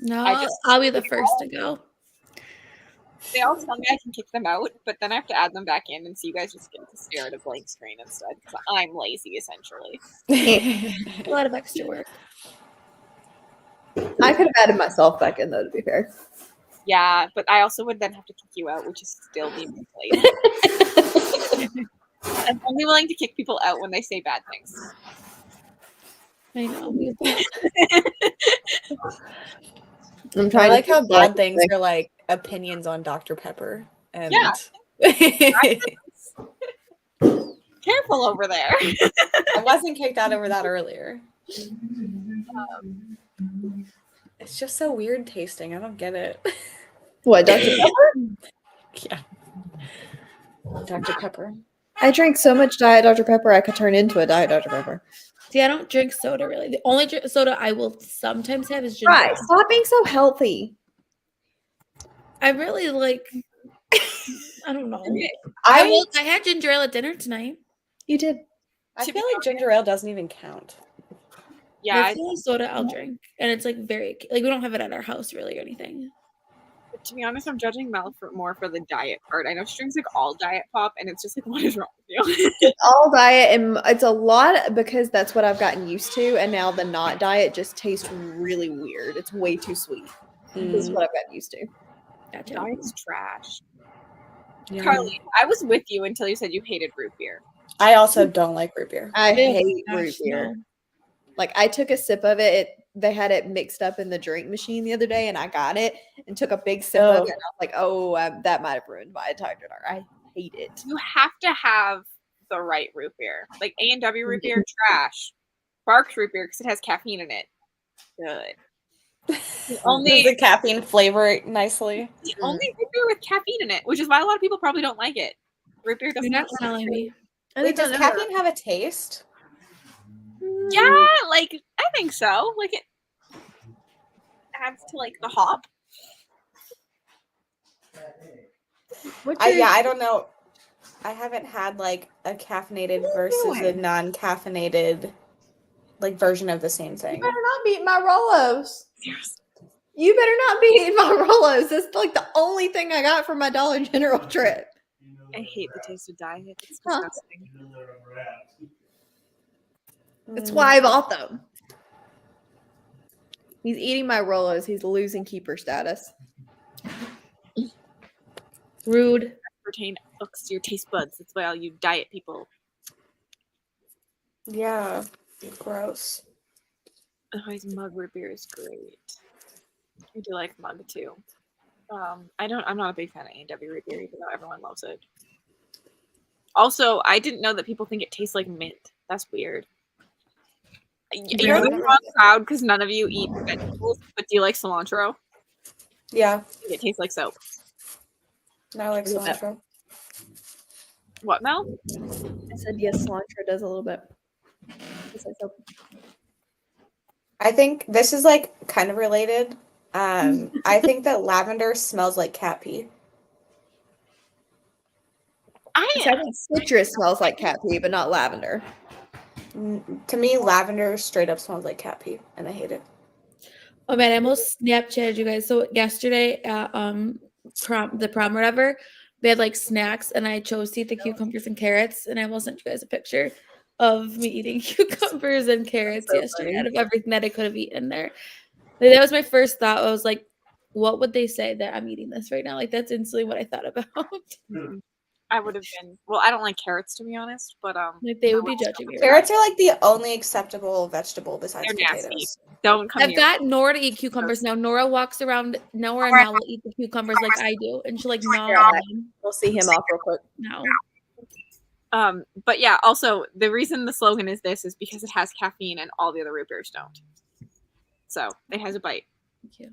No, I'll be the first to go. They all tell me I can kick them out, but then I have to add them back in, and so you guys just get to stare at a blank screen instead, because I'm lazy, essentially. A lot of extra work. I could have added myself back in, though, to be fair. Yeah, but I also would then have to kick you out, which is still being played. I'm only willing to kick people out when they say bad things. I know. I like how bad things are like opinions on Dr. Pepper. And Yeah. Careful over there. I wasn't kicked out over that earlier. It's just so weird tasting. I don't get it. What, Dr. Pepper? Yeah. Dr. Pepper. I drank so much Diet Dr. Pepper, I could turn into a Diet Dr. Pepper. See, I don't drink soda really. The only soda I will sometimes have is ginger ale. Right. Stop being so healthy. I really like. I don't know. I had ginger ale at dinner tonight. You did. I feel like ginger ale doesn't even count. Yeah, That's the only soda I'll drink, and it's like very like we don't have it at our house really or anything. but to be honest, I'm judging Mel more for the diet part. I know she drinks like all diet pop, and it's just like, what is wrong with you? It's all diet, and it's a lot because that's what I've gotten used to, and now the not diet just tastes really weird. It's way too sweet. This is what I've gotten used to. Gotcha. Diet's trash. Yeah. Carly, I was with you until you said you hated root beer. I also don't like root beer. I hate Gosh, root beer. no. Like, I took a sip of it. They had it mixed up in the drink machine the other day, and I got it and took a big sip of it. And I was like, oh, that might have ruined my entire dinner. I hate it. You have to have the right root beer. Like A&W root beer, trash. Barks root beer, because it has caffeine in it. Good. Does the caffeine flavor it nicely? The only root beer with caffeine in it, which is why a lot of people probably don't like it. Root beer You're doesn't not have telling me. Wait, does caffeine have a taste? Yeah, like I think so. Like it adds to like the hop. I don't know. I haven't had like a caffeinated versus a non-caffeinated like version of the same thing. You better not be eating my Rolos. You better not be eating my Rolos. That's like the only thing I got from my Dollar General trip. I hate the taste of diet. It's disgusting. That's why I bought them. He's eating my Rolos. He's losing keeper status. Rude. Pertain books to your taste buds. That's why all you diet people. Yeah. Gross. Otherwise, mug root beer is great. I do like mug too. I'm not a big fan of A&W root beer, even though everyone loves it. Also, I didn't know that people think it tastes like mint. That's weird. You're the wrong crowd because none of you eat vegetables, but do you like cilantro? Yeah. It tastes like soap. No, I like A little bit. cilantro. What, Mel? I said yes, cilantro does a little bit. Tastes like soap. I think this is like kind of related. I think that lavender smells like cat pee. Citrus smells like cat pee, but not lavender. To me, lavender straight up smells like cat pee, and I hate it. Oh man, I almost Snapchatted you guys. So yesterday at the prom or whatever, we had like snacks, and I chose to eat the cucumbers and carrots, and I almost sent you guys a picture of me eating cucumbers and carrots yesterday out of everything that I could have eaten there. Like, that was my first thought. I was like, what would they say that I'm eating this right now? Like that's instantly what I thought about. I would have been. Well, I don't like carrots to be honest, but Like they would be judging me. Carrots are like the only acceptable vegetable besides they're potatoes. nasty. Don't come I've near got Nora to eat cucumbers now. Nora walks around. Nora now will eat the cucumbers like I do, and she's like, "No, We'll see him off real quick. no." But yeah, also the reason the slogan is this is because it has caffeine and all the other root beers don't. So it has a bite. Thank you.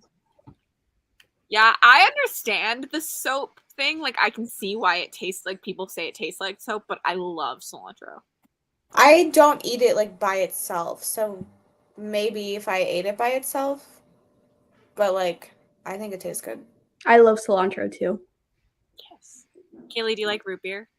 Yeah, I understand the soap thing. Like I can see why it tastes like people say it tastes like soap, but I love cilantro. I don't eat it like by itself, so maybe if I ate it by itself, but like I think it tastes good. I love cilantro too. Yes. Kaylee, do you like root beer?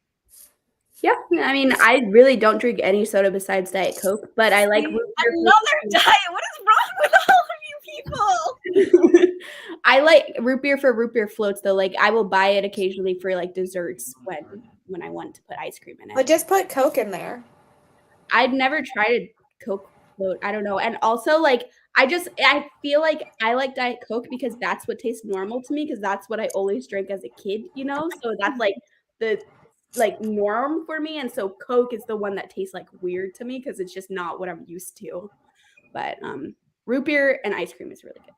Yeah, I mean, I really don't drink any soda besides Diet Coke, but I like root beer. Another diet. What is wrong with all of you people? I like root beer for root beer floats though. Like I will buy it occasionally for like desserts when I want to put ice cream in it. But just put Coke in there. I'd never tried a Coke float. I don't know. And also like I feel like I like Diet Coke because that's what tastes normal to me because that's what I always drank as a kid, you know? So that's like the norm for me, and so Coke is the one that tastes like weird to me because it's just not what I'm used to. But root beer and ice cream is really good.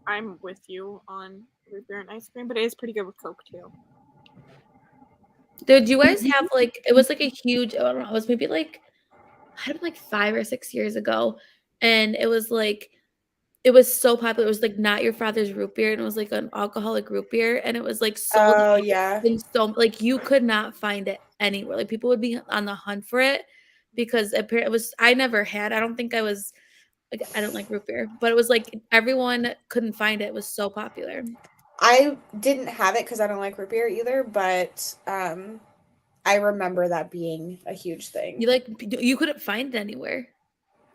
I'm with you on root beer and ice cream, but it is pretty good with Coke too. Did you guys have like it was like a huge? I don't know. It was maybe like I had like 5 or 6 years ago, and it was like it was so popular. It was like Not Your Father's root beer, and it was like an alcoholic root beer, and it was like sold. Oh yeah. So like you could not find it anywhere. Like people would be on the hunt for it because apparently it was. I never had. I don't think I was. Like, I don't like root beer, but it was like everyone couldn't find it. It was so popular. I didn't have it because I don't like root beer either, but I remember that being a huge thing. You couldn't find it anywhere.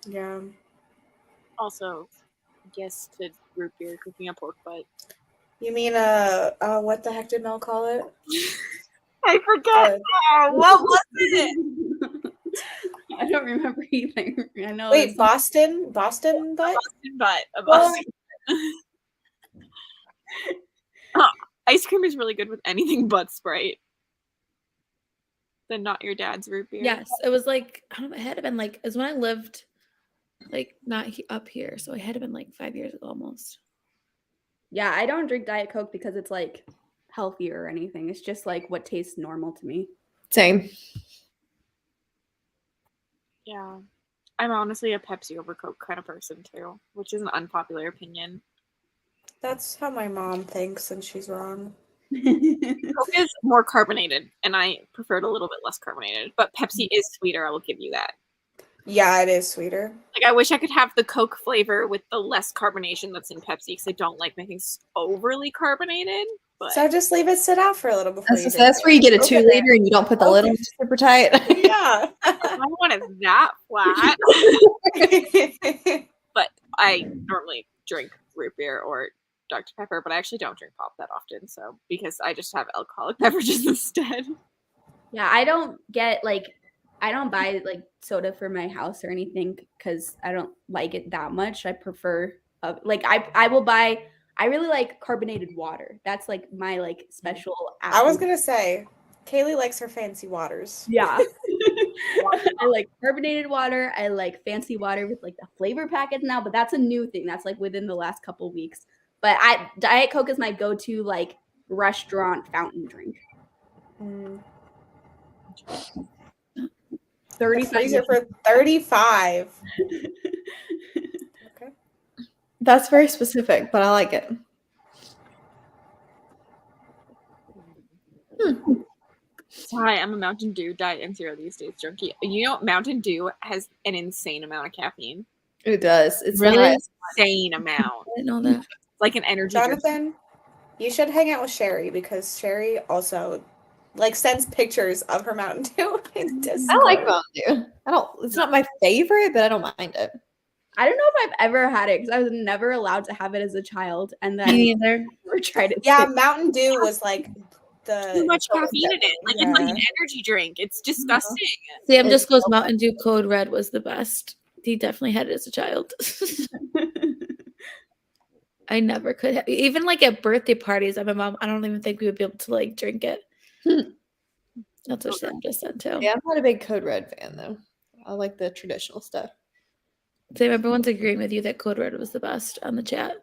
Yeah. Also, yes to root beer cooking a pork butt. You mean what the heck did Mel call it? I forgot. What was it? I don't remember either. I know. Wait, Boston butt? Boston butt. A Boston. Ice cream is really good with anything but Sprite. Then Not Your Dad's root beer. Yes, it was like I don't know. It had to been like it was when I lived like not up here, so it had to been like 5 years ago almost. Yeah, I don't drink Diet Coke because it's like healthier or anything. It's just like what tastes normal to me. Same. Yeah. I'm honestly a Pepsi over Coke kind of person too, which is an unpopular opinion. That's how my mom thinks, and she's wrong. Coke is more carbonated, and I prefer it a little bit less carbonated. But Pepsi is sweeter, I will give you that. Yeah, it is sweeter. Like, I wish I could have the Coke flavor with the less carbonation that's in Pepsi, because I don't like my things overly carbonated. But So just leave it sit out for a little before you That's where you get a 2 liter and you don't put the lid Okay. on super tight. Yeah. my one is that flat. But I normally drink root beer or Dr. Pepper, but I actually don't drink pop that often, so because I just have alcoholic beverages instead. Yeah, I don't get like I don't buy like soda for my house or anything because I don't like it that much. I prefer like I will buy. I really like carbonated water. That's like my like special. I was gonna say, Kaylee likes her fancy waters. Yeah. I like carbonated water. I like fancy water with like the flavor packets now, but that's a new thing. That's like within the last couple weeks. But Diet Coke is my go-to like restaurant fountain drink. Mm. 35 freezer for 35. Okay. That's very specific, but I like it. Hi, I'm a Mountain Dew Diet and Zero these days junkie. You know, Mountain Dew has an insane amount of caffeine. It does. It's Really? not Insane amount. I didn't know that. Like an energy drink. Jonathan, you should hang out with Sherry because Sherry also like sends pictures of her Mountain Dew in Discord. I like Mountain Dew. It's not my favorite, but I don't mind it. I don't know if I've ever had it because I was never allowed to have it as a child, and then Me neither. never tried it. Yeah, Mountain Dew was like Too much caffeine in it. Like it's like an energy drink. It's disgusting. Sam just goes Mountain Dew Code Red was the best. He definitely had it as a child. I never could have, even like at birthday parties at my mom. I don't even think we would be able to like drink it. That's what Sam just said too. Yeah, I'm not a big Code Red fan though. I like the traditional stuff. Sam, everyone's agreeing with you that Code Red was the best on the chat.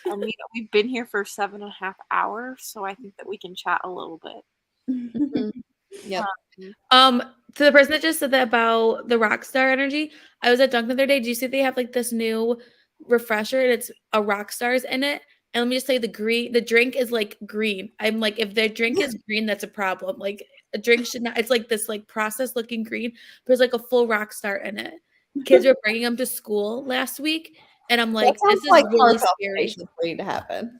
I mean, we've been here for 7.5 hours, so I think that we can chat a little bit. Yep. To the person that just said that about the Rockstar energy, I was at Dunkin' the other day. Do you see they have like this new refresher and it's a Rockstars in it? And let me just say the drink is like green. I'm like, if their drink is green, that's a problem. Like a drink should not, it's like this like processed looking green, but there's like a full Rockstar in it. Kids were bringing them to school last week. And I'm like, this is like really scary. waiting to happen.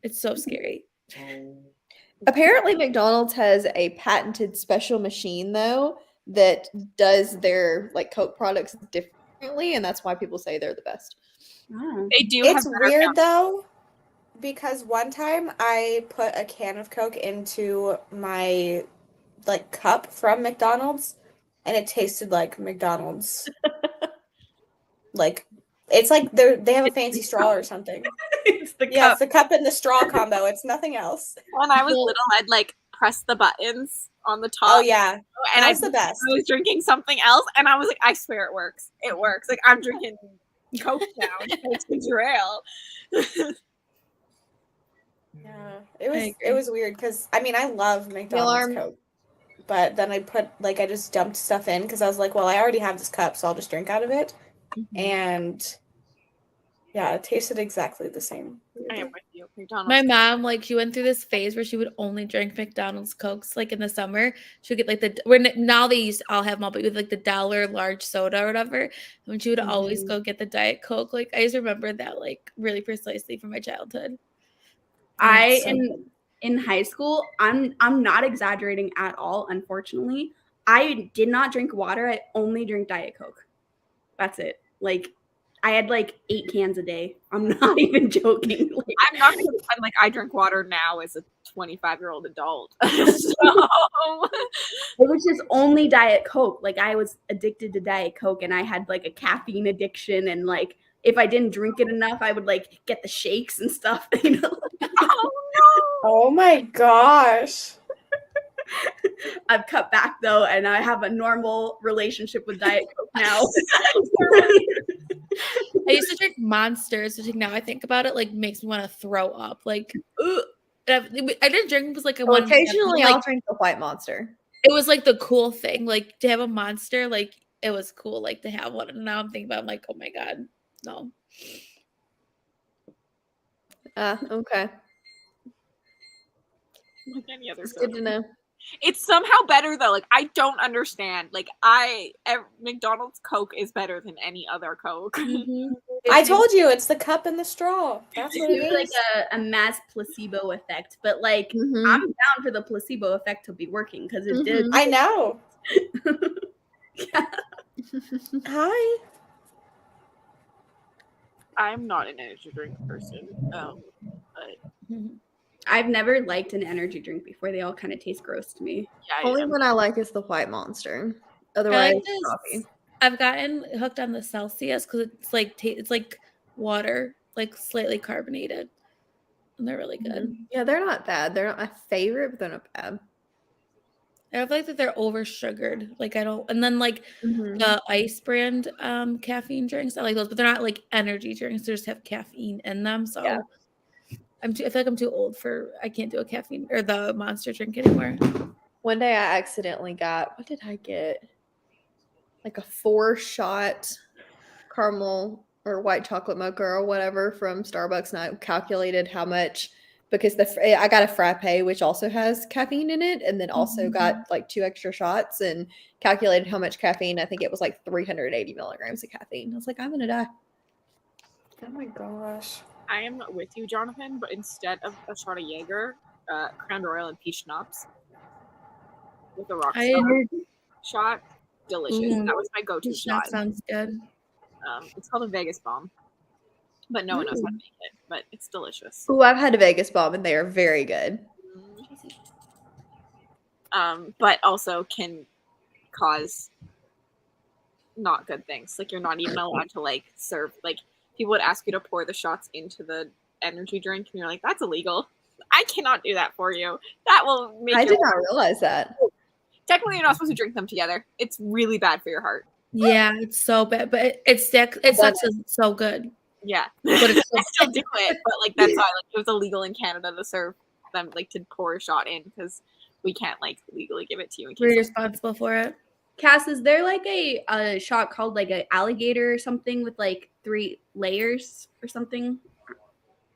It's so scary. Apparently, McDonald's has a patented special machine though that does their like Coke products differently, and that's why people say they're the best. Oh. They do. It's have better weird though, because one time I put a can of Coke into my like cup from McDonald's, and it tasted like McDonald's. Like it's like they have a fancy straw or something. It's the Yeah, cup. it's the cup and the straw combo. It's nothing else. When I was little, I'd like press the buttons on the top. Oh yeah, and that's the best. I was drinking something else, and I was like, I swear it works. It works. Like I'm drinking Coke now. It's ginger ale. Yeah, it was weird because I mean I love McDonald's Coke, but then I just dumped stuff in because I was like, well, I already have this cup, so I'll just drink out of it, and yeah, it tasted exactly the same. I am with you. McDonald's. My mom, like, she went through this phase where she would only drink McDonald's Cokes. Like in the summer, she would get like now they used to all have them all, but with like the $1 large soda or whatever. And she would always go get the Diet Coke. Like I just remember that like really precisely from my childhood. In high school, I'm not exaggerating at all. Unfortunately, I did not drink water. I only drink Diet Coke. That's it. Like I had like 8 cans a day. I'm not even joking. Like, I'm not gonna pretend like I drink water now as a 25-year-old adult. So it was just only Diet Coke. Like I was addicted to Diet Coke, and I had like a caffeine addiction, and like if I didn't drink it enough, I would like get the shakes and stuff. You know? oh no! Oh my gosh. I've cut back though, and I have a normal relationship with Diet Coke now. I used to drink Monsters, which now I think about it, like makes me want to throw up. Like, ugh. I didn't drink because like I wanted. Occasionally, I'll I'll drink the White Monster. It was like the cool thing, like to have a Monster. Like it was cool, like to have one. And now I'm thinking about, I'm like, oh my god, no. Okay. Like any other It's soda. good to know. It's somehow better though. Like I don't understand. Like McDonald's Coke is better than any other Coke. I told you it's the cup and the straw. That's what it It's is. like a mass placebo effect, but like I'm down for the placebo effect to be working because it did. I know. Yeah. Hi. I'm not an energy drink person. But I've never liked an energy drink before. They all kind of taste gross to me. Yeah, Only one I like is the White Monster. Otherwise, this. coffee. I've gotten hooked on the Celsius because it's like it's like water, like slightly carbonated, and they're really good. Yeah, they're not bad. They're not my favorite, but they're not bad. I feel like that they're over sugared. Like I don't, and then like Mhm. the Ice brand caffeine drinks, I like those, but they're not like energy drinks. They just have caffeine in them. So Yeah. I feel like I'm too old I can't do a caffeine or the Monster drink anymore. One day I accidentally got, what did I get? Like a 4-shot caramel or white chocolate mocha or whatever from Starbucks, and I calculated how much, because I got a frappe which also has caffeine in it, and then also got like 2 extra shots, and calculated how much caffeine. I think it was like 380 milligrams of caffeine. I was like, I'm gonna die. Oh my gosh. I am with you, Jonathan, but instead of a shot of Jaeger, Crown Royal and peach schnapps with a rock shot, delicious. Ooh, That was my go-to shot. That sounds good. It's called a Vegas bomb, but no one knows how to make it. But it's delicious. Ooh, I've had a Vegas bomb, and they are very good. But also can cause not good things. Like you're not even allowed to like serve. Like people would ask you to pour the shots into the energy drink, and you're like, "That's illegal. I cannot do that for you. That will make." I did not realize that. Technically, you're not supposed to drink them together. It's really bad for your heart. Yeah, it's so bad, but it sucks. It's so good. Yeah, But it's I still do it, but like that's why like it was illegal in Canada to serve them, like to pour a shot in, because we can't like legally give it to you. In case we're responsible for it. Cass, is there like a shot called like an alligator or something with like 3 layers or something?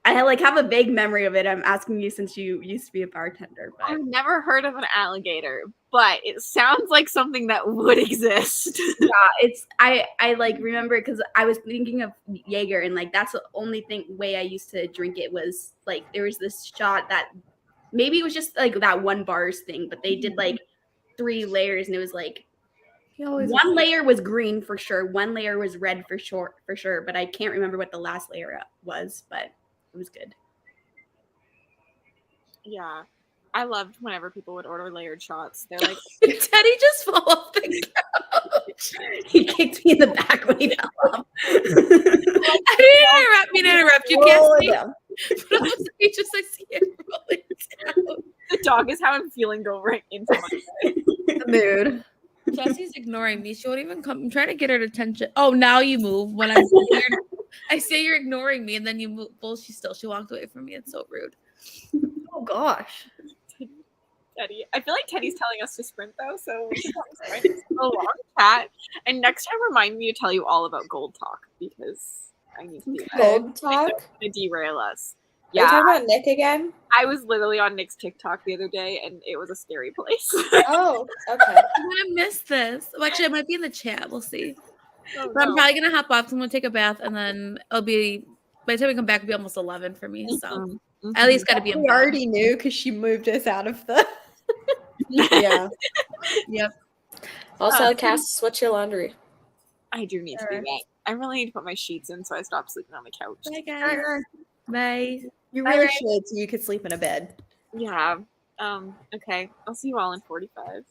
I like have a vague memory of it. I'm asking you since you used to be a bartender. But I've never heard of an alligator, but it sounds like something that would exist. yeah, it's I like remember because I was thinking of Jaeger, and like that's the only way I used to drink it was like there was this shot that maybe it was just like that one bars thing, but they did like 3 layers, and it was like one layer was green for sure, one layer was red for sure, but I can't remember what the last layer was, but it was good. Yeah. I loved whenever people would order layered shots. They're like, Teddy just fell off the couch. He kicked me in the back when he fell off. I didn't interrupt you, Cassidy. But I just I see it rolling down. The dog is how I'm feeling go right into my Mood. Jesse's ignoring me. She won't even come. I'm trying to get her attention. Oh, now you move when I say you're ignoring me, and then you move. Well, she walked away from me. It's so rude. Oh gosh. Teddy. I feel like Teddy's telling us to sprint though, so we should sprint. It's a long chat. And next time, remind me to tell you all about Gold Talk because I need to do that. Gold Talk? To derail us. Are you talking about Nick again? I was literally on Nick's TikTok the other day, and it was a scary place. Oh, okay. I'm gonna miss this. Well, actually, it might be in the chat. We'll see. Oh, But I'm probably gonna hop off. I'm gonna take a bath, and then it'll be by the time we come back, it'll be almost 11 for me. So at least gotta be. We already knew because she moved us out of the. Yeah. Yep. Also, Cass, switch your laundry. I do need to do that. I really need to put my sheets in so I stop sleeping on the couch. Bye, guys. Bye. You really should, so you could sleep in a bed. Yeah. Okay. I'll see you all in 45.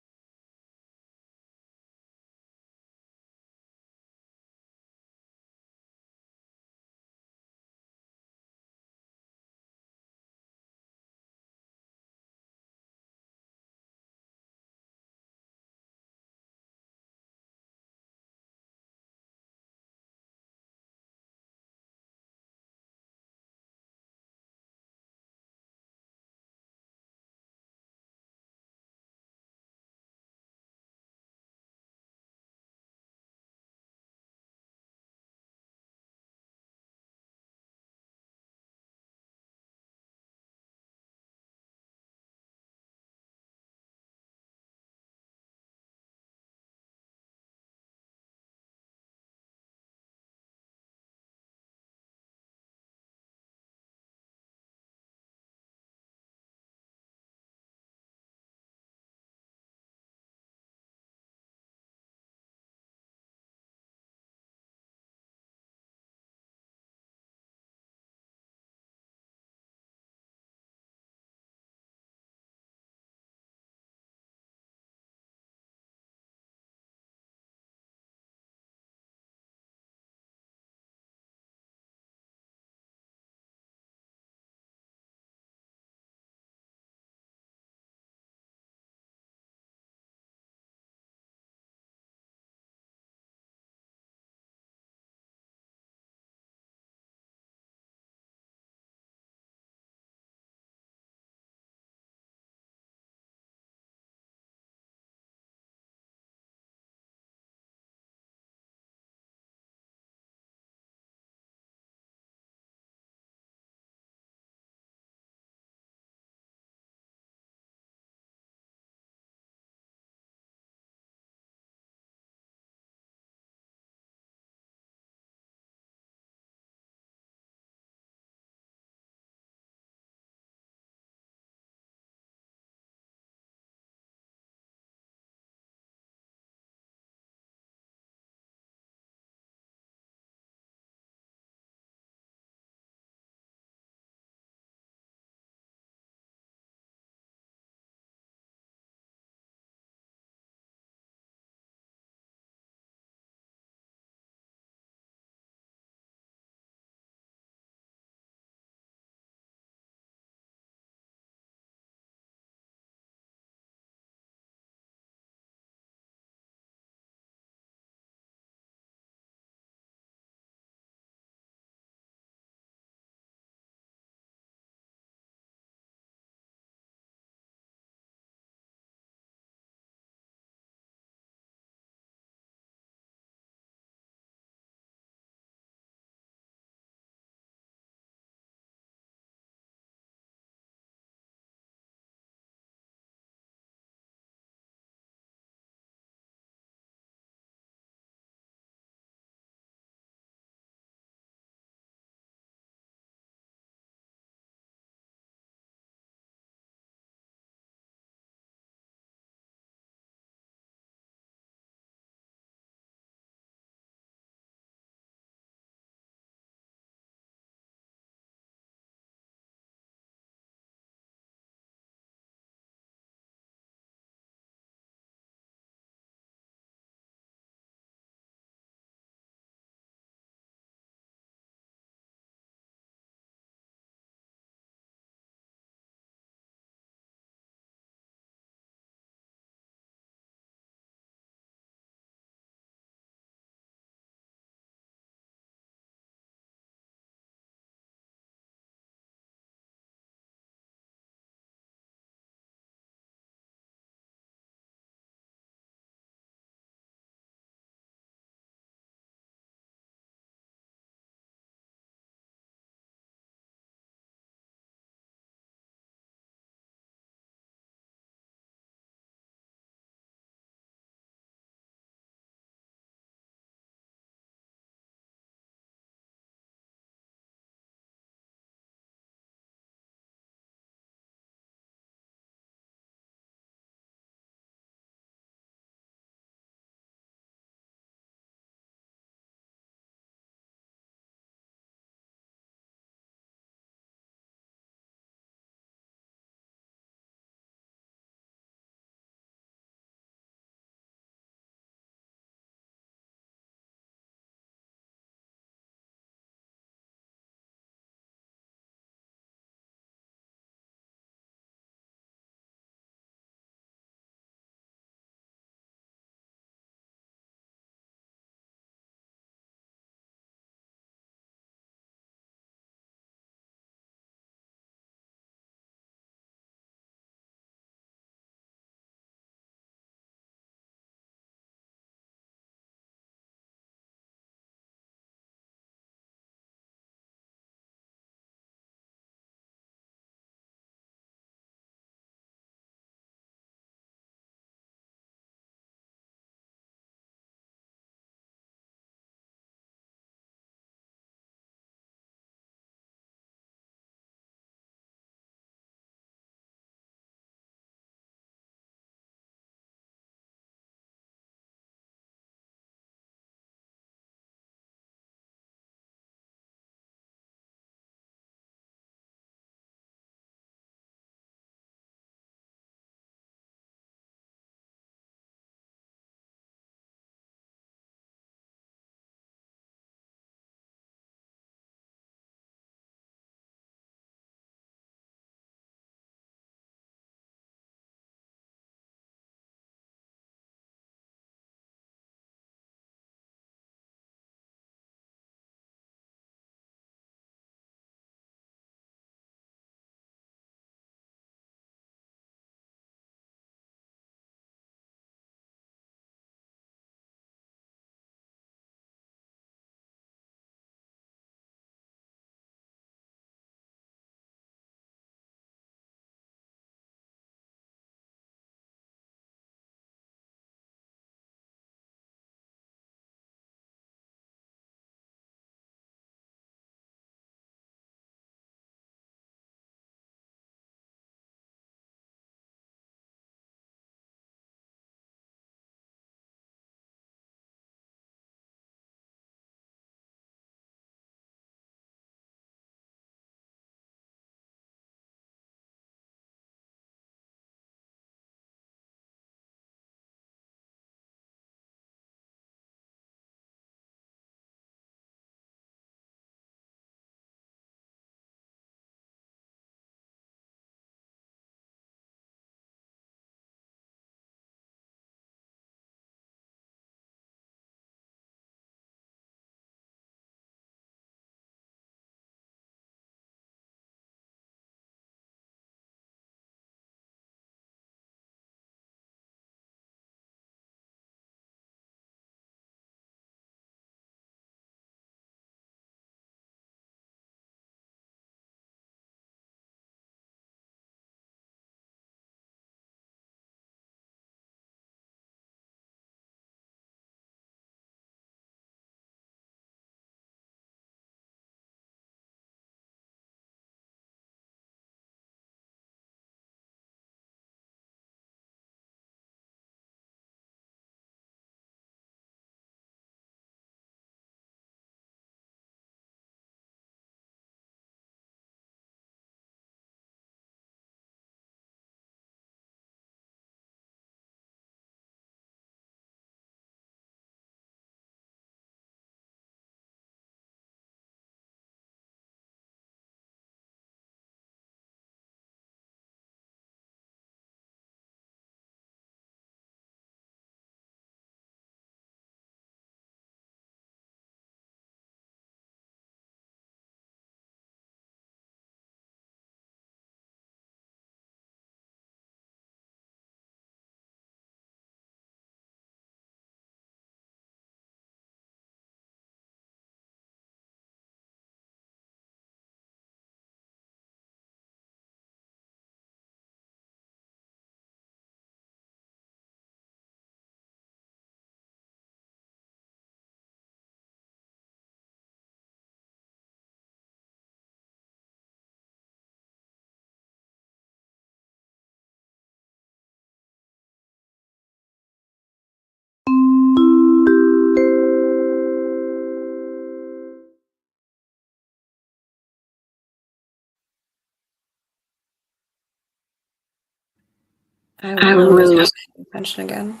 I really was paying attention again.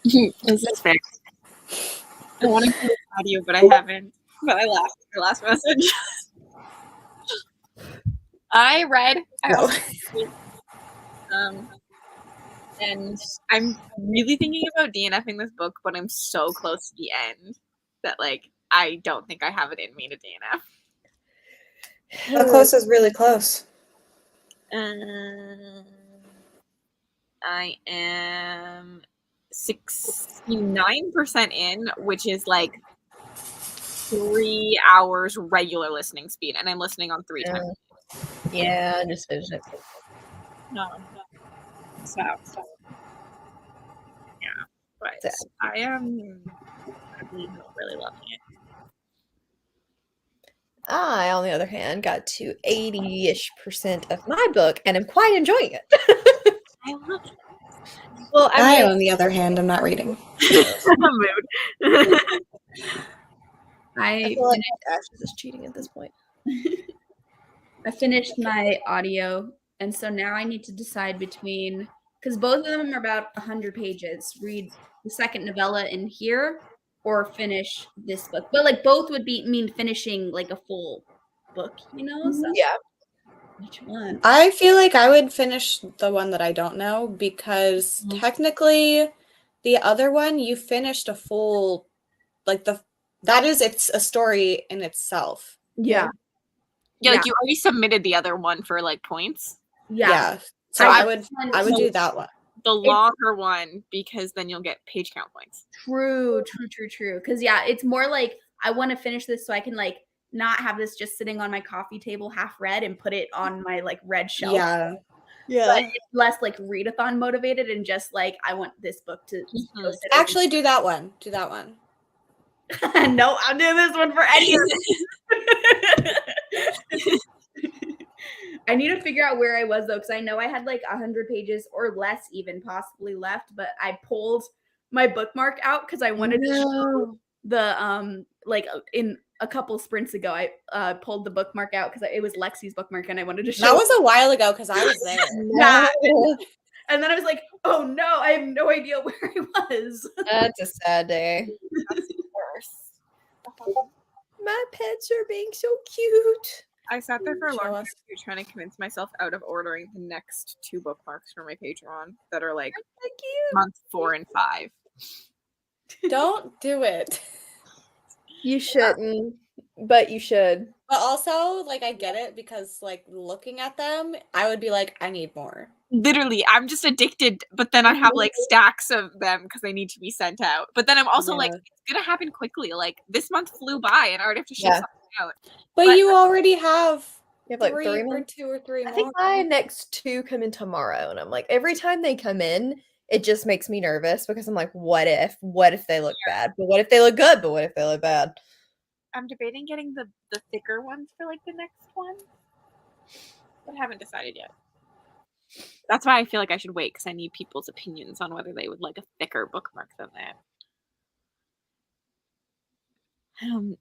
This is fair. I want to do this audio, but I haven't. But I laughed at your last message. I read. No. And I'm really thinking about DNFing this book, but I'm so close to the end that like I don't think I have it in me to DNF. How close is really close? I am 69% in, which is like 3 hours regular listening speed, and I'm listening on 3 times. Yeah, just finish it. No. So yeah, but I am really loving it. I, on the other hand, got to 80-ish% of my book, and I'm quite enjoying it. I love it. Well, I, on the other hand, am not reading. Mood. I feel like Ashes is cheating at this point. I finished my audio, and so now I need to decide between, because both of them are about 100 pages, read the second novella in here or finish this book. But like both would mean finishing like a full book, you know? So Yeah. which one? I feel like I would finish the one that I don't know because technically the other one you finished a full it's a story in itself. Yeah. Yeah, like you already submitted the other one for like points. Yeah. So I would do that one. The longer one, because then you'll get page count points. True. Because yeah, it's more like I want to finish this so I can like not have this just sitting on my coffee table half read and put it on my like red shelf. Yeah. But it's less like readathon motivated and just like I want this book to actually do that one. Do that one. No, I'm doing this one for Eddie. I need to figure out where I was though, because I know I had like 100 pages or less even possibly left, but I pulled my bookmark out because I wanted to show the like in a couple sprints ago I pulled the bookmark out because it was Lexi's bookmark and I wanted to show that was a while ago because I was there. Yeah. And then I was like, oh no, I have no idea where I was. That's a sad day. That's the worst. My pets are being so cute. I sat there for a long time trying to convince myself out of ordering the next 2 bookmarks for my Patreon that are like months 4 and 5. Don't do it. You shouldn't, but you should. But also, like, I get it because, like, looking at them, I would be like, I need more. Literally, I'm just addicted, but then I have like stacks of them because they need to be sent out. But then I'm also like, it's gonna happen quickly. Like this month flew by and I already have to ship something out. But you already have like 3 or 2 or 3 more. I think my next 2 come in tomorrow, and I'm like, every time they come in, it just makes me nervous because I'm like, what if they look bad? But what if they look good? But what if they look bad? I'm debating getting the thicker ones for like the next one, but haven't decided yet. That's why I feel like I should wait because I need people's opinions on whether they would like a thicker bookmark than that.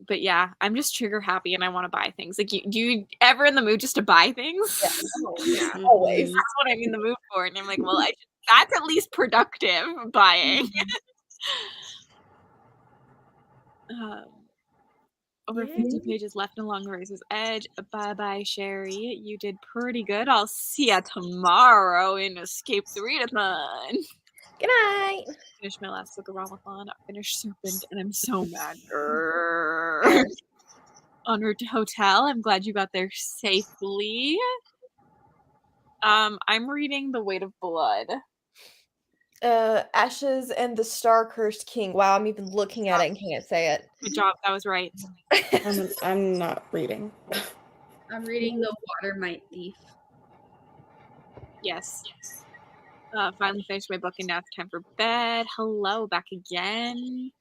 But yeah, I'm just trigger happy and I want to buy things. Like, do you ever in the mood just to buy things? Yeah, always. That's what I'm in the mood for. And I'm like, well, that's at least productive buying. Over 50 pages left along the racer's edge. Bye-bye, Sherry. You did pretty good. I'll see ya tomorrow in Escape the Readathon. Good night. Finished my last book of Realmathon. I finished Serpent, and I'm so mad. En route to hotel. I'm glad you got there safely. I'm reading The Weight of Blood. Ashes and the Star-Cursed King. Wow, I'm even looking at it and can't say it. Good job. That was right. I'm not reading. I'm reading The Watermite Thief. Yes. Finally finished my book and now it's time for bed. Hello, back again.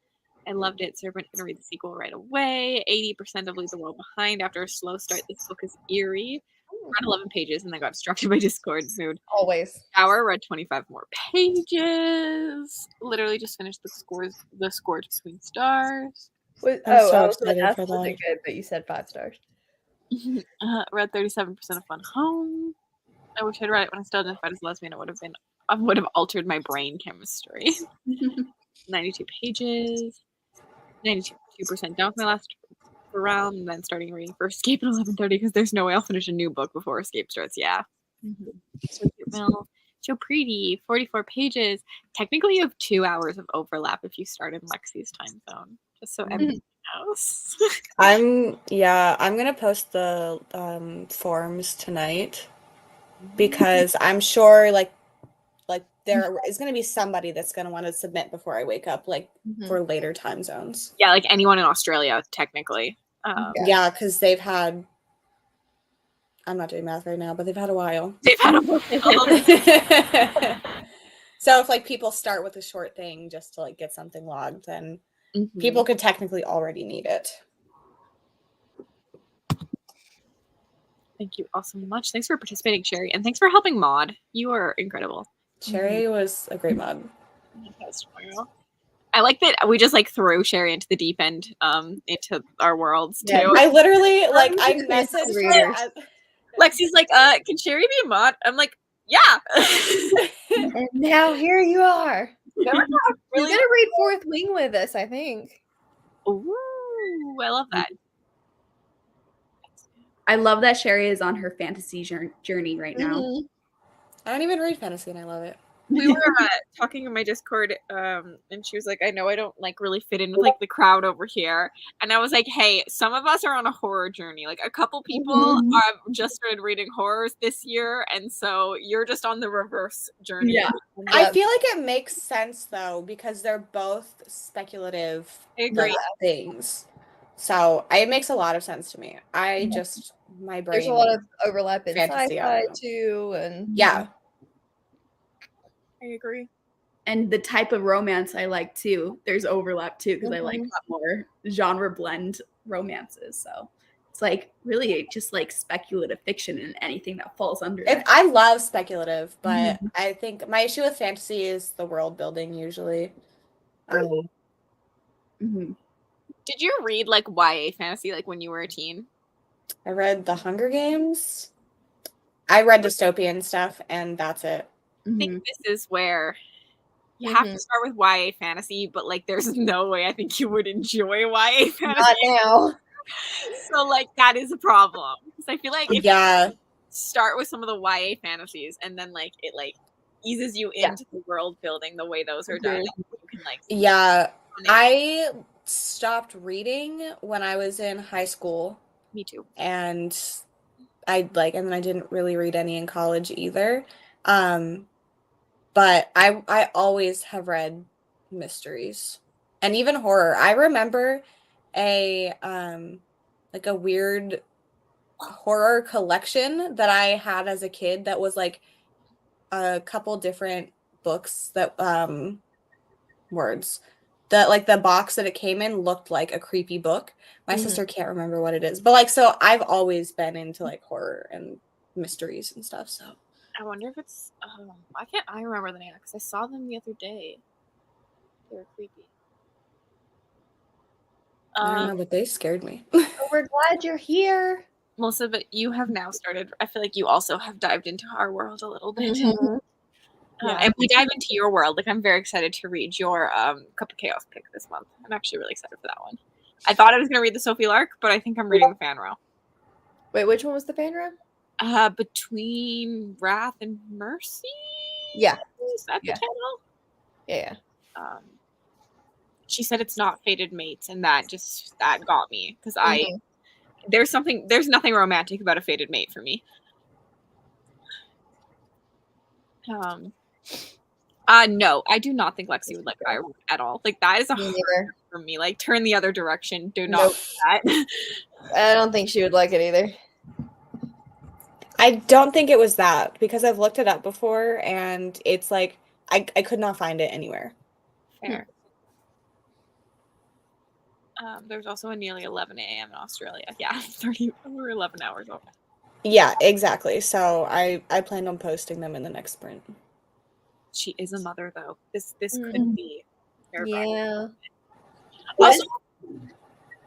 I loved it. Serpent, gonna read the sequel right away. 80% of Leave the World Behind. After a slow start, this book is eerie. Read 11 pages and then got distracted by Discord mood. Always. Shower, read 25 more pages. Literally just finished the Scourge Between Stars. I'm so excited for that. that. Good, but you said 5 stars. Read 37% of Fun Home. I wish I'd read it when I still identified as lesbian. It would have altered my brain chemistry. 92 pages. 92% down with my last round, and then starting reading for Escape at 11:30 because there's no way I'll finish a new book before Escape starts. Yeah. So cute, Mel. So pretty. 44 pages. Technically, you have 2 hours of overlap if you start in Lexi's time zone. Just so everyone knows. I'm gonna post the forms tonight because I'm sure like there is gonna be somebody that's gonna want to submit before I wake up, like for later time zones. Yeah, like anyone in Australia, technically. Yeah, because they've had. I'm not doing math right now, but they've had a while. They've had a while. So if like people start with a short thing just to like get something logged, then people could technically already need it. Thank you all so much. Thanks for participating, Sherry, and thanks for helping Maud. You are incredible. Sherry was a great mod. I like that we just like threw Sherry into the deep end, into our worlds too. Yeah. I literally like I messaged her. Lexi's like, can Sherry be a mod? I'm like, yeah. And now here you are. Really? You're gonna read Fourth Wing with us, I think. Ooh, I love that. I love that Sherry is on her fantasy journey right now. I don't even read fantasy and I love it. We were talking in my Discord, and she was like, I know I don't like really fit in with like the crowd over here. And I was like, hey, some of us are on a horror journey. Like a couple people have just started reading horrors this year, and so you're just on the reverse journey. Yeah. I feel like it makes sense though because they're both speculative things. So it makes a lot of sense to me. I just my brain. There's a lot of overlap in fantasy, sci-fi too, and yeah. I agree. And the type of romance I like too. There's overlap too because I like more genre blend romances. So it's like really just like speculative fiction and anything that falls under that. I love speculative, but I think my issue with fantasy is the world building usually. Did you read like YA fantasy like when you were a teen? I read The Hunger Games. I read dystopian stuff, and that's it. I think this is where you have to start with YA fantasy, but like there's no way I think you would enjoy YA fantasy. not now. So like that is a problem. Because I feel like if you start with some of the YA fantasies and then like it like eases you into the world building the way those are done. You can like I stopped reading when I was in high school. Me too. And and then I didn't really read any in college either. But I always have read mysteries and even horror. I remember a weird horror collection that I had as a kid that was like a couple different books that that like the box that it came in looked like a creepy book. My sister can't remember what it is, but like so I've always been into like horror and mysteries and stuff. So I wonder if it's why can't I remember the name? Because I saw them the other day. They were creepy. I don't know, but they scared me. We're glad you're here. Melissa, but you have now started. I feel like you also have dived into our world a little bit. And we dive into your world. Like I'm very excited to read your Cup of Chaos pick this month. I'm actually really excited for that one. I thought I was going to read the Sophie Lark, but I think I'm reading the fan row. Wait, which one was the fan row? Between Wrath and Mercy. Yeah. Is that the title? Yeah. She said it's not Fated Mates, and that got me because there's nothing romantic about a fated mate for me. No, I do not think Lexi would like firework at all. Like that is a hard for me. Like turn the other direction. Do not do that. I don't think she would like it either. I don't think it was that because I've looked it up before and it's like I could not find it anywhere. Fair. There's also a nearly 11 a.m. in Australia. Yeah, we're 11 hours off. Yeah, exactly. So I plan on posting them in the next sprint. She is a mother, though. This could be terrifying. Yeah. Also,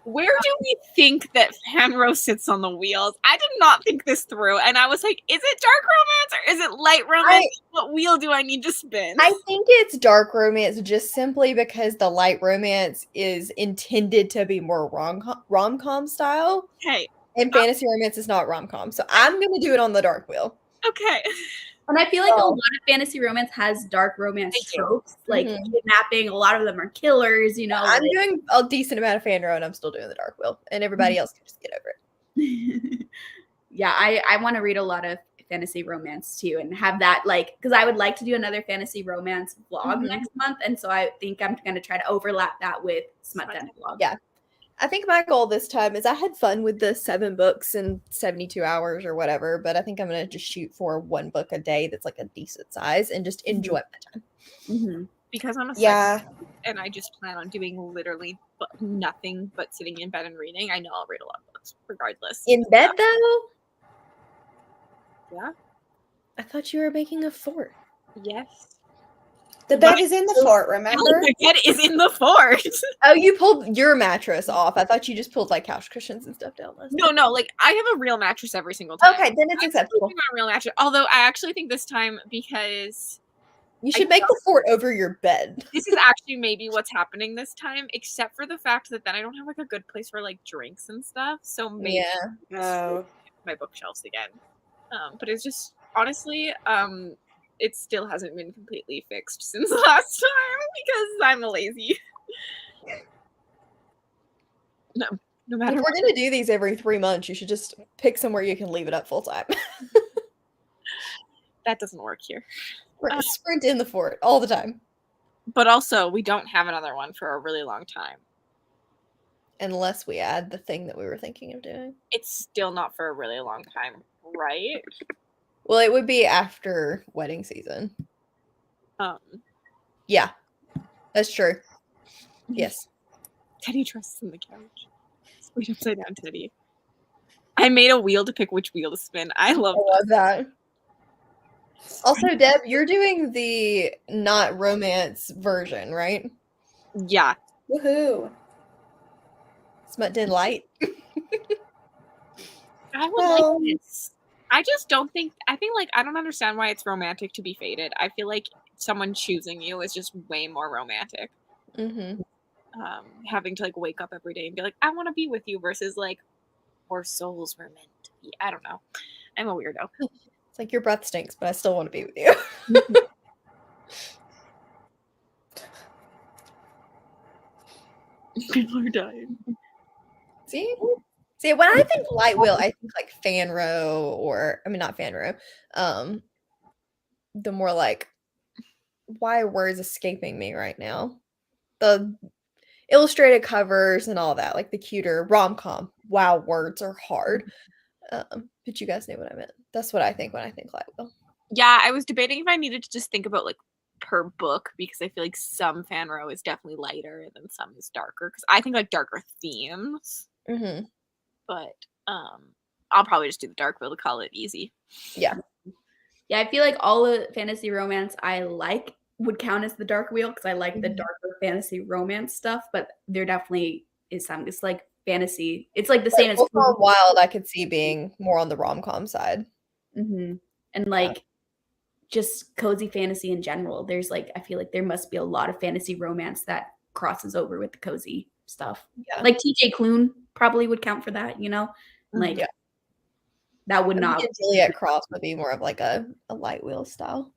Where do we think that Fanro sits on the wheels? I did not think this through, and I was like, is it dark romance or is it light romance? What wheel do I need to spin? I think it's dark romance just simply because the light romance is intended to be more rom-com style, Okay, and fantasy romance is not rom-com. So I'm going to do it on the dark wheel. okay. And I feel like a lot of fantasy romance has dark romance They do. tropes, like kidnapping. A lot of them are killers, you know. I'm doing a decent amount of Fanro, and I'm still doing the dark wheel, and everybody else can just get over it. Yeah, I want to read a lot of fantasy romance too, and have that because I would like to do another fantasy romance vlog next month, and so I think I'm going to try to overlap that with Smut Den vlog. Yeah. I think my goal this time is I had fun with the 7 books in 72 hours or whatever, but I think I'm going to just shoot for 1 book a day that's like a decent size and just enjoy my time. Because I'm a Yeah. and I just plan on doing literally nothing but sitting in bed and reading. I know I'll read a lot of books regardless. In bed though? Yeah. I thought you were making a fort. Yes. The bed is in the fort, remember? My bed is in the fort. Oh, you pulled your mattress off. I thought you just pulled like couch cushions and stuff down. No, like I have a real mattress every single time. Okay, then it's acceptable. I'm a real mattress. Although I actually think this time, because you should make the fort over your bed. This is actually maybe what's happening this time, except for the fact that then I don't have like a good place for like drinks and stuff. So maybe my bookshelves again. But it's just honestly, it still hasn't been completely fixed since last time because I'm lazy. No matter. If we're gonna do these every 3 months, you should just pick somewhere you can leave it up full time. That doesn't work here. Sprint in the fort all the time. But also, we don't have another one for a really long time. Unless we add the thing that we were thinking of doing. It's still not for a really long time, right? Well, it would be after wedding season. Yeah, that's true. Yes. Teddy trusts in the couch. Wait upside down, Teddy. I made a wheel to pick which wheel to spin. I love that. Also, Deb, you're doing the not romance version, right? Yeah. Woohoo. Smut Den Light. I would like this. I just don't think, I don't understand why it's romantic to be fated. I feel like someone choosing you is just way more romantic. Having to like wake up every day and be like, I want to be with you versus like, our souls were meant to be. I don't know. I'm a weirdo. It's like your breath stinks, but I still want to be with you. People are dying. See, when I think light wheel, I think like Fanro, or I mean not Fanro. The more like, why are words escaping me right now? The illustrated covers and all that, like the cuter rom-com. Wow, words are hard. But you guys knew what I meant. That's what I think when I think light wheel. Yeah, I was debating if I needed to just think about like per book, because I feel like some Fanro is definitely lighter and then some is darker, because I think like darker themes. But I'll probably just do the dark wheel to call it easy. Yeah, I feel like all the fantasy romance I like would count as the dark wheel, because I like the darker fantasy romance stuff, but there definitely is some, it's like fantasy, it's like the same as Wild. I could see being more on the rom-com side. And like just cozy fantasy in general, there's like, I feel like there must be a lot of fantasy romance that crosses over with the cozy stuff. Like TJ Klune probably would count for that, you know? Like that would not. Juliet Cross would be more of like a light wheel style.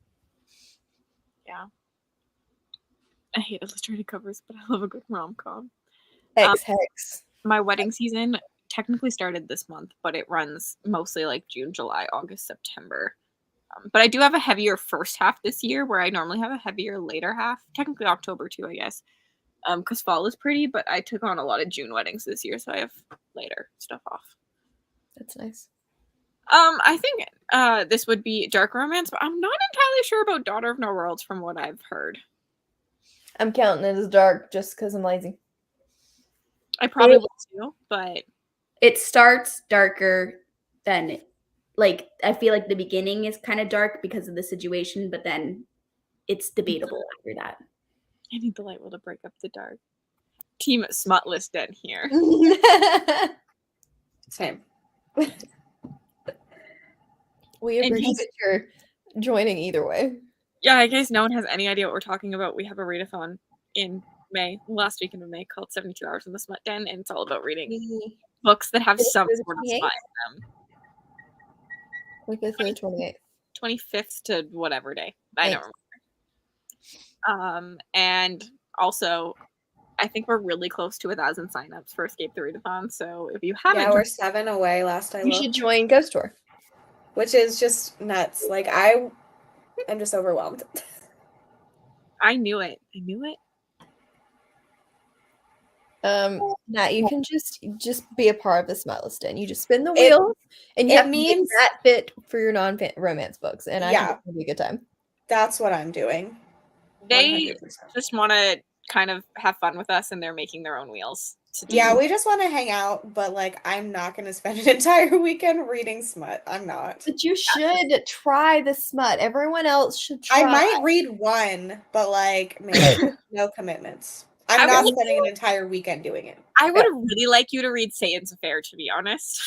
Yeah. I hate illustrated covers, but I love a good rom-com. Hex. My wedding season technically started this month, but it runs mostly like June, July, August, September. But I do have a heavier first half this year, where I normally have a heavier later half. Technically October too, I guess. Because fall is pretty, but I took on a lot of June weddings this year, so I have later stuff off. That's nice. I think this would be dark romance, but I'm not entirely sure about Daughter of No Worlds from what I've heard. I'm counting it as dark just because I'm lazy. I probably would too, but it starts darker than, like, I feel like the beginning is kind of dark because of the situation, but then it's debatable after that. I need the light wheel to break up the dark. Team Smutless Den here. Same. We And appreciate your joining either way. Yeah, in case no one has any idea what we're talking about, we have a readathon in May, last weekend of May, called 72 Hours in the Smut Den, and it's all about reading books that have some Is it sort of 28th? smut in them. 25th or the 28th. 25th to whatever day. I don't Thanks. remember. And also, I think we're really close to 1,000 signups for Escape the Readathon, so if you haven't, Yeah, we're 7 away last I You looked. should join Ghost Tour. Which is just nuts. Like, I'm just overwhelmed. I knew it. I knew it. Nah, you can just be a part of the Smutless Den. You just spin the wheel, and you have to make that fit for your non-romance books, and I think it's gonna be a good time. That's what I'm doing. They 100%. just want to kind of have fun with us, and they're making their own wheels. Yeah, we just want to hang out, but like, I'm not going to spend an entire weekend reading smut. I'm not. But you should try the smut. Everyone else should try. I might read one, but like, maybe no commitments. I'm not spending an entire weekend doing it. I would really like you to read Satan's Affair, to be honest.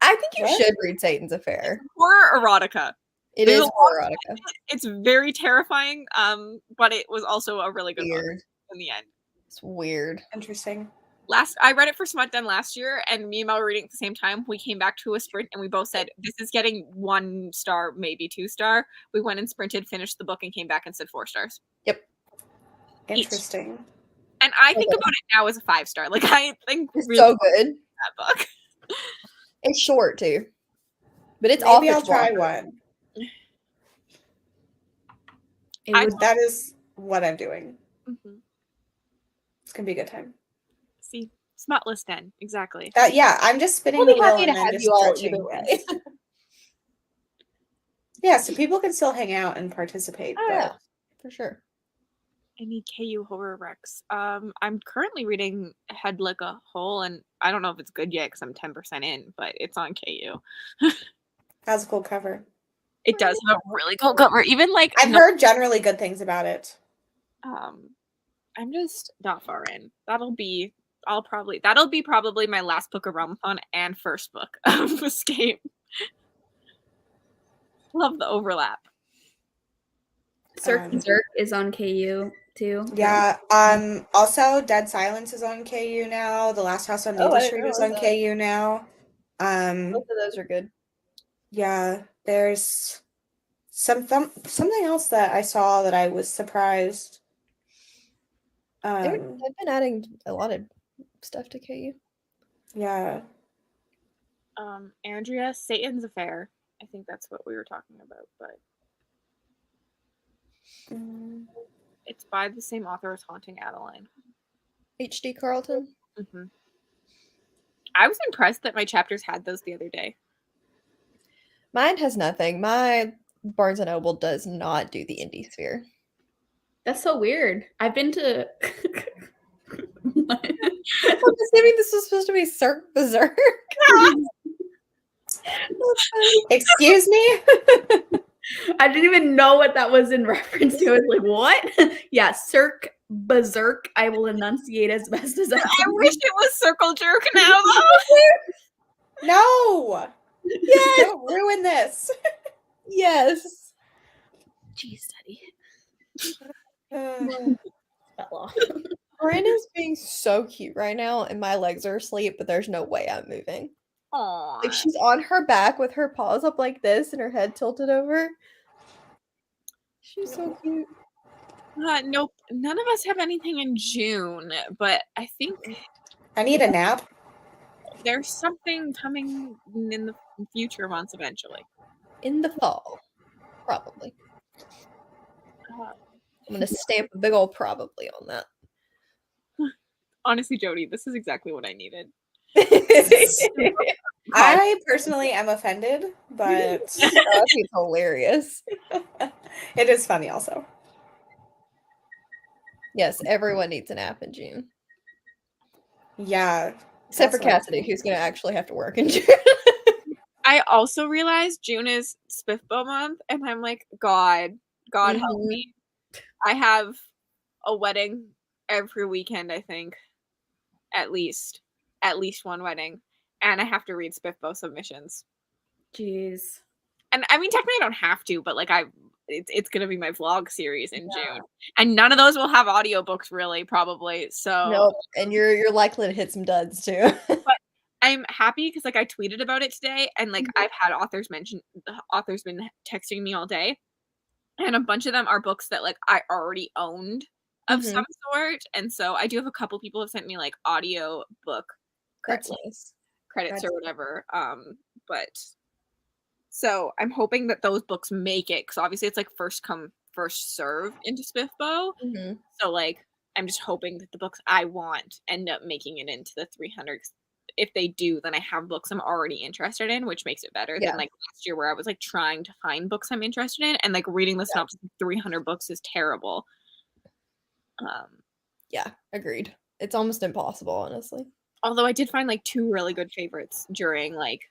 I think you should read Satan's Affair. Horror erotica. It is horror erotica. It's very terrifying, but it was also a really good book in the end. It's weird. Interesting. I read it for Smut Den last year, and me and Mel were reading at the same time. We came back to a sprint, and we both said, this is getting 1 star, maybe 2 star. We went and sprinted, finished the book, and came back and said 4 stars. Yep. Interesting. And I think about it now as a 5 star. Like, I think it's really so good. That book. It's short, too. But it's maybe I'll try one. That is what I'm doing. Mm-hmm. It's going to be a good time. See, Smutless Den, exactly. Yeah, I'm just spinning the wheel and then just stretching. Either way. Yeah, so people can still hang out and participate. Oh, yeah, for sure. Any KU horror recs? I'm currently reading Head Like a Hole, and I don't know if it's good yet because I'm 10% in, but it's on KU. Has a cool cover. It does have a really cool cover. Even like I've heard generally good things about it. I'm just not far in. That'll be probably my last book of Realmathon and first book of Escape. Love the overlap. Cirque is on KU too. Yeah. Also, Dead Silence is on KU now. The Last House on Maple Street is on KU now. Both of those are good. Yeah. There's something else that I saw that I was surprised. They've been adding a lot of stuff to KU. Yeah. Andrea, Satan's Affair. I think that's what we were talking about, but it's by the same author as Haunting Adeline. H.D. Carlton. Mm-hmm. I was impressed that my chapters had those the other day. Mine has nothing. My Barnes & Noble does not do the indie sphere. That's so weird. I've been to... I'm assuming this was supposed to be Cirque Berserk. Excuse me? I didn't even know what that was in reference to. I was like, what? Yeah, Cirque Berserk. I will enunciate as best as I can. I wish it was Circle Jerk now, though. No! Yes! Don't ruin this. Yes. Jeez, Daddy. Brandon's being so cute right now, and my legs are asleep, but there's no way I'm moving. Aww. Like, she's on her back with her paws up like this and her head tilted over. She's so cute. Nope. None of us have anything in June, but I think I need a nap. there's something coming in the future months eventually. In the fall, probably. I'm going to stamp a big old probably on that. Honestly, Jody, this is exactly what I needed. I personally am offended, but I think it's hilarious. It is funny also. Yes, everyone needs an app in June. Yeah. Except for Cassidy, who's going to actually have to work in June. I also realized June is SPFBO month, and I'm like, God help me. I have a wedding every weekend, I think. At least one wedding. And I have to read SPFBO submissions. Jeez. And I mean, technically I don't have to, but like it's gonna be my vlog series in June. And none of those will have audiobooks really, probably. So Nope. And you're likely to hit some duds too. but I'm happy because like I tweeted about it today and like I've had authors been texting me all day. And a bunch of them are books that like I already owned of some sort. And so I do have a couple people have sent me like audio book That's nice. credits or whatever. But so I'm hoping that those books make it because obviously it's like first come, first serve into SPFBO. So like I'm just hoping that the books I want end up making it into the 300. If they do, then I have books I'm already interested in, which makes it better than like last year where I was like trying to find books I'm interested in and like reading the synopsis of 300 books is terrible. Yeah, agreed. It's almost impossible, honestly. Although I did find like 2 really good favorites during like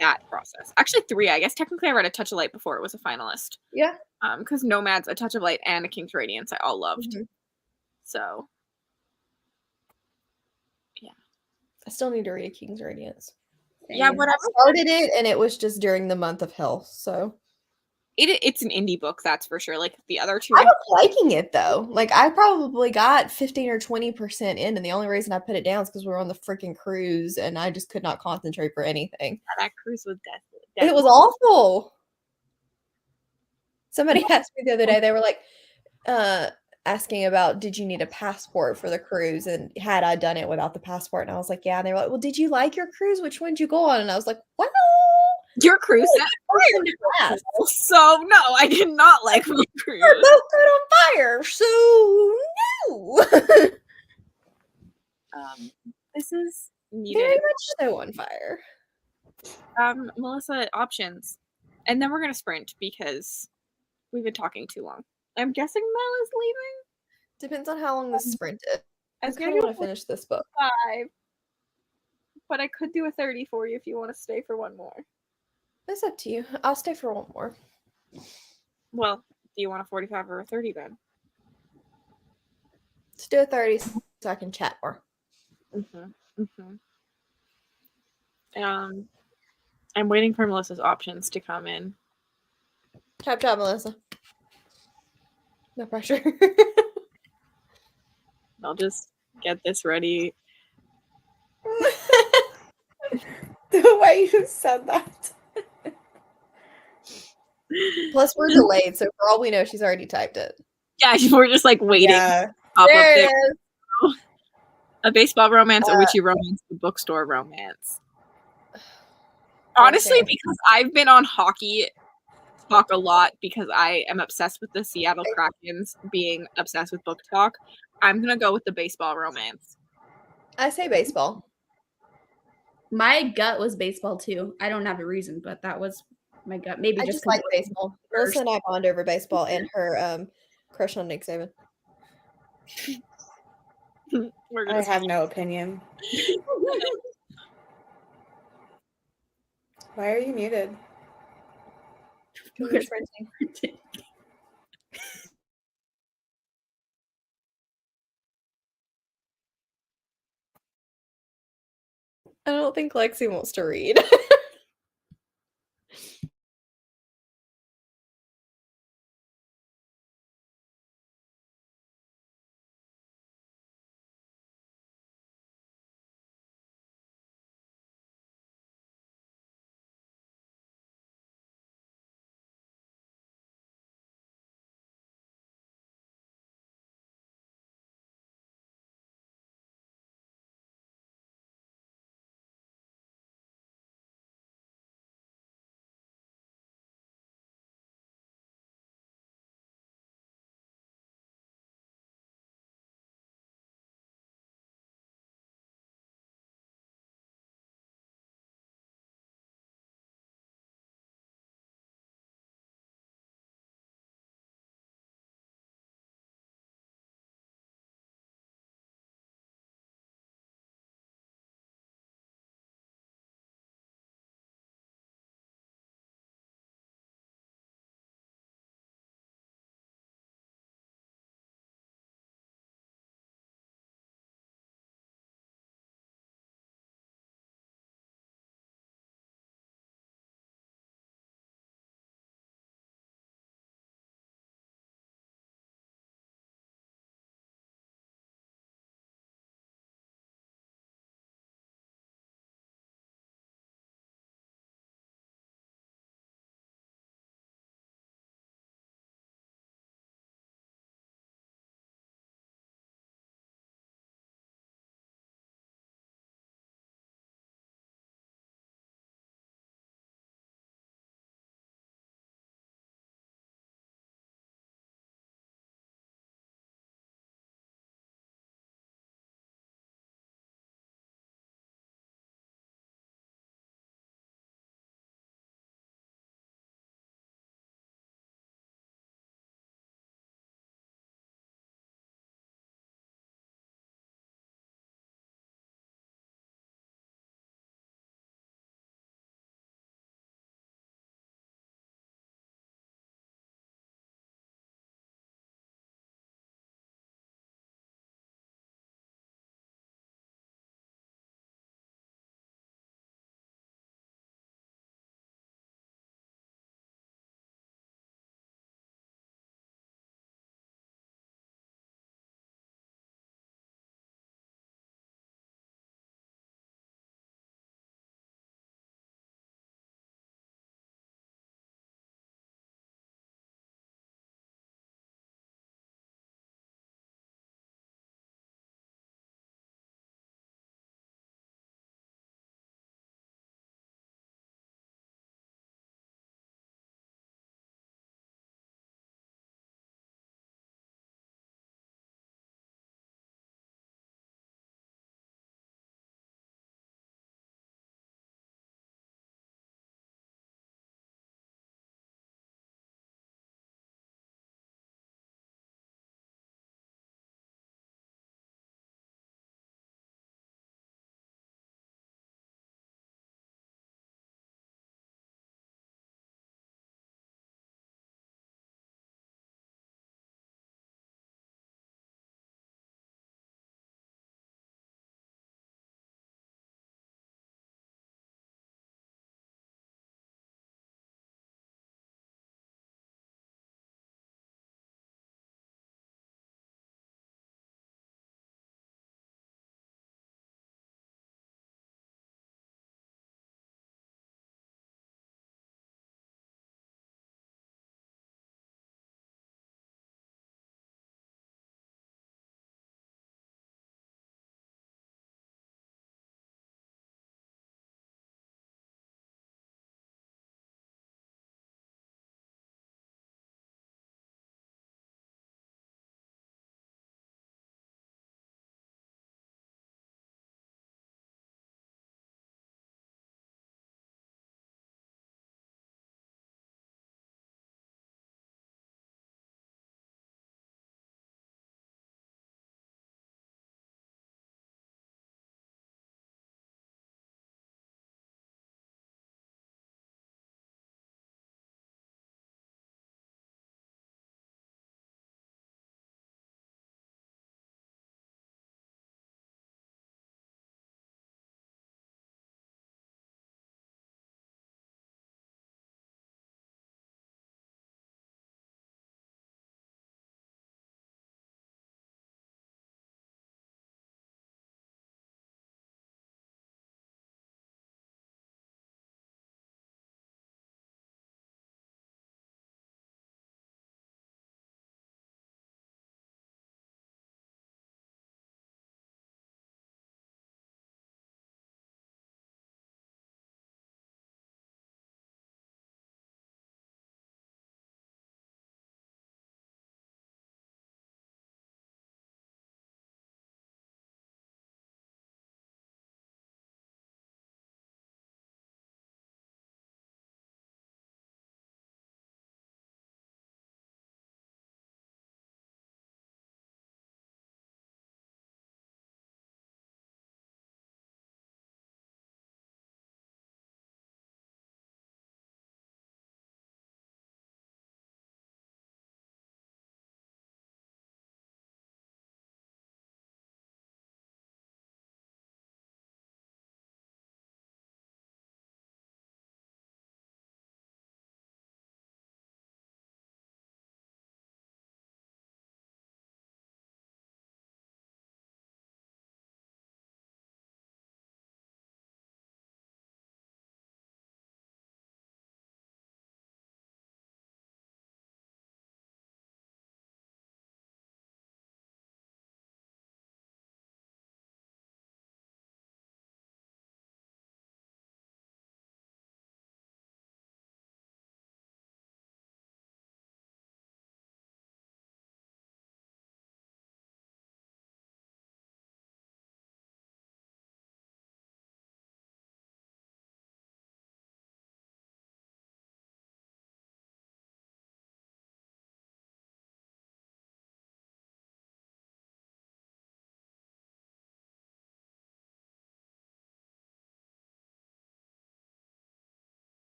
that process. Actually 3, I guess technically I read A Touch of Light before it was a finalist. Yeah. Because Nomads, A Touch of Light, and A King's Radiance I all loved. So yeah. I still need to read A King's Radiance. Yeah, whatever. I started it and it was just during the month of hell, so it's an indie book, that's for sure. Like the other 2 I was liking it though. Like I probably got 15 or 20% in, and the only reason I put it down is because we were on the freaking cruise and I just could not concentrate for anything. that cruise was deathly. It was awful. Somebody asked me the other day, they were like, asking about did you need a passport for the cruise and had I done it without the passport, and I was like, yeah, and they were like, well, did you like your cruise, which one did you go on? And I was like, well, your cruise fire. So no, I did not like my cruise. We're both good on fire, so no. This is needed. Very much so on fire. Melissa, options, and then we're gonna sprint because we've been talking too long. I'm guessing Mel is leaving. Depends on how long the sprint is. I was kind gonna of do want to finish this book. 5, but I could do a 30 for you if you want to stay for one more. It's up to you. I'll stay for one more. Well, do you want a 45 or a 30 then? Let's do a 30 so I can chat more. I'm waiting for Melissa's options to come in. Chop, Melissa. No pressure. I'll just get this ready. The way you said that. Plus, we're delayed, so for all we know, she's already typed it. Yeah, we're just like waiting. Yeah. There it is. A baseball romance, a witchy romance, a bookstore romance. Honestly, because I've been on hockey talk a lot because I am obsessed with the Seattle Krakens being obsessed with book talk, I'm gonna go with the baseball romance. I say baseball. My gut was baseball too. I don't have a reason, but that was my gut. Maybe I just like baseball. Melissa and I bond over baseball and her crush on Nick Saban. I have no opinion. Why are you muted? I don't think Lexi wants to read.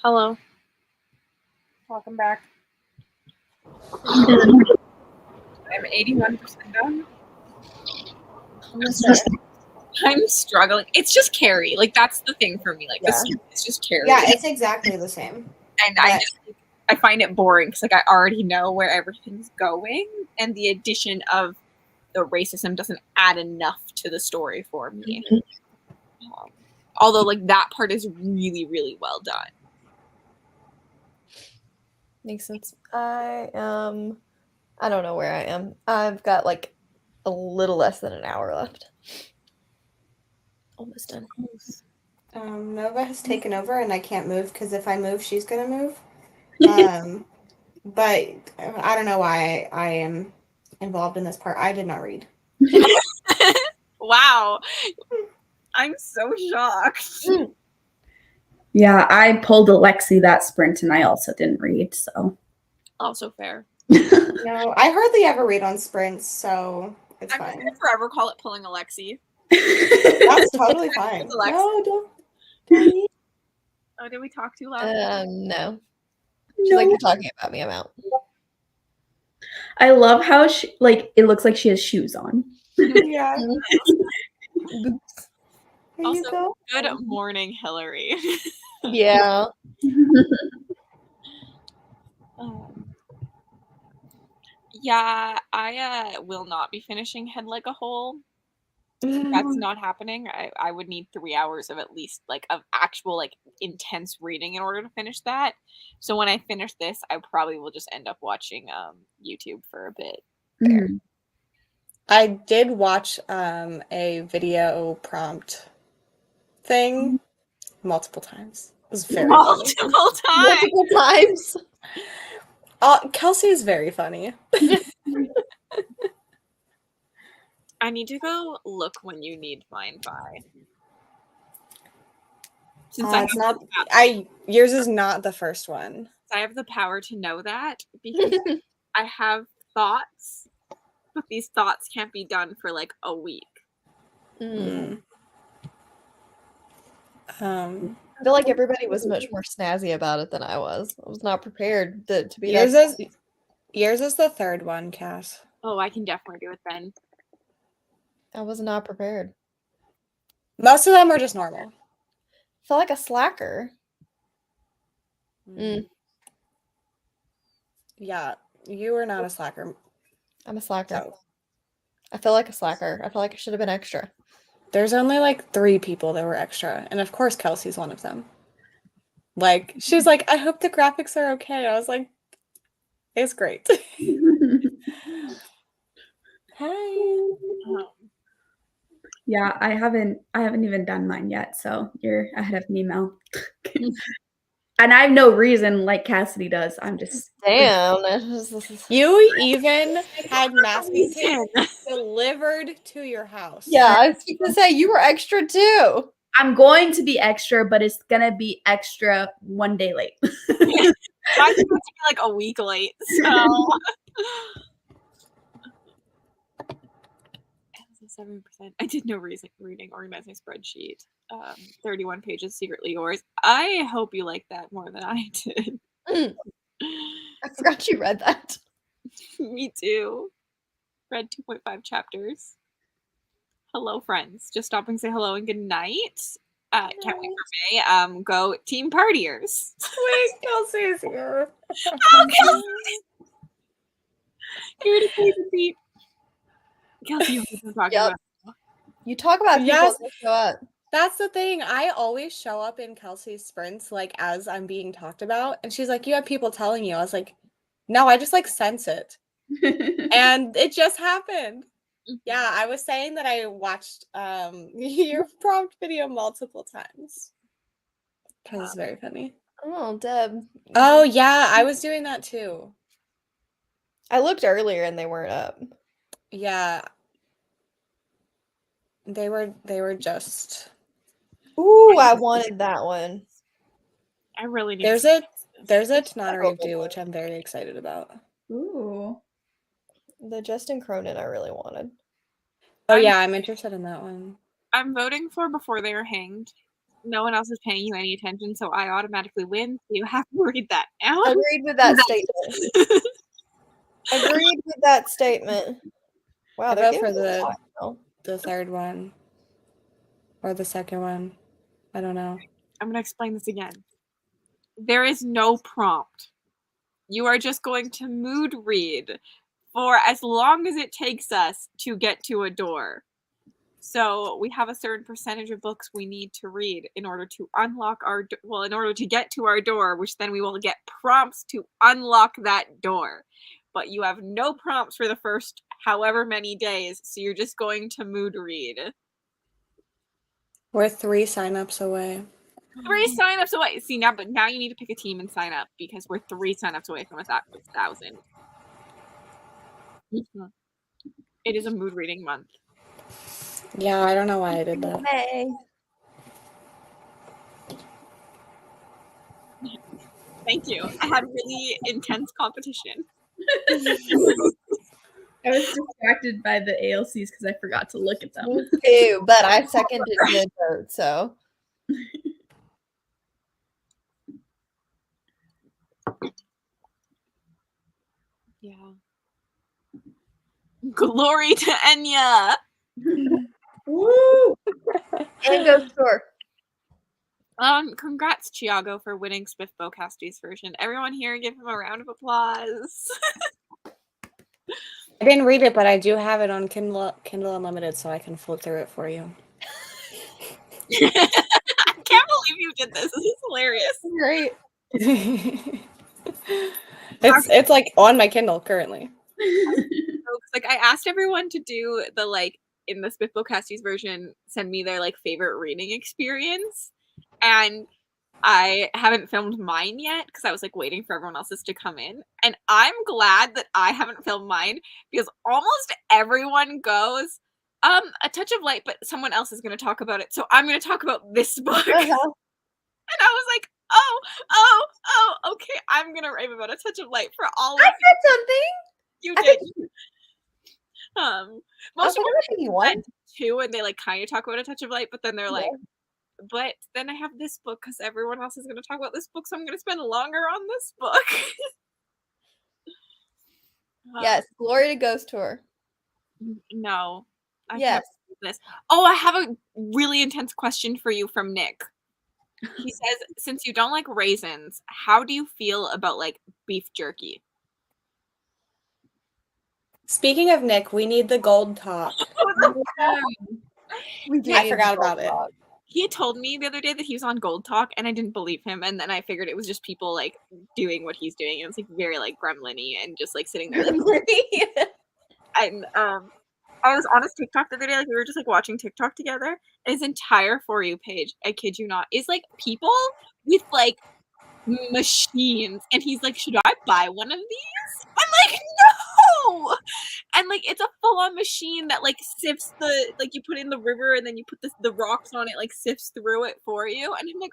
Hello. Welcome back. I'm 81% done. Almost there. I'm struggling. It's just Carrie. Like, that's the thing for me. Like, Yeah. this it's just Carrie. Yeah, it's exactly the same. And but- I find it boring because, like, I already know where everything's going, and the addition of the racism doesn't add enough to the story for me. Although, like, that part is really, really well done. Makes sense. I don't know where I am. I've got like a little less than an hour left. Almost done. Nova has taken over, and I can't move because if I move, she's gonna move. But I don't know why I am involved in this part. I did not read. Wow. I'm so shocked. Yeah, I pulled Alexi that sprint and I also didn't read, so. Also fair. No, I hardly ever read on sprints, so it's I'm fine. gonna forever call it pulling Alexi. That's totally fine. It's Alexi. No, don't read. Oh, did we talk too loud? No. She's like, you're talking about me. I'm out. I love how she, like, it looks like she has shoes on. Yeah. There Also, you go. good morning, Hillary. Yeah. Yeah, I will not be finishing Head Like a Hole. That's not happening. I would need 3 hours of at least like of actual like intense reading in order to finish that. So when I finish this, I probably will just end up watching YouTube for a bit. Mhm. I did watch a video prompt thing multiple times. It was very funny. Multiple times. Multiple times. Kelsey is very funny. I need to go look when you need mine by. Since It's not. Yours is not the first one. I have the power to know that because I have thoughts, but these thoughts can't be done for like a week. Mm. I feel like everybody was much more snazzy about it than I was. I was not prepared to be yours that. Yours is the third one, Cass. Oh, I can definitely do it then. I was not prepared. Most of them are just normal. I felt like a slacker. Yeah, you were not a slacker. I'm a slacker. So. I feel like a slacker. I feel like I should have been extra. There's only like 3 people that were extra, and of course Kelsey's one of them. Like, she's like, I hope the graphics are okay. I was like, it's great. Hi. Yeah, I haven't even done mine yet, so you're ahead of me, Mel. And I have no reason like Cassidy does. I'm just Damn. You even had masking tape delivered to your house. Yeah, I was going to say you were extra too. I'm going to be extra, but it's gonna be extra one day late. Mine's supposed to be like a week late, so 7%. I did no reading, organizing spreadsheet. 31 pages, secretly yours. I hope you like that more than I did. I forgot you read that. Me too. Read 2.5 chapters. Hello, friends. Just stop and say hello and good night. Can't wait for May. Go team partiers. Wait, Kelsey's here. Oh, Kelsey! Here to take a seat. Kelsey, you know what I'm talking about. You talk about people Yes. that show up. That's the thing. I always show up in Kelsey's sprints like as I'm being talked about, and she's like, "You have people telling you." I was like, "No, I just like sense it," and it just happened. Yeah, I was saying that I watched your prompt video multiple times because it's very funny. Oh, Deb. Oh yeah, I was doing that too. I looked earlier and they weren't up. Yeah, they were just. Ooh, I wanted that one. I really need There's to a Tananarive do, which I'm very excited about. Ooh. The Justin Cronin I really wanted. Oh yeah, I'm interested in that one. I'm voting for Before They Are Hanged. no one else is paying you any attention, so I automatically win. So you have to read that now. Agreed with that statement. Agreed with that statement. Wow, I they're vote for giving us a lot now. the third one or the second one. I don't know. I'm gonna explain this again. There is no prompt. You are just going to mood read for as long as it takes us to get to a door. So we have a certain percentage of books we need to read in order to unlock in order to get to our door, which then we will get prompts to unlock that door. But you have no prompts for the first however many days, so you're just going to mood read. We're 3 signups away. 3 signups away. See now, but now you need to pick a team and sign up because we're 3 signups away from 1,000. It is a mood reading month. Yeah, I don't know why I did that. Hey. Thank you. I had really intense competition. I was distracted by the ALCs because I forgot to look at them. Me too, but I seconded the vote, so. Yeah. Glory to Enya. Woo! And Ghost Tour. Congrats, Chiago, for winning SPFBO Cassidy's version. Everyone here, give him a round of applause. I didn't read it, but I do have it on Kindle Unlimited, so I can flip through it for you. I can't believe you did this. This is hilarious. Great. It's like on my Kindle currently. Like I asked everyone to do the like in the SPFBO Cassidy's version, send me their like favorite reading experience, and I haven't filmed mine yet because I was like waiting for everyone else's to come in. And I'm glad that I haven't filmed mine because almost everyone goes, a touch of light, but someone else is going to talk about it. So I'm going to talk about this book. And I was like, oh, okay. I'm going to rave about a touch of light for all of I said something. you. I Did. think- Most people you won. too, and they like kind of talk about a touch of light, but then they're like, but then I have this book because everyone else is going to talk about this book, so I'm going to spend longer on this book. Yes, Glory to Ghost Tour. No. Yes. This. Oh, I have a really intense question for you from Nick. He says, since you don't like raisins, how do you feel about like beef jerky? Speaking of Nick, we need the gold talk. I forgot about it. He had told me the other day that he was on Gold Talk, and I didn't believe him. And then I figured it was just people like doing what he's doing. It was like very like gremlin-y and just like sitting there. Like, and I was on his TikTok the other day. Like we were just like watching TikTok together. And his entire For You page, I kid you not, is like people with like machines. And he's like, should I buy one of these? I'm like, no. And like it's a full-on machine that like sifts the like you put in the river and then you put the rocks on it, like sifts through it for you. And I'm like,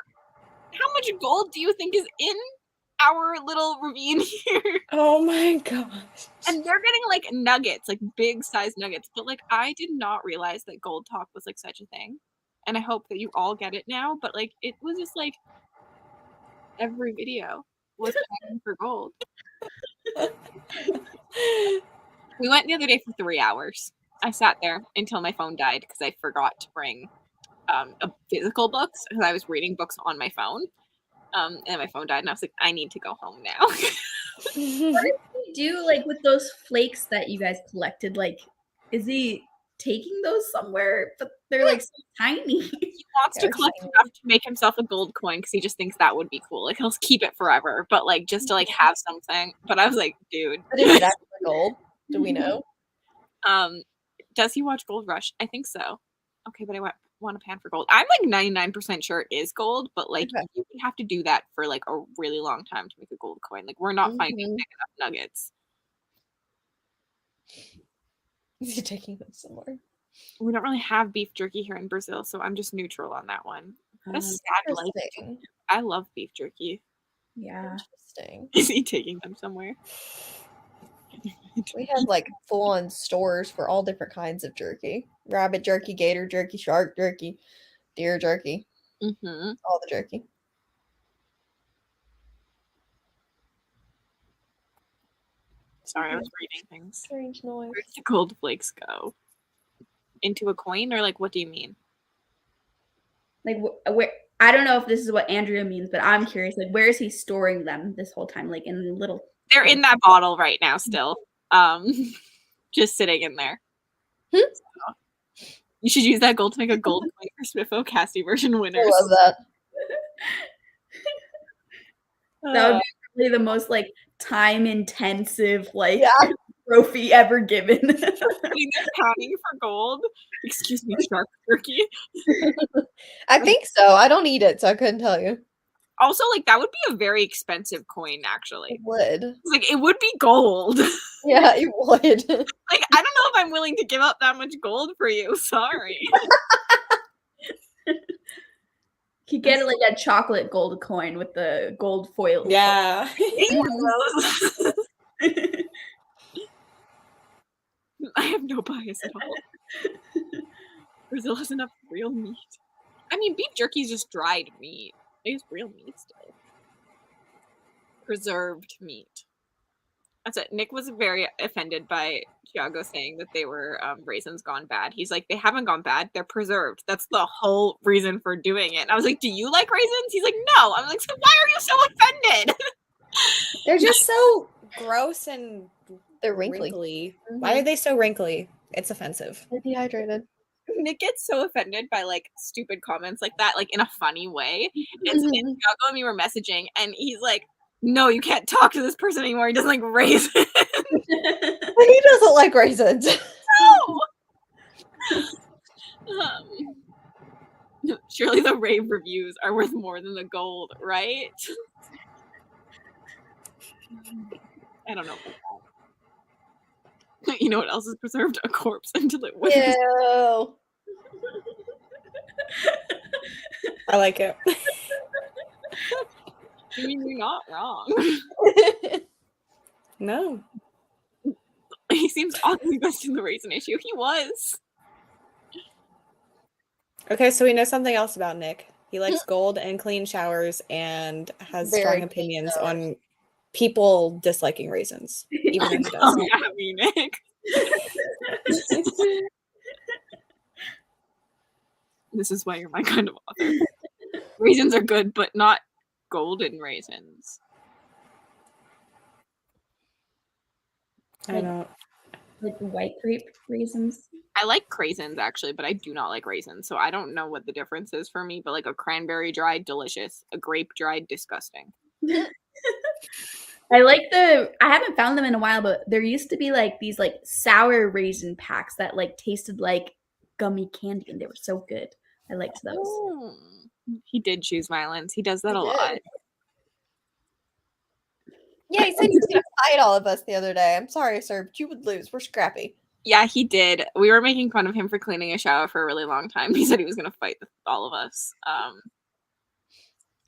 how much gold do you think is in our little ravine here? Oh my gosh. And they're getting like nuggets, like big size nuggets. But like I did not realize that Gold Talk was like such a thing. And I hope that you all get it now. But like it was just like every video was fighting for gold. We went the other day for 3 hours. I sat there until my phone died because I forgot to bring a physical books because I was reading books on my phone. And my phone died, and I was like, I need to go home now. What did he do like with those flakes that you guys collected? Like, is he taking those somewhere? But they're like so tiny. He wants to collect enough to make himself a gold coin because he just thinks that would be cool. Like he'll keep it forever, but like just to like have something. But I was like, dude. But is it actually gold? Do we know? Does he watch Gold Rush? I think so. Okay, but I want a pan for gold. I'm like 99% sure it is gold, but like you would have to do that for like a really long time to make a gold coin. Like we're not finding big enough nuggets. Is he taking them somewhere? We don't really have beef jerky here in Brazil, so I'm just neutral on that one. What a sad life. Interesting. I love beef jerky. Yeah. Interesting. Is he taking them somewhere? We have like full-on stores for all different kinds of jerky. Rabbit jerky, gator jerky, shark jerky, deer jerky. Mm-hmm. All the jerky. Sorry, I was reading things. Strange noise. Where does the gold flakes go? Into a coin, or like, what do you mean? Like, where? I don't know if this is what Andrea means, but I'm curious. Like, where is he storing them this whole time? Like in little. They're in that bottle right now, still. Just sitting in there. So, you should use that gold to make a gold coin for SPFBO Cassidy version winners. I love that. That would be really the most like time intensive like Yeah. trophy ever given. Sitting there counting for gold. Excuse me, shark turkey. I think so. I don't eat it, so I couldn't tell you. Also, like, that would be a very expensive coin, actually. It would. Like, it would be gold. Yeah, it would. Like, I don't know if I'm willing to give up that much gold for you. Sorry. You get like a chocolate gold coin with the gold foil. Yeah. I have no bias at all. Brazil has enough real meat. I mean, beef jerky is just dried meat. They use real meat still. Preserved meat. That's it. Nick was very offended by Tiago saying that they were raisins gone bad. He's like, they haven't gone bad. They're preserved. That's the whole reason for doing it. And I was like, do you like raisins? He's like, no. I'm like, so why are you so offended? They're just so gross and They're wrinkly. wrinkly. Why are they so wrinkly? It's offensive. They're dehydrated. Nick gets so offended by like stupid comments like that, like in a funny way. And so Tiago and me were messaging, and he's like, no, you can't talk to this person anymore. He doesn't like raisins. He doesn't like raisins. No. Surely the rave reviews are worth more than the gold, right? I don't know. You know what else is preserved? A corpse until it wins. Ew. I like it. I mean, you're not wrong. No. He seems oddly invested in the raisin issue. He was. Okay, so we know something else about Nick. He likes gold and clean showers and has Very strong clean opinions showers. on people disliking raisins, even though he doesn't. Yeah, me, Nick. This is why you're my kind of author. Raisins are good, but not golden raisins. I don't. Like the white grape raisins. I like craisins actually, but I do not like raisins. So I don't know what the difference is for me. But like a cranberry dried, delicious. A grape dried, disgusting. I like I haven't found them in a while, but there used to be like these like sour raisin packs that like tasted like gummy candy, and they were so good. I liked those. He did choose violence. He does that He a lot. did. Yeah, he said he was gonna fight all of us the other day. I'm sorry, sir, but you would lose. We're scrappy. Yeah, he did. We were making fun of him for cleaning a shower for a really long time. He said he was going to fight all of us. I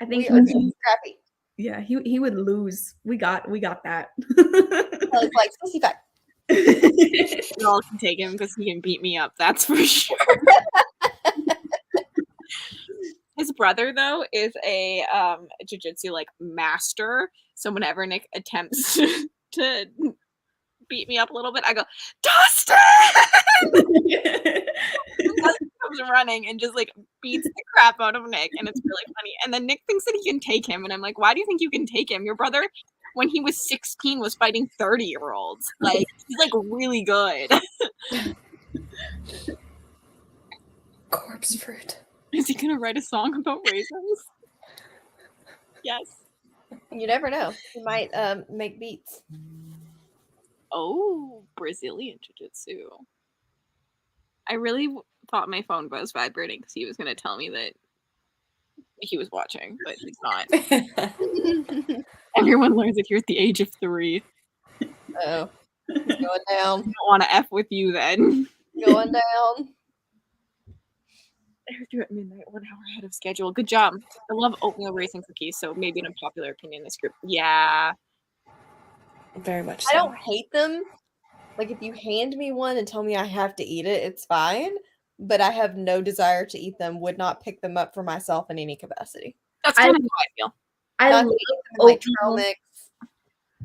think We are scrappy. yeah, he would lose. We got that. It's like sissy fact. We all can take him because he can beat me up. That's for sure. His brother, though, is a jiu-jitsu like master. So whenever Nick attempts to beat me up a little bit, I go, Dustin! Dustin comes running and just like beats the crap out of Nick, and it's really funny. And then Nick thinks that he can take him, and I'm like, why do you think you can take him? Your brother, when he was 16, was fighting 30-year-olds. Like, he's like really good. Corpse fruit. Is he gonna write a song about raisins? Yes. You never know. He might make beats. Oh, Brazilian jiu-jitsu. I really thought my phone was vibrating because he was going to tell me that he was watching, but he's not. Everyone learns it here at the age of 3. Oh, going down. I don't want to F with you then. Going down. I heard you at midnight, 1 hour ahead of schedule. Good job. I love oatmeal raisin cookies, so maybe an unpopular opinion in this group. Yeah. Very much so. I don't hate them. Like, if you hand me one and tell me I have to eat it, it's fine. but I have no desire to eat them. Would not pick them up for myself in any capacity. That's I- kind of how I feel. I Not love like trail oatmeal. mix.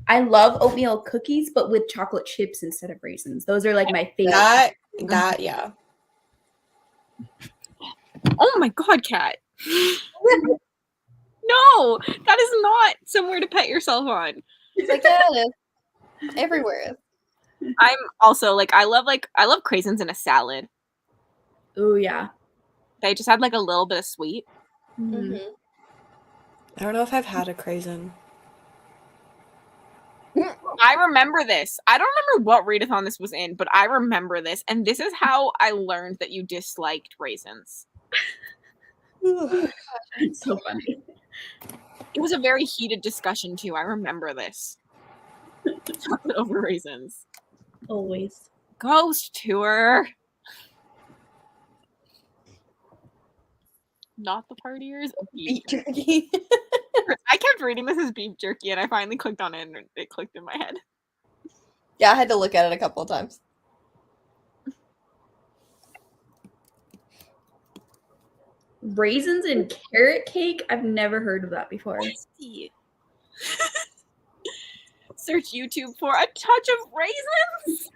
I love oatmeal cookies, but with chocolate chips instead of raisins. Those are like my favorite. That, yeah. Oh my god, Kat. No, that is not somewhere to pet yourself on. It's like, yeah, it is. Everywhere. I'm also I love craisins in a salad. Oh yeah. They just had like a little bit of sweet. Mhm. Mhm. I don't know if I've had a craisin. I remember this. I don't remember what readathon this was in, but I remember this, and this is how I learned that you disliked raisins. It's so funny. It was a very heated discussion too. I remember this. Chocolate over raisins. Always. Ghost tour. Not the partiers. Beef jerky. I kept reading this as beef jerky, and I finally clicked on it, and it clicked in my head. Yeah, I had to look at it a couple of times. Raisins and carrot cake? I've never heard of that before. Search YouTube for a touch of raisins.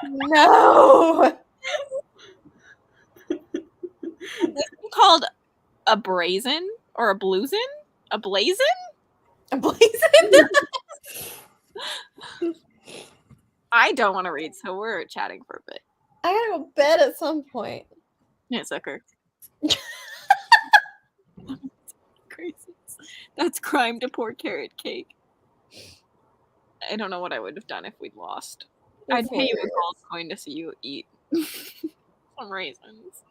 No. This is called a brazen or a bluesin? A blazin? I'm blazing. I don't want to read, so we're chatting for a bit. I gotta go to bed at some point. Yeah, sucker. Crazy. That's crime to pour carrot cake. I don't know what I would have done if we'd lost. I'd pay you a gold coin to see you eat some raisins.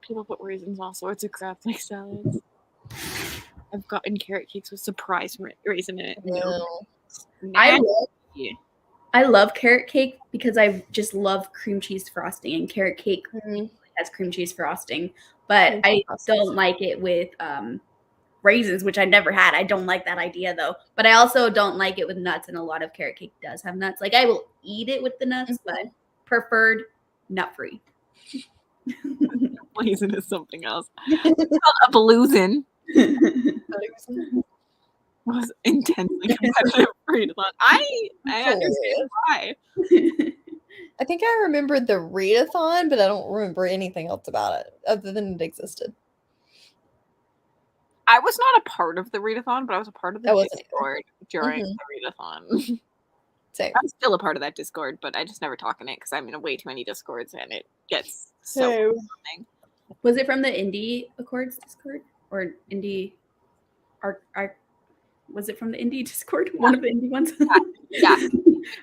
People put raisins on all sorts of crap like salads. I've gotten carrot cakes with surprise raisin in it. No. I love carrot cake because I just love cream cheese frosting, and carrot cake has cream cheese frosting. But I don't like it with raisins, which I never had. I don't like that idea though. But I also don't like it with nuts, and a lot of carrot cake does have nuts. Like I will eat it with the nuts, but preferred nut free. Raisin is something else. It's called a bluesin. Was intensely competitive readathon. I understand why. I think I remembered the readathon, but I don't remember anything else about it other than it existed. I was not a part of the readathon, but I was a part of the I wasn't Discord during the readathon. Same. I'm still a part of that Discord, but I just never talk in it because I'm in way too many Discords and it gets so overwhelming. Was it from the Indie Accords Discord or Indie Art? Was it from the Indie Discord? Yeah. One of the indie ones? Yeah.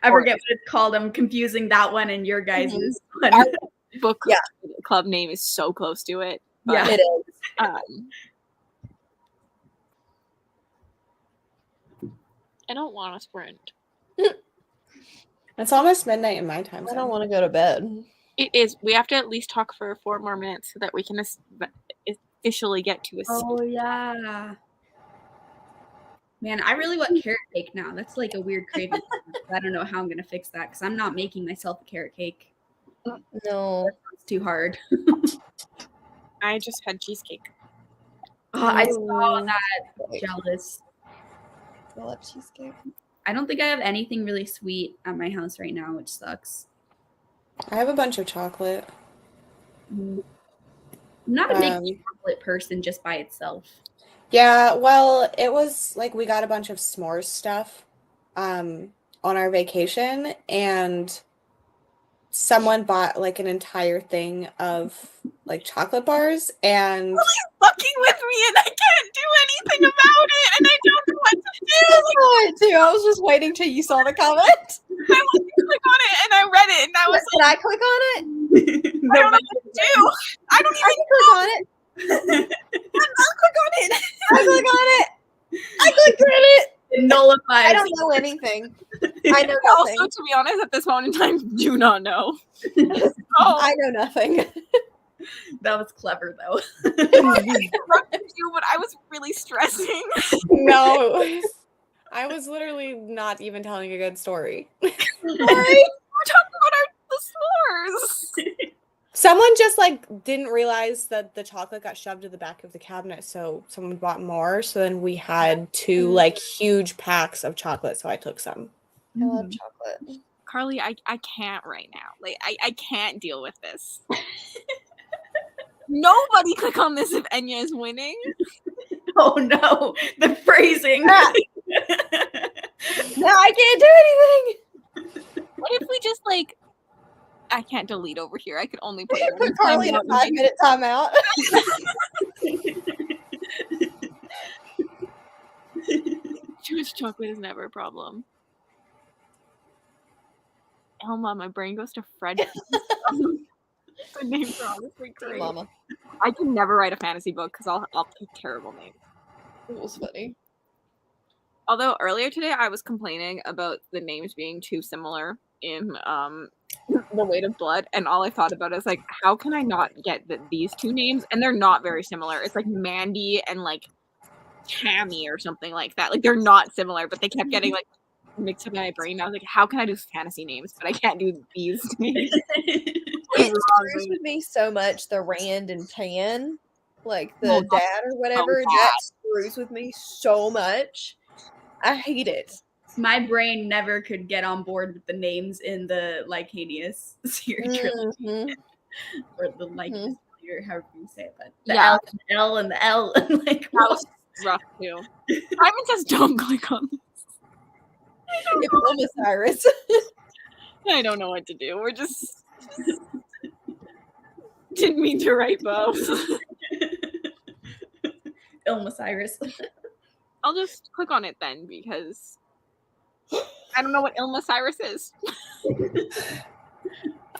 I forget what it's called. I'm confusing that one and your guys' one. Our book club name is so close to it. Yeah, it is. I don't want to sprint. It's almost midnight in my time I zone. don't want to go to bed. It is. We have to at least talk for 4 more minutes so that we can officially get to a Oh, yeah. Man, I really want carrot cake now. That's like a weird craving. I don't know how I'm going to fix that because I'm not making myself a carrot cake. No. It's too hard. I just had cheesecake. I saw that. Jealous. I love cheesecake. I don't think I have anything really sweet at my house right now, which sucks. I have a bunch of chocolate. I'm not a big chocolate person just by itself. Yeah, well, it was like we got a bunch of s'mores stuff on our vacation, and someone bought like an entire thing of like chocolate bars, and Fucking with me, and I can't do anything about it, and I don't know what to do. I was just waiting till you saw the comment. I went to click on it, and I read it, and I was Did I click on it? I don't know what to do. I don't even click on it. I'll click on it. I click on it. I clicked on it. It nullifies. I don't know anything. I know Also, nothing. to be honest, at this moment in time, do not know. I know nothing. That was clever though. I interrupted you, but I was really stressing. No, I was literally not even telling a good story. We're talking about the s'mores. Someone just like didn't realize that the chocolate got shoved to the back of the cabinet, so someone bought more. So then we had two like huge packs of chocolate, so I took some. I love chocolate. Carly, I can't right now. Like I can't deal with this. Nobody click on this if Enya is winning. Oh no, the phrasing. No, I can't do anything. What if we just like I can't delete over here. I could only put Put Carly in a 5-minute timeout. Too much chocolate is never a problem. Elma, my brain goes to Fred. The names are honestly great. Mama. I can never write a fantasy book because I'll pick terrible names. It was funny. Although earlier today I was complaining about the names being too similar in The Weight of Blood, and all I thought about is like, how can I not get these two names? And they're not very similar. It's like Mandy and like Tammy or something like that. Like they're not similar, but they kept getting like mixed up in my brain. I was like, how can I do fantasy names, but I can't do these names? It screws with me so much, the Rand and Tan, like the dad or whatever, that screws with me so much. I hate it. My brain never could get on board with the names in the Lycanius series trilogy. Or the Lycanius, or however you say it, but the L and the L and like that was rough too. Simon says don't click on this. It's almost Iris. I don't know what to do. We're just didn't mean to write both. Ilma Cyrus. I'll just click on it then because I don't know what Ilma Cyrus is.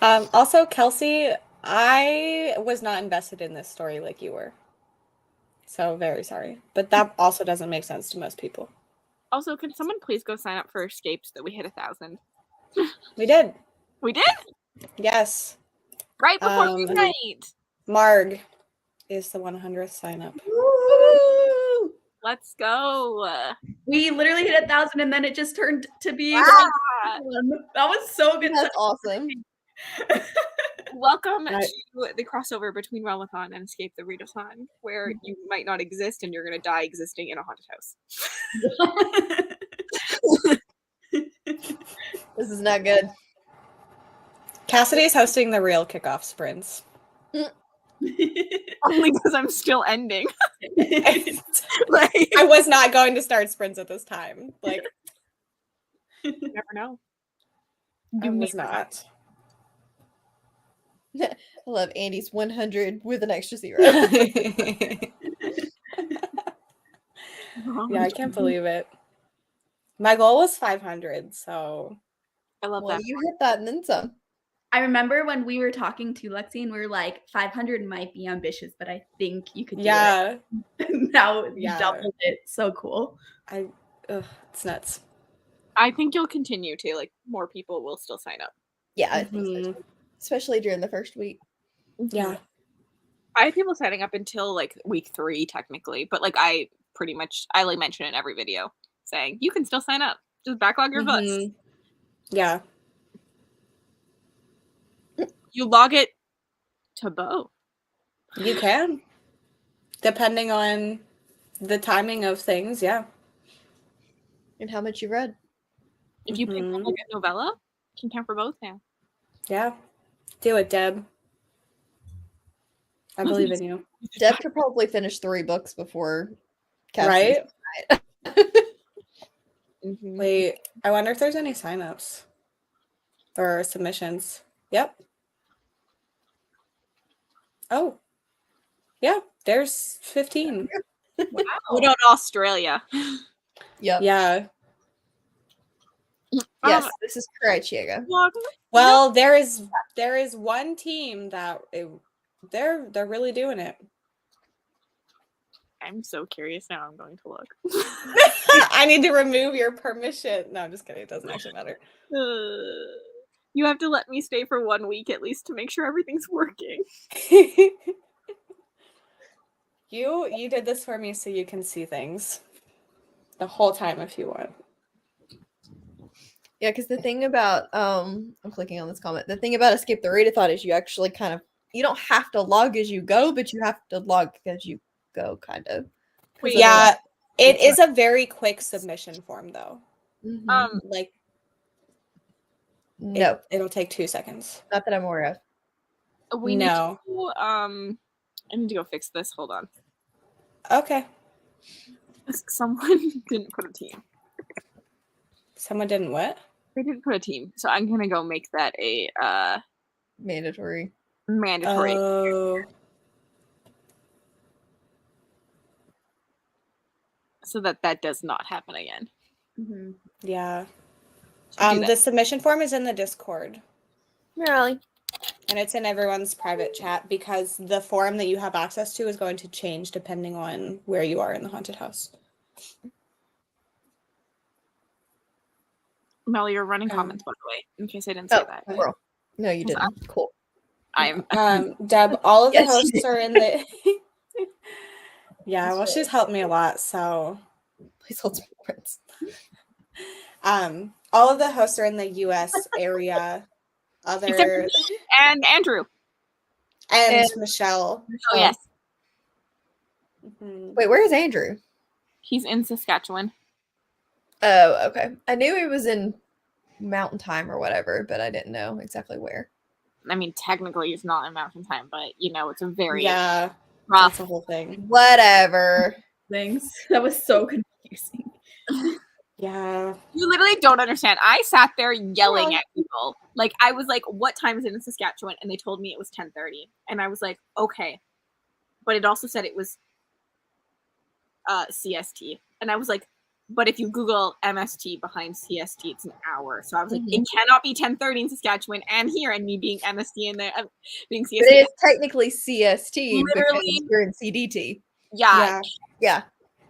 Also, Kelsey, I was not invested in this story like you were. So very sorry. But that also doesn't make sense to most people. Also, can someone please go sign up for Escapes that we hit 1,000? We did. We did? Yes. Right before midnight. Marg is the 100th sign up. Woo! Let's go. We literally hit 1,000 and then it just turned to be Wow. that was so good. That's awesome. Welcome to the crossover between Realmathon and Escape the Readathon, where you might not exist and you're going to die existing in a haunted house. This is not good. Cassidy is hosting the real kickoff sprints. Only because I'm still ending. Like, I was not going to start sprints at this time. Like, you never know. I was not. I love Andy's 100 with an extra 0. Yeah, I can't believe it. My goal was 500, so I love Well, that. you hit that and then some. I remember when we were talking to Lexi and we were like, 500 might be ambitious, but I think you could do it. Now you doubled it. So cool. It's nuts. I think you'll continue to. Like, more people will still sign up. Yeah, I think so too. Especially during the first week. Yeah. I had people signing up until like week 3 technically, but like I like mention it in every video saying you can still sign up. Just backlog your books. Yeah. You log it to Bo. You can. Depending on the timing of things, yeah. And how much you read. If you pick up like a novella, you can count for both now. Yeah. Do it, Deb. I believe in you. Deb could probably finish 3 books before Cassidy. Right? Wait, I wonder if there's any signups or submissions. Yep. Oh. Yeah, there's 15. Wow. We don't Australia. Yep. Yeah. Yes, this is Carichiega. Well, there is one team that they're really doing it. I'm so curious now. I'm going to look. I need to remove your permission. No, I'm just kidding. It doesn't actually matter. You have to let me stay for 1 week at least to make sure everything's working. You did this for me so you can see things the whole time if you want. Yeah, because the thing about I'm clicking on this comment. The thing about Escape the Readathon is you actually kind of you don't have to log as you go, but you have to log as you go, kind of. 'Cause Wait, Yeah, it it's is a very quick submission form though. Mhm. Like No, it'll take 2 seconds. not that I'm aware of. we No. need to I need to go fix this. Hold on. Okay. Someone didn't put a team. Someone didn't what? They didn't put a team, so I'm gonna go make that a Mandatory. mandatory. Oh. So that does not happen again. Mhm. Yeah. So do that. The submission form is in the Discord. Really? And it's in everyone's private chat because the form that you have access to is going to change depending on where you are in the haunted house. Mel, you're running comments, by the way, in case I didn't say that. Girl. No, you didn't. Cool. I'm Deb, all of the Yes, you hosts did. are in the Yeah, well she's helped me a lot, so Please hold some words. all of the hosts are in the US area. Other and Andrew. and Michelle. Oh yes, Mhm. Wait, where's Andrew? he's in Saskatchewan. Oh, okay. I knew he was in Mountain Time or whatever, but I didn't know exactly where. I mean, technically he's not in Mountain Time, but you know, it's a very Yeah, rough. that's the whole thing. Whatever. Things. That was so confusing. Yeah. You literally don't understand. I sat there yelling at people. Like I was like, "What time is it in Saskatchewan?" And they told me it was 10:30, and I was like, "Okay," but it also said it was CST, and I was like, "But if you Google MST behind CST, it's an hour." So I was like, "It cannot be 10:30 in Saskatchewan and here," and me being MST and there being CST. But it's technically CST Literally. because you're in CDT. Yeah. Yeah.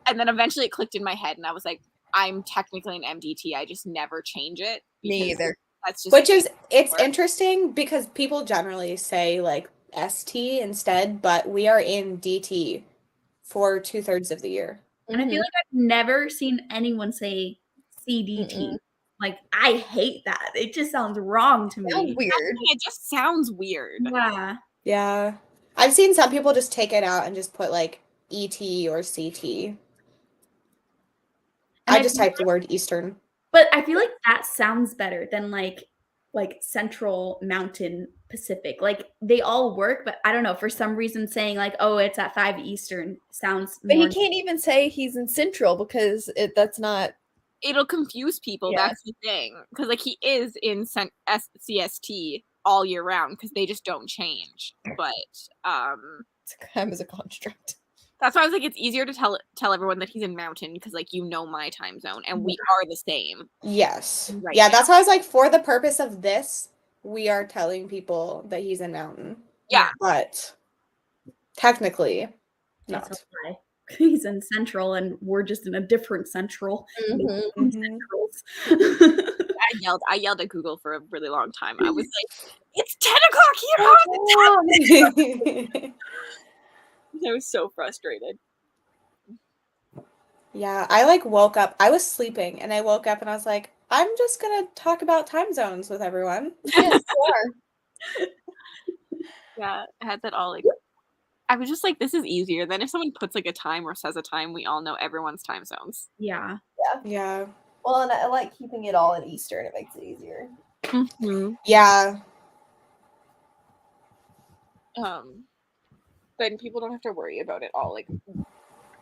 And then eventually it clicked in my head, and I was like, "I'm technically an MDT. I just never change it." Me either. That's just Which is it's interesting because people generally say like ST instead, but we are in DT for 2/3 of the year. And I feel like I've never seen anyone say CDT. Like I hate that. It just sounds wrong to me. Sounds weird. It just sounds weird. Yeah. Yeah. I've seen some people just take it out and just put like ET or CT. And I just typed the word Eastern. But I feel like that sounds better than like Central, Mountain, Pacific. Like they all work, but I don't know, for some reason saying like, oh, it's at 5 Eastern sounds But more. he can't even say he's in Central because that's not. It'll confuse people. Yeah. That's the thing. Because like he is in CST all year round because they just don't change. But Time as a construct. that's why I was like, it's easier to tell everyone that he's in Mountain because like you know my time zone and we are the same. Yes. Right Yeah, now. that's why I was like, for the purpose of this, we are telling people that he's in Mountain. Yeah. But technically not. That's why. He's in Central and we're just in a different Central. Centrals. I yelled at Google for a really long time. I was like, it's 10 o'clock here. I was so frustrated. Yeah, I like woke up. I was sleeping and I woke up and I was like, I'm just gonna talk about time zones with everyone. Yes, you are. Yeah, I had that all like. I was just like, this is easier than if someone puts like a time or says a time, we all know everyone's time zones. Yeah. Yeah. Well, and I like keeping it all in Eastern. It makes it easier. Yeah. Then people don't have to worry about it all. Like,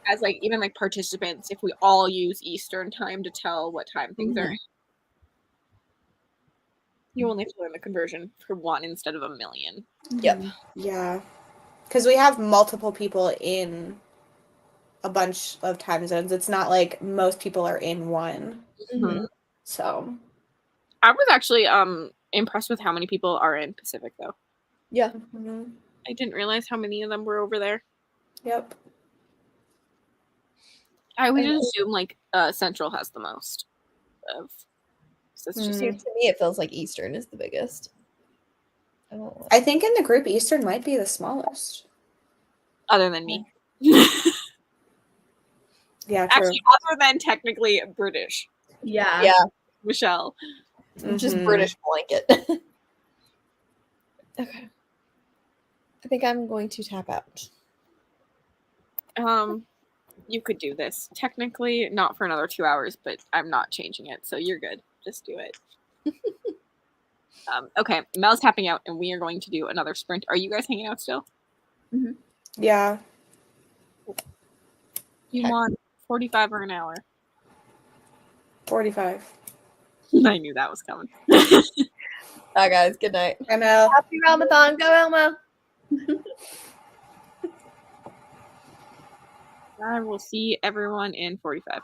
as like even like participants, if we all use Eastern time to tell what time things are, you only have to learn the conversion for one instead of a million. Yep. Yeah. Because we have multiple people in a bunch of time zones. It's not like most people are in one. So I was actually impressed with how many people are in Pacific though. Yeah. I didn't realize how many of them were over there. Yep. I would just assume like Central has the most of. So it's just To me, it feels like Eastern is the biggest. I think in the group Eastern might be the smallest. other than me. Yeah, true. Actually, other than technically British, Yeah. Yeah, Michelle. just Mhm. British blanket. Okay. I think I'm going to tap out. You could do this. Technically, not for another 2 hours, but I'm not changing it, so you're good. Just do it. Okay, Mel's tapping out, and we are going to do another sprint. Are you guys hanging out still? Yeah. You Okay. want 45 or an hour? 45. I knew that was coming. Bye, guys. Good night. ML. Happy Ramadan. Go, Elmo. I will see everyone in 45.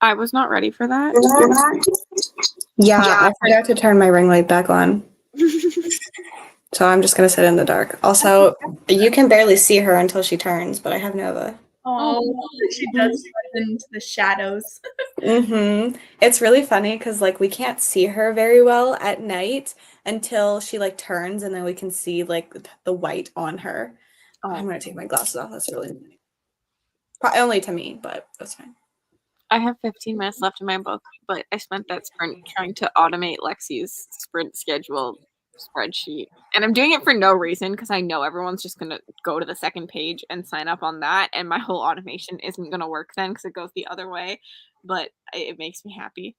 I was not ready for that. Yeah, I forgot to turn my ring light back on. So I'm just going to sit in the dark. Also, you can barely see her until she turns, but I have Nova. Oh, she does slide into the shadows. It's really funny because like we can't see her very well at night until she like turns, and then we can see like the white on her. I'm gonna take my glasses off. That's really only to me, but that's fine. I have 15 minutes left in my book, but I spent that sprint trying to automate Lexi's sprint schedule spreadsheet. And I'm doing it for no reason because I know everyone's just going to go to the second page and sign up on that. And my whole automation isn't going to work then because it goes the other way. But it makes me happy.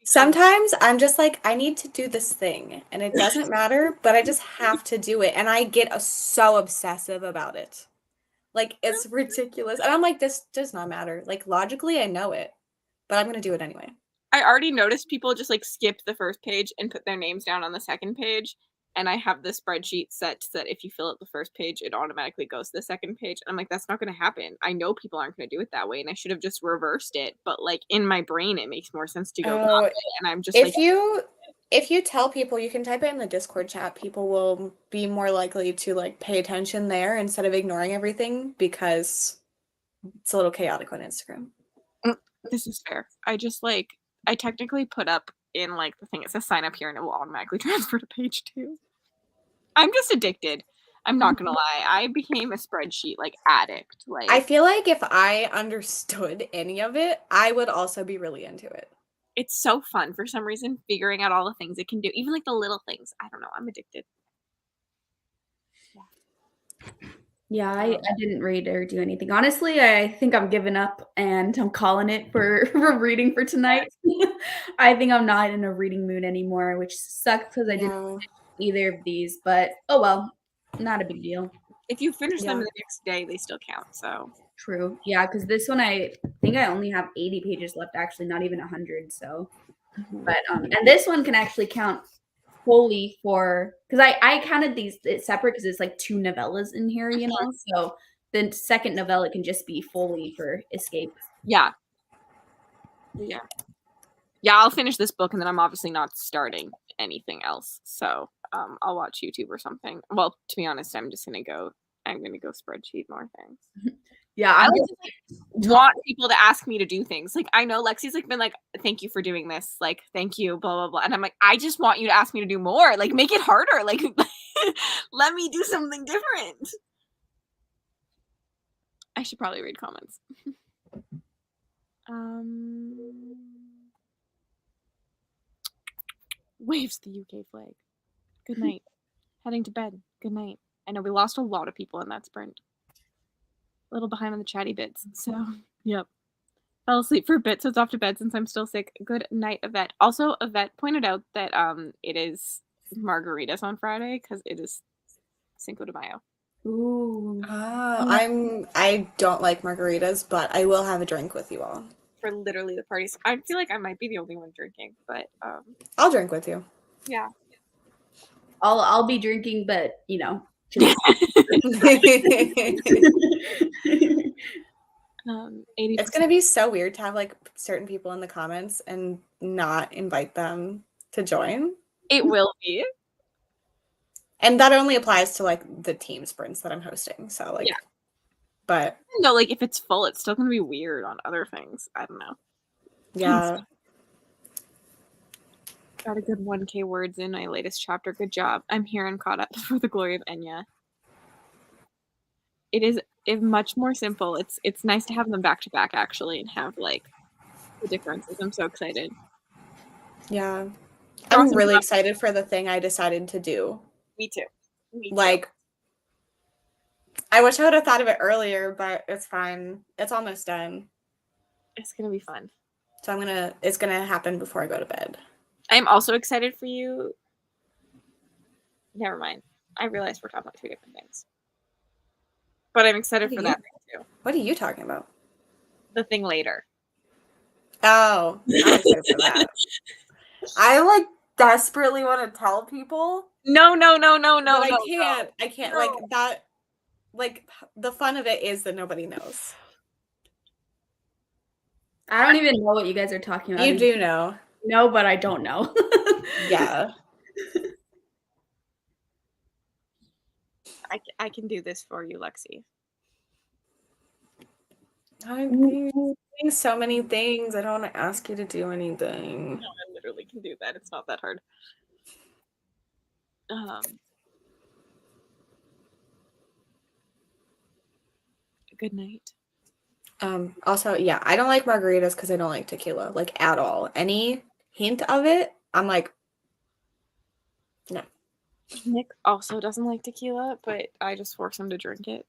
Sometimes I'm just like, I need to do this thing and it doesn't matter, but I just have to do it. And I get so obsessive about it. Like, it's ridiculous. And I'm like, this does not matter. Like, logically, I know it, but I'm going to do it anyway. I already noticed people just like skip the first page and put their names down on the second page. And I have the spreadsheet set so that if you fill out the first page, it automatically goes to the second page. And I'm like, that's not going to happen. I know people aren't going to do it that way. And I should have just reversed it. But like in my brain, it makes more sense to go that way. And I'm just if you tell people, you can type it in the Discord chat, people will be more likely to like pay attention there instead of ignoring everything because it's a little chaotic on Instagram. This is fair. I technically put up in like the thing, it says sign up here and it will automatically transfer to page 2. I'm just addicted. I'm not gonna lie. I became a spreadsheet like addict. Like I feel like if I understood any of it, I would also be really into it. It's so fun for some reason, figuring out all the things it can do, even like the little things. I don't know. I'm addicted. Yeah, I didn't read or do anything. Honestly, I think I'm giving up and I'm calling it for reading for tonight. I think I'm not in a reading mood anymore, which sucks because I didn't either of these, but oh well, not a big deal. If you finish them the next day, they still count, so. True. Yeah, because this one I think I only have 80 pages left, actually, not even 100, so. But and this one can actually count fully for, because I counted these separate because it's like 2 novellas in here, you know, so the second novella can just be fully for escape. Yeah, I'll finish this book and then I'm obviously not starting anything else, so I'll watch YouTube or something. Well, to be honest, I'm gonna go spreadsheet more things. Yeah, I want people to ask me to do things. Like, I know Lexi's like been like, thank you for doing this. Like, thank you, blah, blah, blah. And I'm like, I just want you to ask me to do more. Like, make it harder. Like, let me do something different. I should probably read comments. Waves the UK flag. Good night. Heading to bed. Good night. I know we lost a lot of people in that sprint. A little behind on the chatty bits. So, yep. Fell asleep for a bit, so it's off to bed since I'm still sick. Good night, Yvette. Also, Yvette pointed out that it is margaritas on Friday because it is Cinco de Mayo. Ooh. I don't like margaritas, but I will have a drink with you all. For literally the parties. I feel like I might be the only one drinking, but I'll drink with you. Yeah. I'll be drinking, but you know. It's gonna be so weird to have like certain people in the comments and not invite them to join. It will be. And that only applies to like the team sprints that I'm hosting. So like, but no, like if it's full, it's still gonna be weird on other things. I don't know. Yeah. Got a good 1K words in my latest chapter. Good job. I'm here and caught up for the glory of Enya. It is much more simple. It's nice to have them back to back actually and have like the differences. I'm so excited. Yeah. I'm really excited for the thing I decided to do. Me too. Like, I wish I would have thought of it earlier, but it's fine. It's almost done. It's gonna be fun. So it's gonna happen before I go to bed. I'm also excited for you. Never mind. I realized we're talking about 2 different things. But I'm excited for that thing too. What are you talking about? The thing later. Oh, I'm excited for that. I like desperately want to tell people. No. I can't like that. Like the fun of it is that nobody knows. I don't even know what you guys are talking about. You do know. No, but I don't know. Yeah. I can do this for you, Lexi. I'm doing so many things. I don't want to ask you to do anything. No, I literally can do that. It's not that hard. Good night. Also, yeah, I don't like margaritas because I don't like tequila, like at all. Any hint of it, I'm like, no. Nick also doesn't like tequila, but I just force him to drink it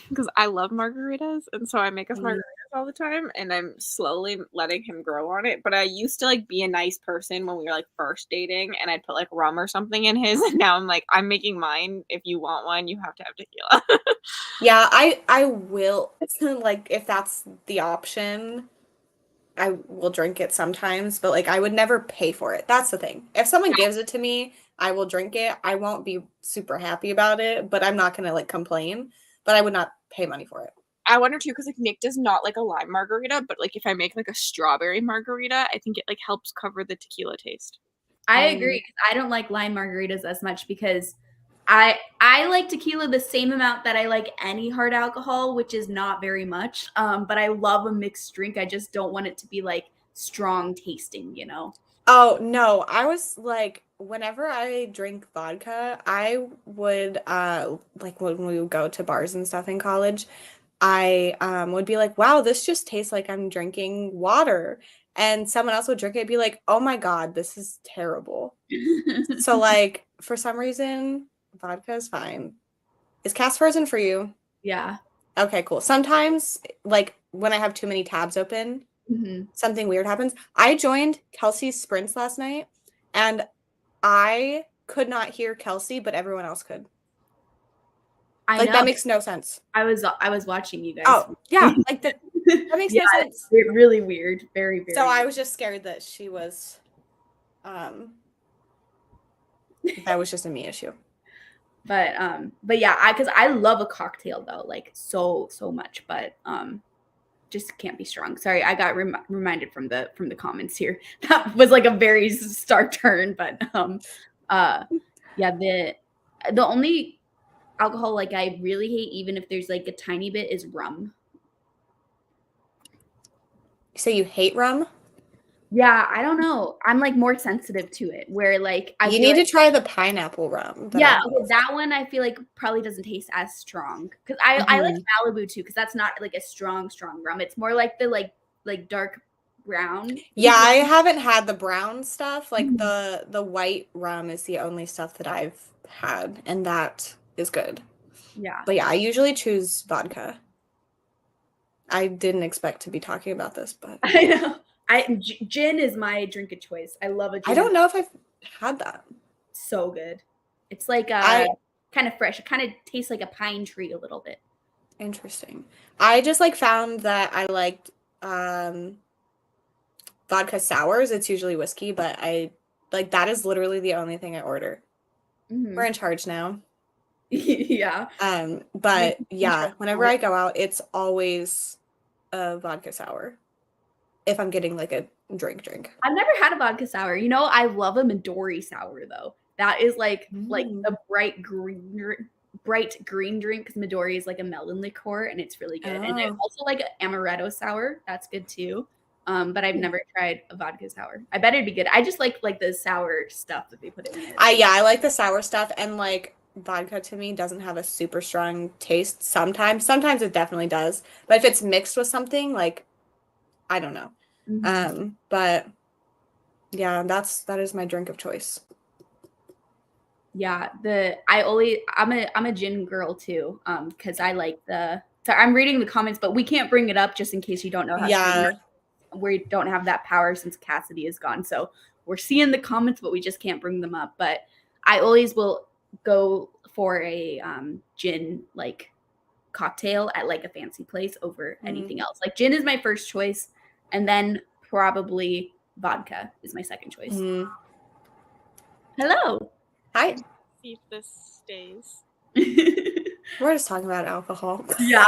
because I love margaritas, and so I make us margaritas all the time, and I'm slowly letting him grow on it. But I used to like be a nice person when we were like first dating, and I'd put like rum or something in his, and now I'm like, I'm making mine. If you want one, you have to have tequila. Yeah, I will like if that's the option, I will drink it sometimes, but like I would never pay for it. That's the thing. If someone gives it to me, I will drink it. I won't be super happy about it, but I'm not gonna like complain. But I would not pay money for it. I wonder too, because like Nick does not like a lime margarita, but like if I make like a strawberry margarita, I think it like helps cover the tequila taste. I agree. 'Cause I don't like lime margaritas as much because I like tequila the same amount that I like any hard alcohol, which is not very much. But I love a mixed drink. I just don't want it to be like strong tasting, you know? Oh no, I was like whenever I drink vodka, I would like when we would go to bars and stuff in college, I would be like, wow, this just tastes like I'm drinking water. And someone else would drink it and be like, oh my God, this is terrible. So like for some reason, vodka is fine. Is Cass frozen for you? Yeah. Okay, cool. Sometimes like when I have too many tabs open, Mhm. something weird happens. I joined Kelsey's sprints last night and I could not hear Kelsey, but everyone else could. I Like know. that makes no sense. I was watching you guys. Oh, yeah, like that makes no sense. Really weird. Very, very So I weird. was just scared that she was that was just a me issue. But yeah, because I love a cocktail though, like so much, but just can't be strong. Sorry, I got reminded from the comments here. That was like a very stark turn, but yeah, the only alcohol like I really hate, even if there's like a tiny bit, is rum. So you hate rum? Yeah, I don't know. I'm like more sensitive to it. Where like You need to try the pineapple rum. Yeah, okay, that one I feel like probably doesn't taste as strong because I like Malibu too because that's not like a strong rum. It's more like the like dark brown. Yeah, I haven't had the brown stuff. Like the white rum is the only stuff that I've had, and that is good. Yeah. But yeah, I usually choose vodka. I didn't expect to be talking about this, but I know. Gin is my drink of choice. I love a gin. I don't know if I've had that. So good. It's like kind of fresh. It kind of tastes like a pine tree a little bit. Interesting. I just like found that I liked vodka sours. It's usually whiskey, but I like that is literally the only thing I order. We're in charge now. Yeah. But yeah, whenever I go out, it's always a vodka sour. If I'm getting like a drink. I've never had a vodka sour. You know, I love a Midori sour though. That is like a bright green drink because Midori is like a melon liqueur and it's really good. And there's also like an amaretto sour. That's good too. But I've never tried a vodka sour. I bet it'd be good. I just like the sour stuff that they put in it. I like the sour stuff, and like vodka to me doesn't have a super strong taste sometimes. Sometimes it definitely does. But if it's mixed with something, like I don't know. But yeah, that is my drink of choice. Yeah, I'm a gin girl too. Because I like so I'm reading the comments, but we can't bring it up just in case you don't know how to we don't have that power since Cassidy is gone. So we're seeing the comments, but we just can't bring them up. But I always will go for a gin like cocktail at like a fancy place over anything else. Like gin is my first choice, and then probably vodka is my second choice. Hello. Hi. See if this stays. We're just talking about alcohol. Yeah.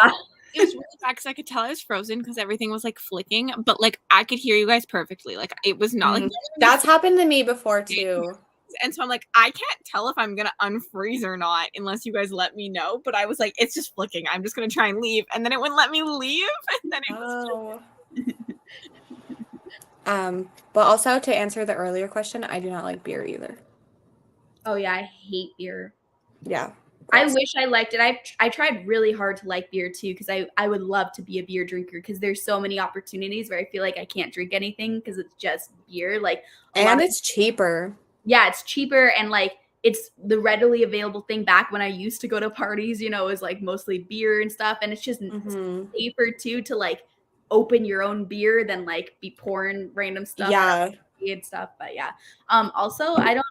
it was really bad because I could tell I was frozen because everything was like flicking, but like I could hear you guys perfectly. Like it was not like That's happened to me before too. and so I'm like, I can't tell if I'm gonna unfreeze or not unless you guys let me know. But I was like, it's just flicking. I'm just gonna try and leave, and then it wouldn't let me leave, and then it was But also to answer the earlier question, I do not like beer either. Oh yeah, I hate beer. Yeah. I wish I liked it. I tried really hard to like beer too because I would love to be a beer drinker because there's so many opportunities where I feel like I can't drink anything because it's just beer. Like and it's cheaper. Yeah, it's cheaper and like it's the readily available thing. Back when I used to go to parties, you know, it was like mostly beer and stuff, and it's just safer too to like open your own beer than like be pouring random stuff. Yeah. And stuff, but yeah. Also, I don't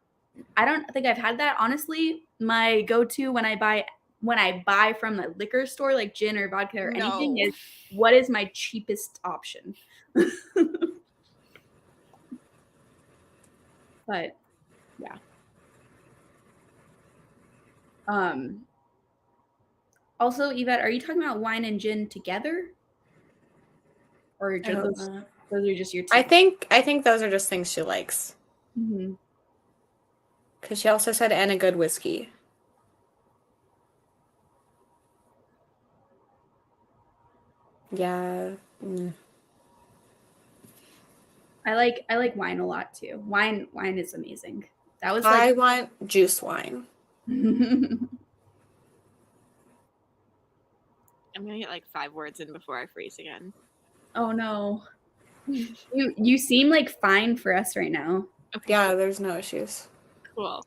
think I've had that. Honestly, my go-to when I buy from the liquor store, like gin or vodka or anything, is what is my cheapest option. But yeah. Also, Yvette, are you talking about wine and gin together? Or those are just your two? I think those are just things she likes. Because she also said, and a good whiskey. Yeah. I like wine a lot too. Wine is amazing. That was I want juice wine. I'm gonna get like 5 words in before I freeze again. Oh no. You seem like fine for us right now. Okay. Yeah, there's no issues. Cool.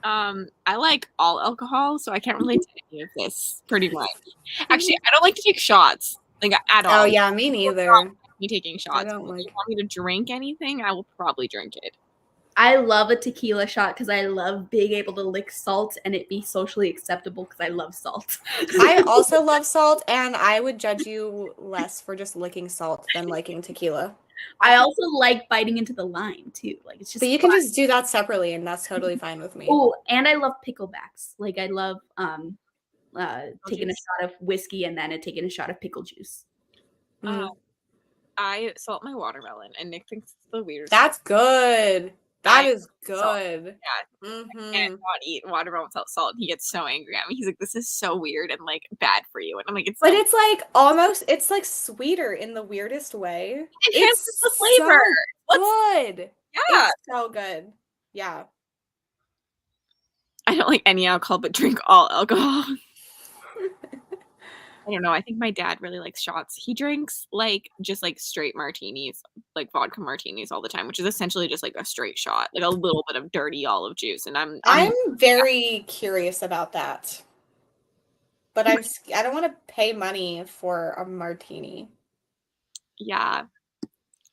I like all alcohol, so I can't relate to any of this pretty much. Actually, I don't like to take shots, like at all. Oh yeah, me neither. Me taking shots. I don't If like. you want me to drink anything, I will probably drink it. I love a tequila shot because I love being able to lick salt and it be socially acceptable because I love salt. I also love salt, and I would judge you less for just licking salt than liking tequila. I also like biting into the lime too. Like it's just. But you can just do that separately, and that's totally fine with me. Oh, and I love picklebacks. Like I love taking a shot of whiskey and then taking a shot of pickle juice. I salt my watermelon, and Nick thinks it's the weirdest. That's good. That is good. Yeah. I can't not eat watermelon without salt. He gets so angry at me. He's like, this is so weird and like bad for you. And I'm like, but it's like almost, it's like sweeter in the weirdest way. It enhances the flavor. So good. Yeah. It's so good. Yeah. I don't like any alcohol, but drink all alcohol. I don't know. I think my dad really likes shots. He drinks like just like straight martinis, like vodka martinis all the time, which is essentially just like a straight shot, like a little bit of dirty olive juice. And I'm very curious about that. But I don't want to pay money for a martini. Yeah.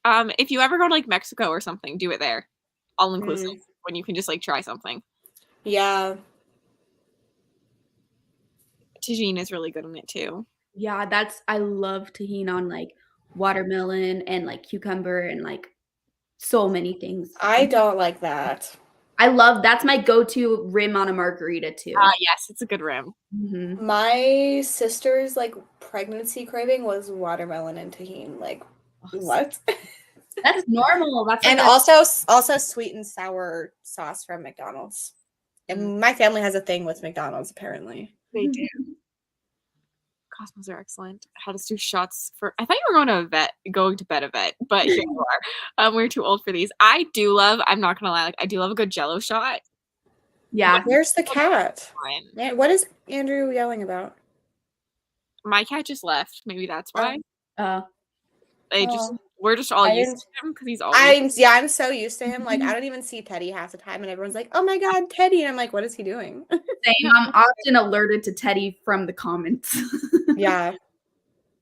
If you ever go to like Mexico or something, do it there. All inclusive when you can just like try something. Yeah. Tajine is really good in it too. Yeah, I love tajine on like watermelon and like cucumber and like so many things. I don't like that. That's my go-to rim on a margarita too. Yes, it's a good rim. My sister's like pregnancy craving was watermelon and tahini. Like what? That's normal. That's and also sweet and sour sauce from McDonald's. And my family has a thing with McDonald's apparently. They do. Cosmos are excellent. How to do shots for? I thought you were going to bed a vet, but here you are. We're too old for these. I do love. I'm not gonna lie. Like I do love a good Jello shot. Yeah. Where's the cat? Man, what is Andrew yelling about? My cat just left. Maybe that's why. We're just all used to him because he's always. I'm so used to him. Like I don't even see Teddy half the time, and everyone's like, "Oh my God, Teddy!" And I'm like, "What is he doing?" Same. I'm often alerted to Teddy from the comments. Yeah.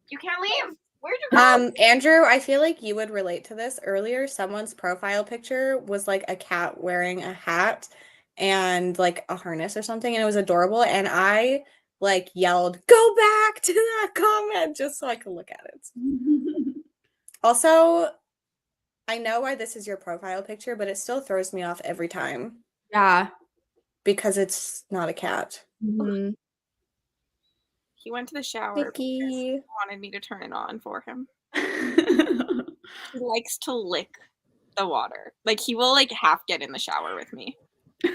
You can't leave. Where'd you go? Andrew, I feel like you would relate to this. Earlier, someone's profile picture was like a cat wearing a hat and like a harness or something, and it was adorable. And I like yelled, "Go back to that comment," just so I could look at it. Also, I know why this is your profile picture, but it still throws me off every time. Yeah. Because it's not a cat. He went to the shower because he Vicky. wanted me to turn it on for him. He likes to lick the water. Like he will like half get in the shower with me.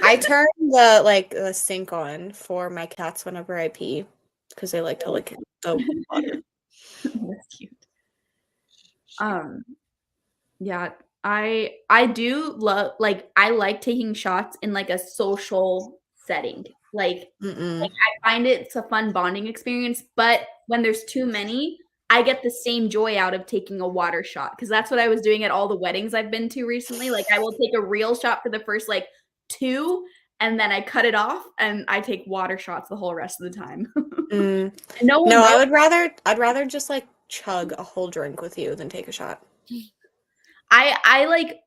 I turn the sink on for my cats whenever I pee because they like to lick the water. That's cute. Yeah, I do love, like, I like taking shots in like a social setting. Like Mm-mm. I find it's a fun bonding experience, but when there's too many, I get the same joy out of taking a water shot because that's what I was doing at all the weddings I've been to recently. Like I will take a real shot for the first like 2 and then I cut it off and I take water shots the whole rest of the time. Mm. And no one No, knows. I'd rather just like chug a whole drink with you than take a shot. I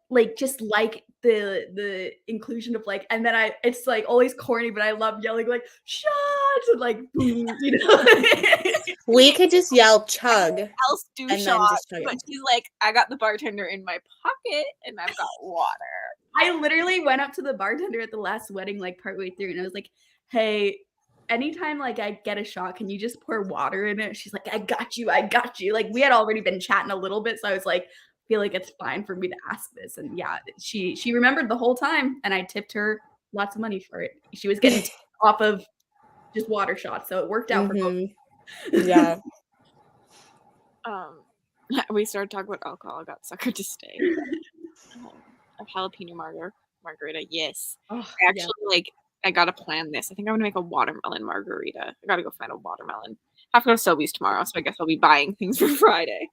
like just like the inclusion of like, and then it's like always corny, but I love yelling like shots and like boom, you know. We could just yell chug Else do and then shots, just chug but it. she's like, I got the bartender in my pocket and I've got water. I literally went up to the bartender at the last wedding, like partway through, and I was like, hey, anytime like I get a shot, can you just pour water in it? She's like, I got you. Like we had already been chatting a little bit, so I was like, feel like it's fine for me to ask this. And yeah, she remembered the whole time, and I tipped her lots of money for it. She was getting off of just water shots, so it worked out for both. Yeah. We started talking about alcohol. I got suckered to stay. A jalapeno margarita. Yes. Oh, I actually like. I gotta plan this. I think I'm gonna make a watermelon margarita. I gotta go find a watermelon. I have to go to Sobeys tomorrow, so I guess I'll be buying things for Friday.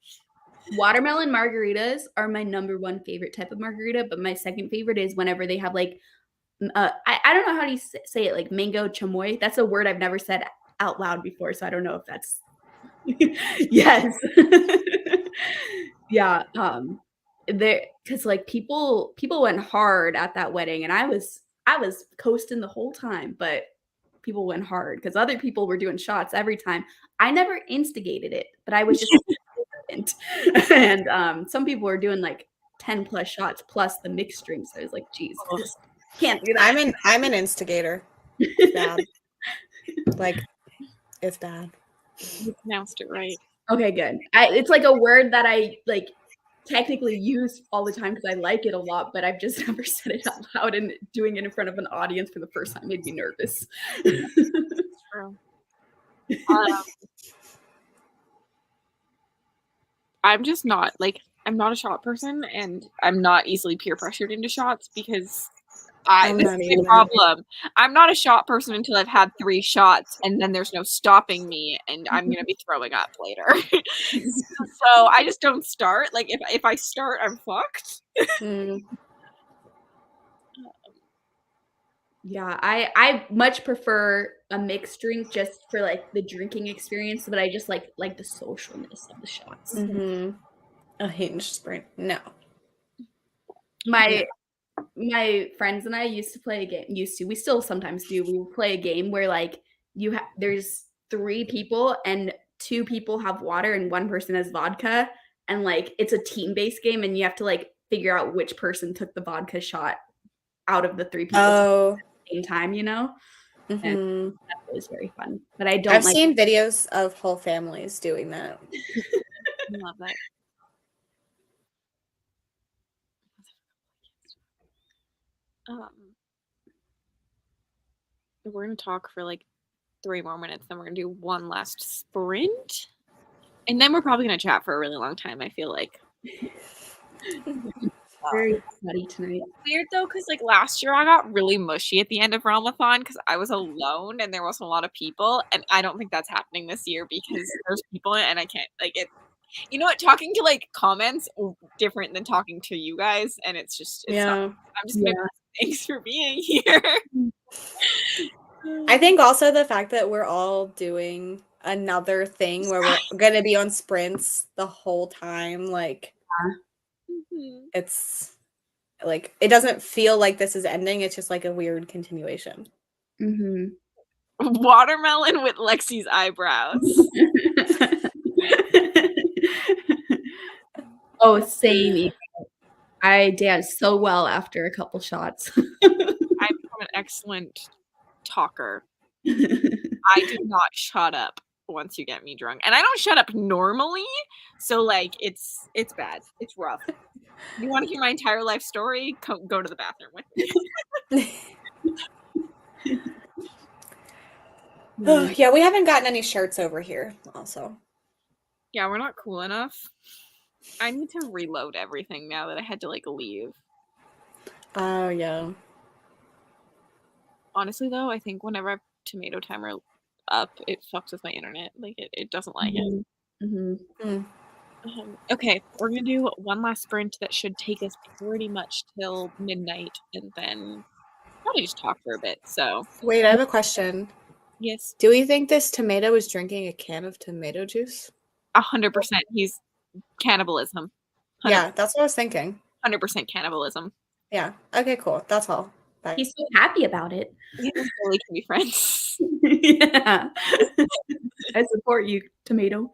Watermelon margaritas are my number one favorite type of margarita, but my second favorite is whenever they have like, I don't know how you say it, like mango chamoy. That's a word I've never said out loud before, so I don't know if that's yes. Yeah, there, because like people went hard at that wedding, and I was coasting the whole time, but people went hard because other people were doing shots every time. I never instigated it, but I was just and some people were doing like 10 plus shots plus the mixed drinks. I was like, geez, can't do that. I'm an instigator. It's bad. Like it's bad. You pronounced it right. Okay, good. It's like a word that I like technically use all the time because I like it a lot, but I've just never said it out loud, and doing it in front of an audience for the first time made me nervous. True. I'm just not like, I'm not a shot person, and I'm not easily peer pressured into shots because I'm this not is the either. problem. I'm not a shot person until I've had 3 shots, and then there's no stopping me, and I'm gonna be throwing up later. So I just don't start. Like if I start, I'm fucked. Yeah, I much prefer a mixed drink just for like the drinking experience, but I just like the socialness of the shots. A hinge sprint. No. My friends and I used to play a game. We still sometimes do. We will play a game where like there's 3 people and 2 people have water and 1 person has vodka, and like it's a team-based game, and you have to like figure out which person took the vodka shot out of the 3 people at the same time, you know? And that was very fun. But I've seen videos of whole families doing that. I love that. We're gonna talk for like 3 more minutes, then we're gonna do one last sprint, and then we're probably gonna chat for a really long time. I feel like very sweaty tonight. Weird though, because like last year I got really mushy at the end of Realmathon because I was alone and there wasn't a lot of people, and I don't think that's happening this year because there's people and I can't like it. You know what? Talking to like comments different than talking to you guys, and it's I'm just gonna thanks for being here. I think also the fact that we're all doing another thing where we're gonna be on sprints the whole time, like it's like it doesn't feel like this is ending. It's just like a weird continuation. Watermelon with Lexi's eyebrows. Oh, same. I danced so well after a couple shots. I've become an excellent talker. I do not shut up. once you get me drunk. And I don't shut up normally, so like it's bad. It's rough. You want to hear my entire life story? Go to the bathroom with me. Yeah, we haven't gotten any shirts over here also. Yeah, we're not cool enough. I need to reload everything now that I had to like leave. Oh, yeah. Honestly though, I think whenever I have tomato timer up, it fucks with my internet. Like it doesn't like it. Mm-hmm. Okay, we're gonna do one last sprint that should take us pretty much till midnight, and then probably just talk for a bit. So Wait, I have a question. yes, Do we think this tomato is drinking a can of tomato juice? 100%. He's cannibalism. 100%, Yeah, that's what I was thinking. 100% cannibalism. Yeah. Okay, cool. That's all. Bye. He's so happy about it. We really can be friends. Yeah. I support you, tomato.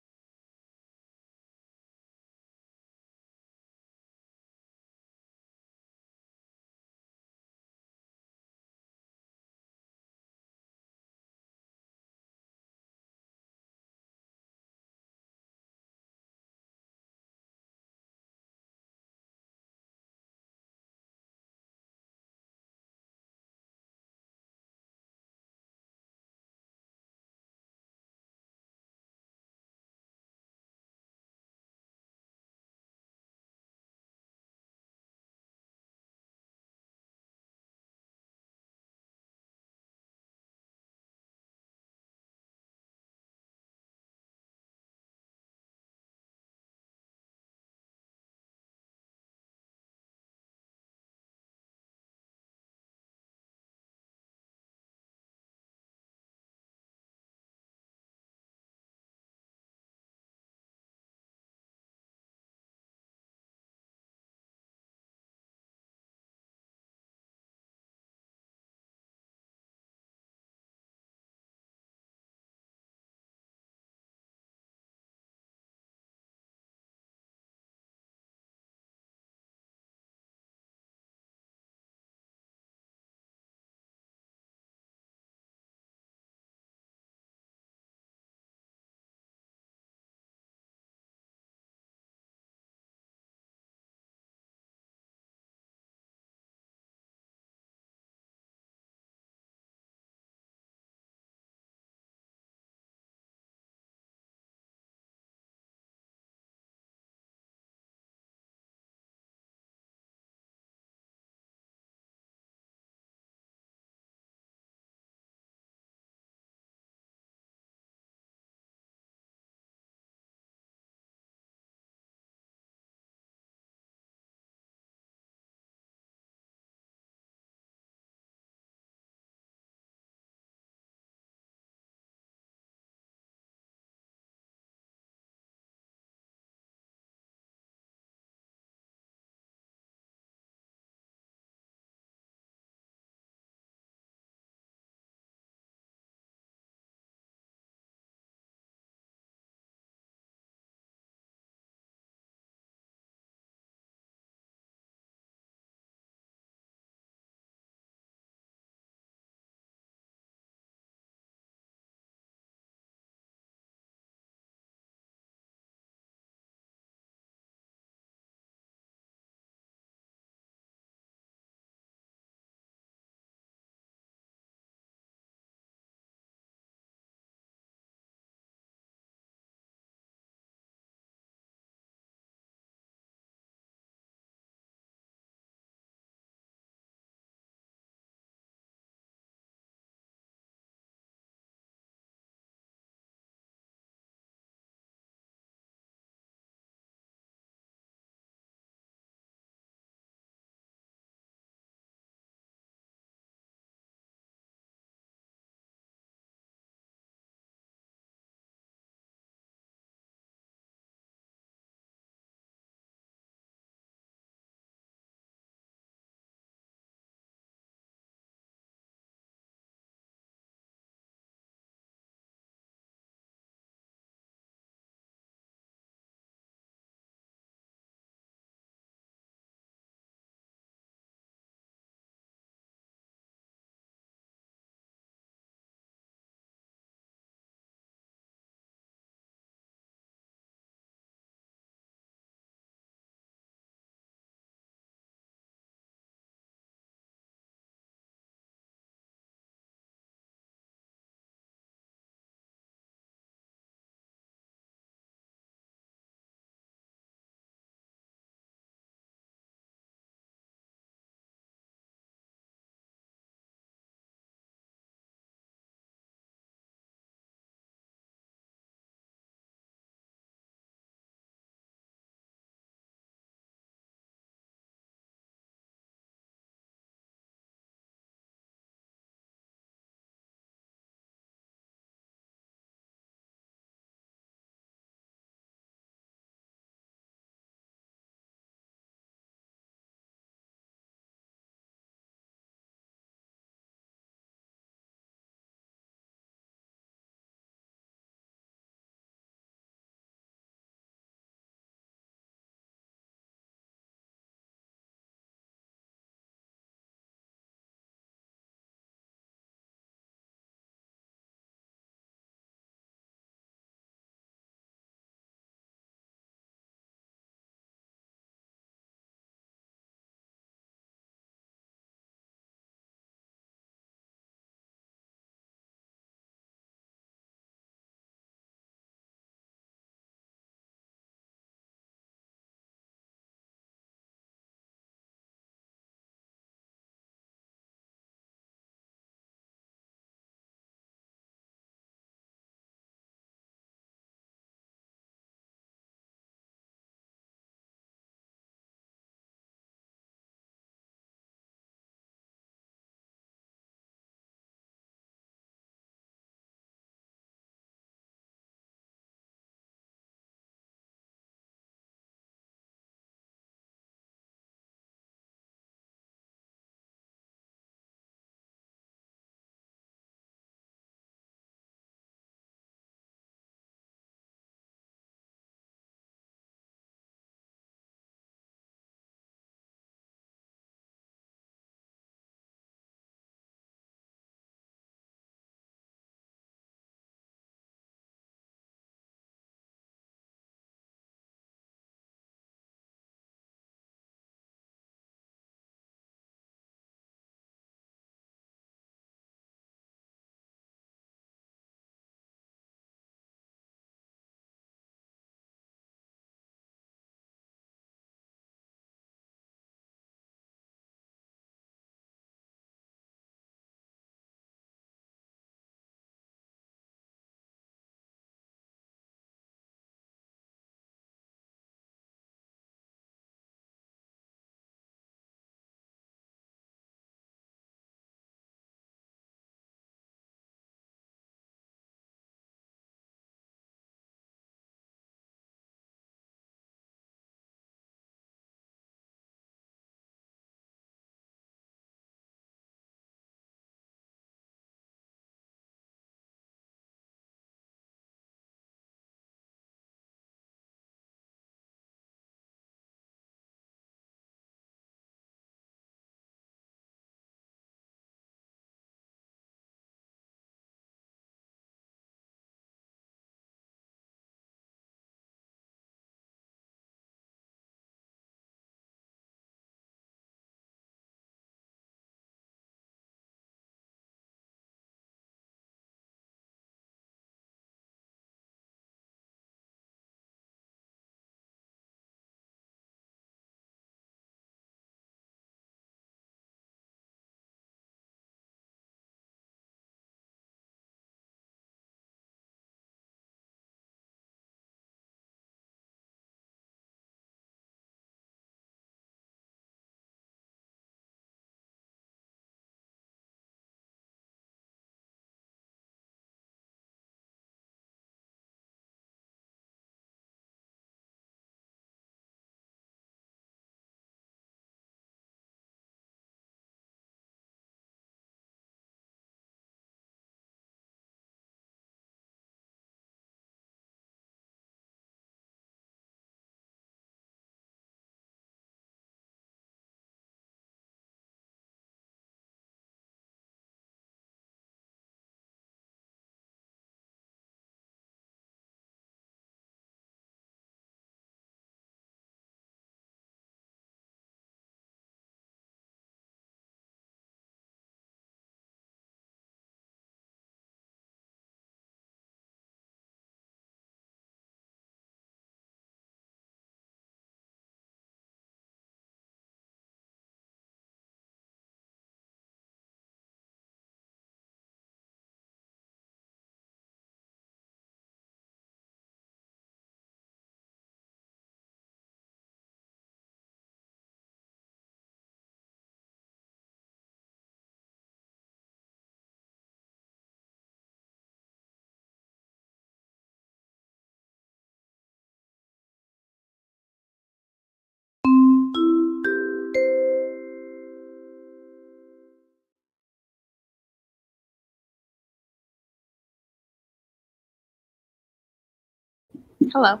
Hello.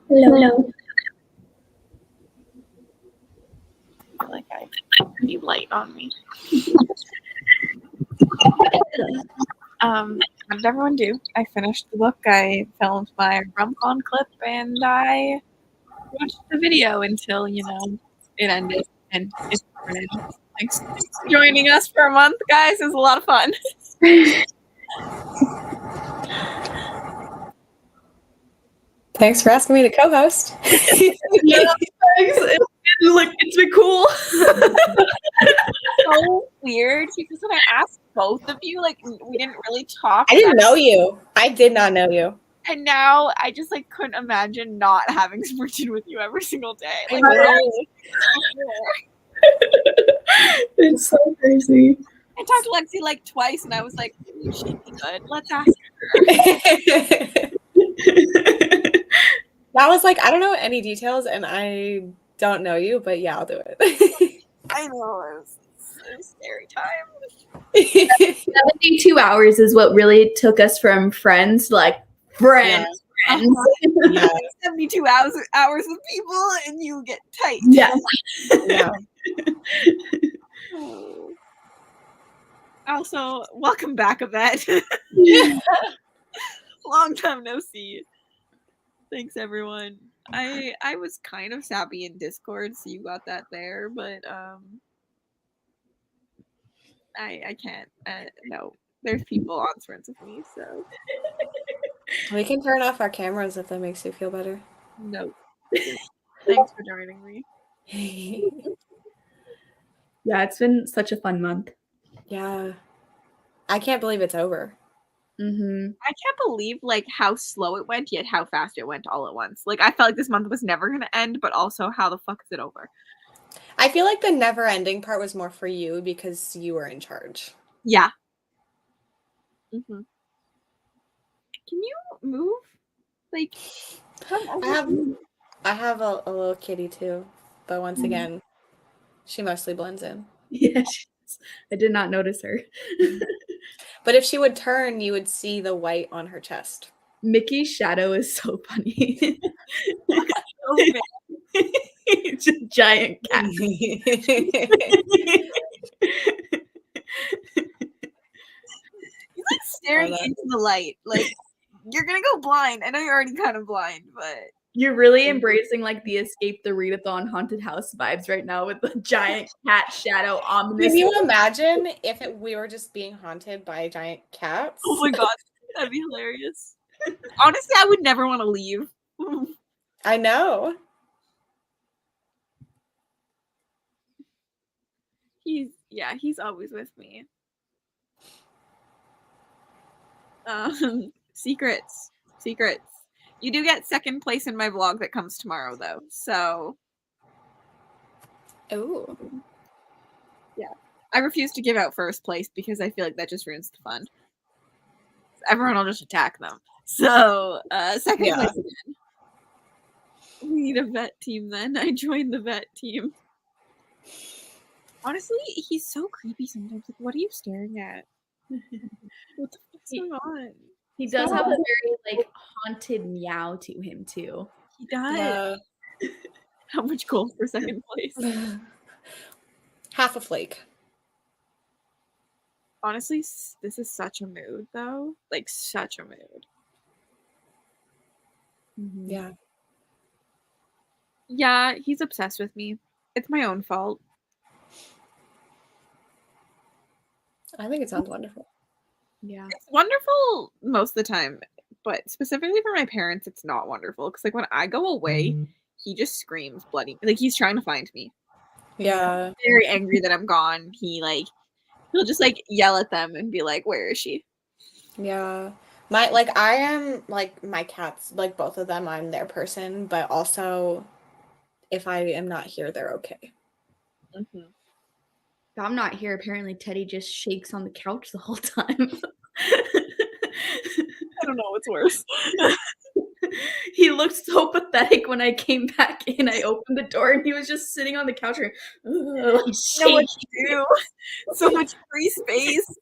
Hello. I feel like I have pretty light on me. What did everyone do? I finished the book, I filmed my Realmathon clip, and I watched the video until, it ended. And it's started. Thanks for joining us for a month, guys. It was a lot of fun. Thanks for asking me to co-host. Yeah, thanks. It's been cool. So weird because when I asked both of you, we didn't really talk. I didn't know you. I did not know you. And now I just couldn't imagine not having sprinted with you every single day. I know. It's so crazy. I talked to Lexi twice, and I was like, "She'd be good. Let's ask her." That was I don't know any details, and I don't know you, but yeah, I'll do it. I know it was scary time. 72 hours is what really took us from friends to friends. Yeah. 72 hours with people, and you get tight. Yeah. Yeah. Also, welcome back, Yvette. Long time no see. Thanks, everyone. I was kind of sappy in Discord, so you got that there, but I can't. No, there's people on sprints with me, so We can turn off our cameras if that makes you feel better. no. Thanks for joining me. Yeah, it's been such a fun month. Yeah. I can't believe it's over. Mm-hmm. I can't believe how slow it went, yet how fast it went all at once. I felt like this month was never gonna end, but also how the fuck is it over? I feel like the never ending part was more for you because you were in charge. Yeah. Mm-hmm. Can you move? Come over. I have a little kitty too, but once again, she mostly blends in. Yeah, I did not notice her. But if she would turn, you would see the white on her chest. Mickey's shadow is so funny. Oh, man. It's a giant cat. He's staring into the light. You're gonna go blind. I know you're already kind of blind, but You're really embracing the Escape the Readathon haunted house vibes right now with the giant cat shadow ominous. Can you imagine if we were just being haunted by giant cats? oh my god, that'd be hilarious. Honestly, I would never want to leave. I know. He's always with me. Secrets. You do get second place in my vlog that comes tomorrow, though. So, Oh. yeah. I refuse to give out first place because I feel like that just ruins the fun. Everyone will just attack them. So, second place again. We need a vet team then. I joined the vet team. Honestly, he's so creepy sometimes. What are you staring at? What the fuck's going on? He does have a very haunted meow to him too. He does. How much gold for second place? Half a flake. Honestly, this is such a mood, though. Such a mood. Mm-hmm. Yeah. Yeah, he's obsessed with me. It's my own fault. I think it sounds wonderful. Yeah. It's wonderful most of the time, but specifically for my parents, it's not wonderful. Because, when I go away, he just screams bloody. He's trying to find me. Yeah. Very angry that I'm gone. He'll just, yell at them and be like, where is she? Yeah. I am, my cats, both of them, I'm their person, but also, if I am not here, they're okay. Mm-hmm. If I'm not here, apparently Teddy just shakes on the couch the whole time. I don't know what's worse. He looked so pathetic when I came back in. I opened the door and he was just sitting on the couch. So much to do. So much free space.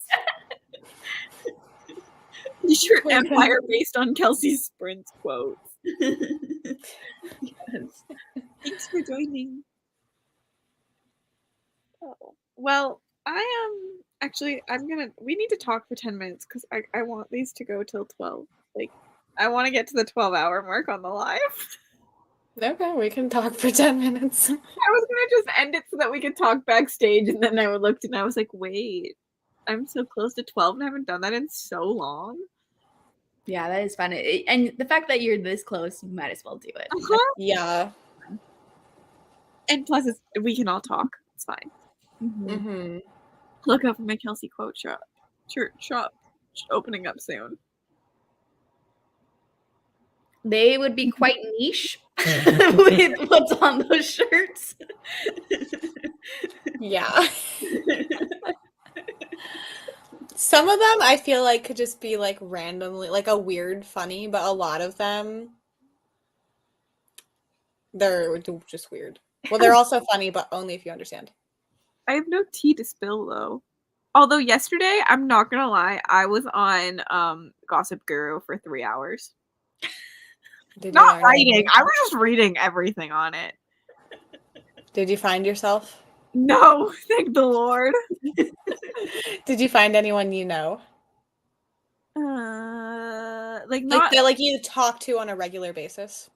You sure empire based on Kelsey's sprints quotes. Yes. Thanks for joining. Oh, well, we need to talk for 10 minutes because I want these to go till 12. Like, I want to get to the 12-hour mark on the live. Okay, we can talk for 10 minutes. I was gonna just end it so that we could talk backstage, and then I looked and I was like, wait, I'm so close to 12 and I haven't done that in so long. Yeah, that is fun. And the fact that you're this close, you might as well do it. Uh-huh. Yeah. And plus, we can all talk. It's fine. Mm-hmm. Look out for my Kelsey quote shop. Church shop opening up soon. They would be quite niche with what's on those shirts. Yeah. Some of them I feel like could just be like randomly, like a weird funny, but a lot of them, they're just weird. Well, they're also funny, but only if you understand. I have no tea to spill though. Although yesterday, I'm not gonna lie, I was on Gossip Guru for 3 hours. Did you Not learn writing. anything? I was just reading everything on it. Did you find yourself? No, thank the Lord. Did you find anyone you know? Like Like not that, like you talk to on a regular basis?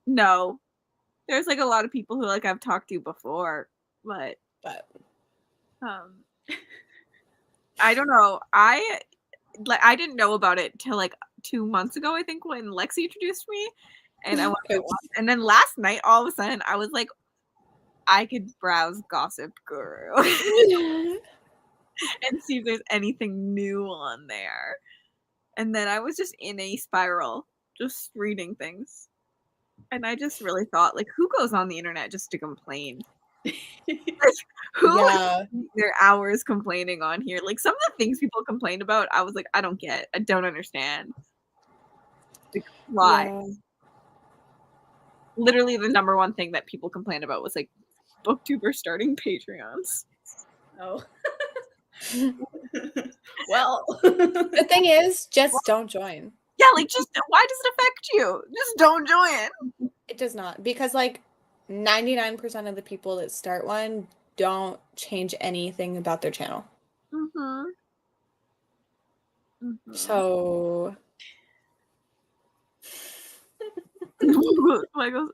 no. There's like a lot of people who like I've talked to before, but But I don't know. I didn't know about it till like 2 months ago, I think, when Lexi introduced me, and I went to watch. And then last night, all of a sudden, I was like, I could browse Gossip Guru and see if there's anything new on there. And then I was just in a spiral, just reading things. And I just really thought, like, who goes on the internet just to complain? Like, who yeah. their hours complaining on here? Like, some of the things people complain about, I was like, I don't get. I don't understand. Like, why? Yeah. Literally, the number one thing that people complain about was like booktubers starting Patreons. Oh. Well, The thing is, just don't join. Yeah, like, just why does it affect you? Just don't join. It does not, because like 99% of the people that start one don't change anything about their channel. Mm-hmm. So Michael's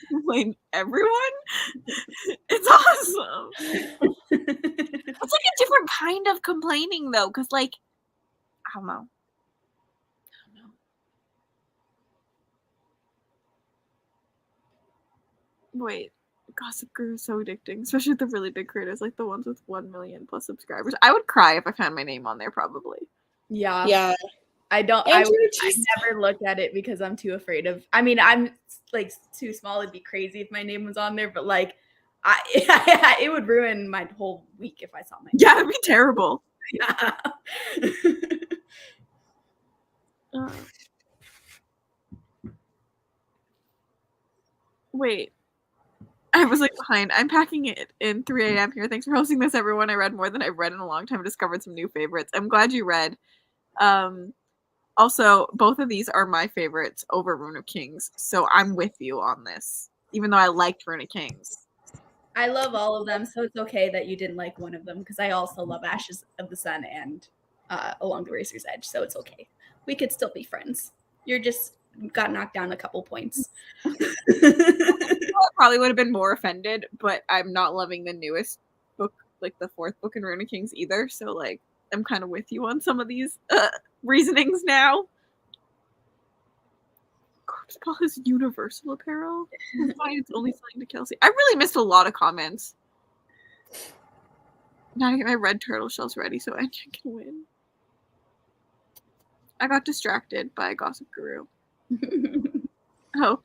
complain everyone. It's awesome. It's like a different kind of complaining though, because like I don't know. Wait, Gossip Girl is so addicting, especially with the really big creators, like the ones with 1 million plus subscribers. I would cry if I found my name on there, probably. yeah. yeah. I never look at it because I'm too afraid of. I mean, I'm like too small. It'd be crazy if my name was on there, but like, it would ruin my whole week if I saw my. Yeah, it'd be terrible. Yeah. Wait. I was like behind. I'm packing it in 3 a.m. here. Thanks for hosting this, everyone. I read more than I've read in a long time. Discovered some new favorites. I'm glad you read. Also, both of these are my favorites over Rune of Kings, so I'm with you on this. Even though I liked Rune of Kings. I love all of them, so it's okay that you didn't like one of them because I also love Ashes of the Sun and Along the Razor's Edge, so it's okay. We could still be friends. You're just got knocked down a couple points. I probably would have been more offended, but I'm not loving the newest book, like the 4th book in Rune of Kings either. So like, I'm kind of with you on some of these reasonings now. Corpse Paw is Universal Apparel. Fine, it's only selling to Kelsey. I really missed a lot of comments. Now I get my red turtle shells ready so Engine can win. I got distracted by Gossip Guru. Oh,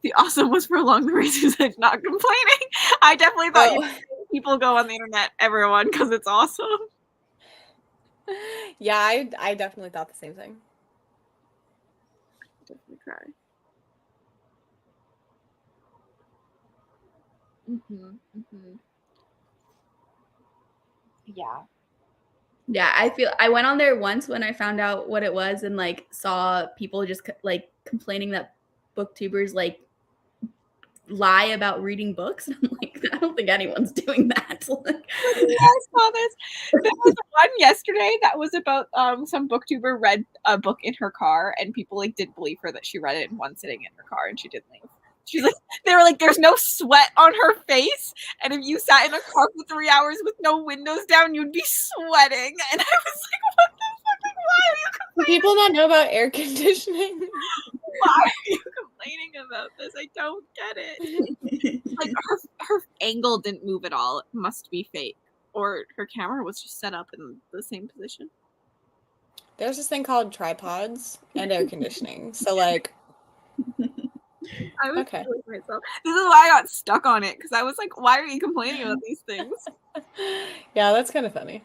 the awesome was for Along the Razor's Edge, not complaining. I definitely thought people go on the internet, everyone, because it's awesome. Yeah, I definitely thought the same thing. Definitely cry. Yeah. Yeah, I went on there once when I found out what it was and like saw people just like complaining that booktubers like lie about reading books. And I'm like, I don't think anyone's doing that. Like, I saw this. There was one yesterday that was about some booktuber read a book in her car, and people like didn't believe her that she read it in one sitting in her car, and she didn't leave. She's like, they were like, there's no sweat on her face, and if you sat in a car for 3 hours with no windows down, you'd be sweating. And I was like, what the fuck? Like, why are you Do people not know about air conditioning? complaining about this? I don't get it. Like her angle didn't move at all. It must be fake, or her camera was just set up in the same position. There's this thing called tripods and air conditioning. So like, I was okay. killing myself. This is why I got stuck on it, because I was like, why are you complaining about these things? Yeah, that's kind of funny.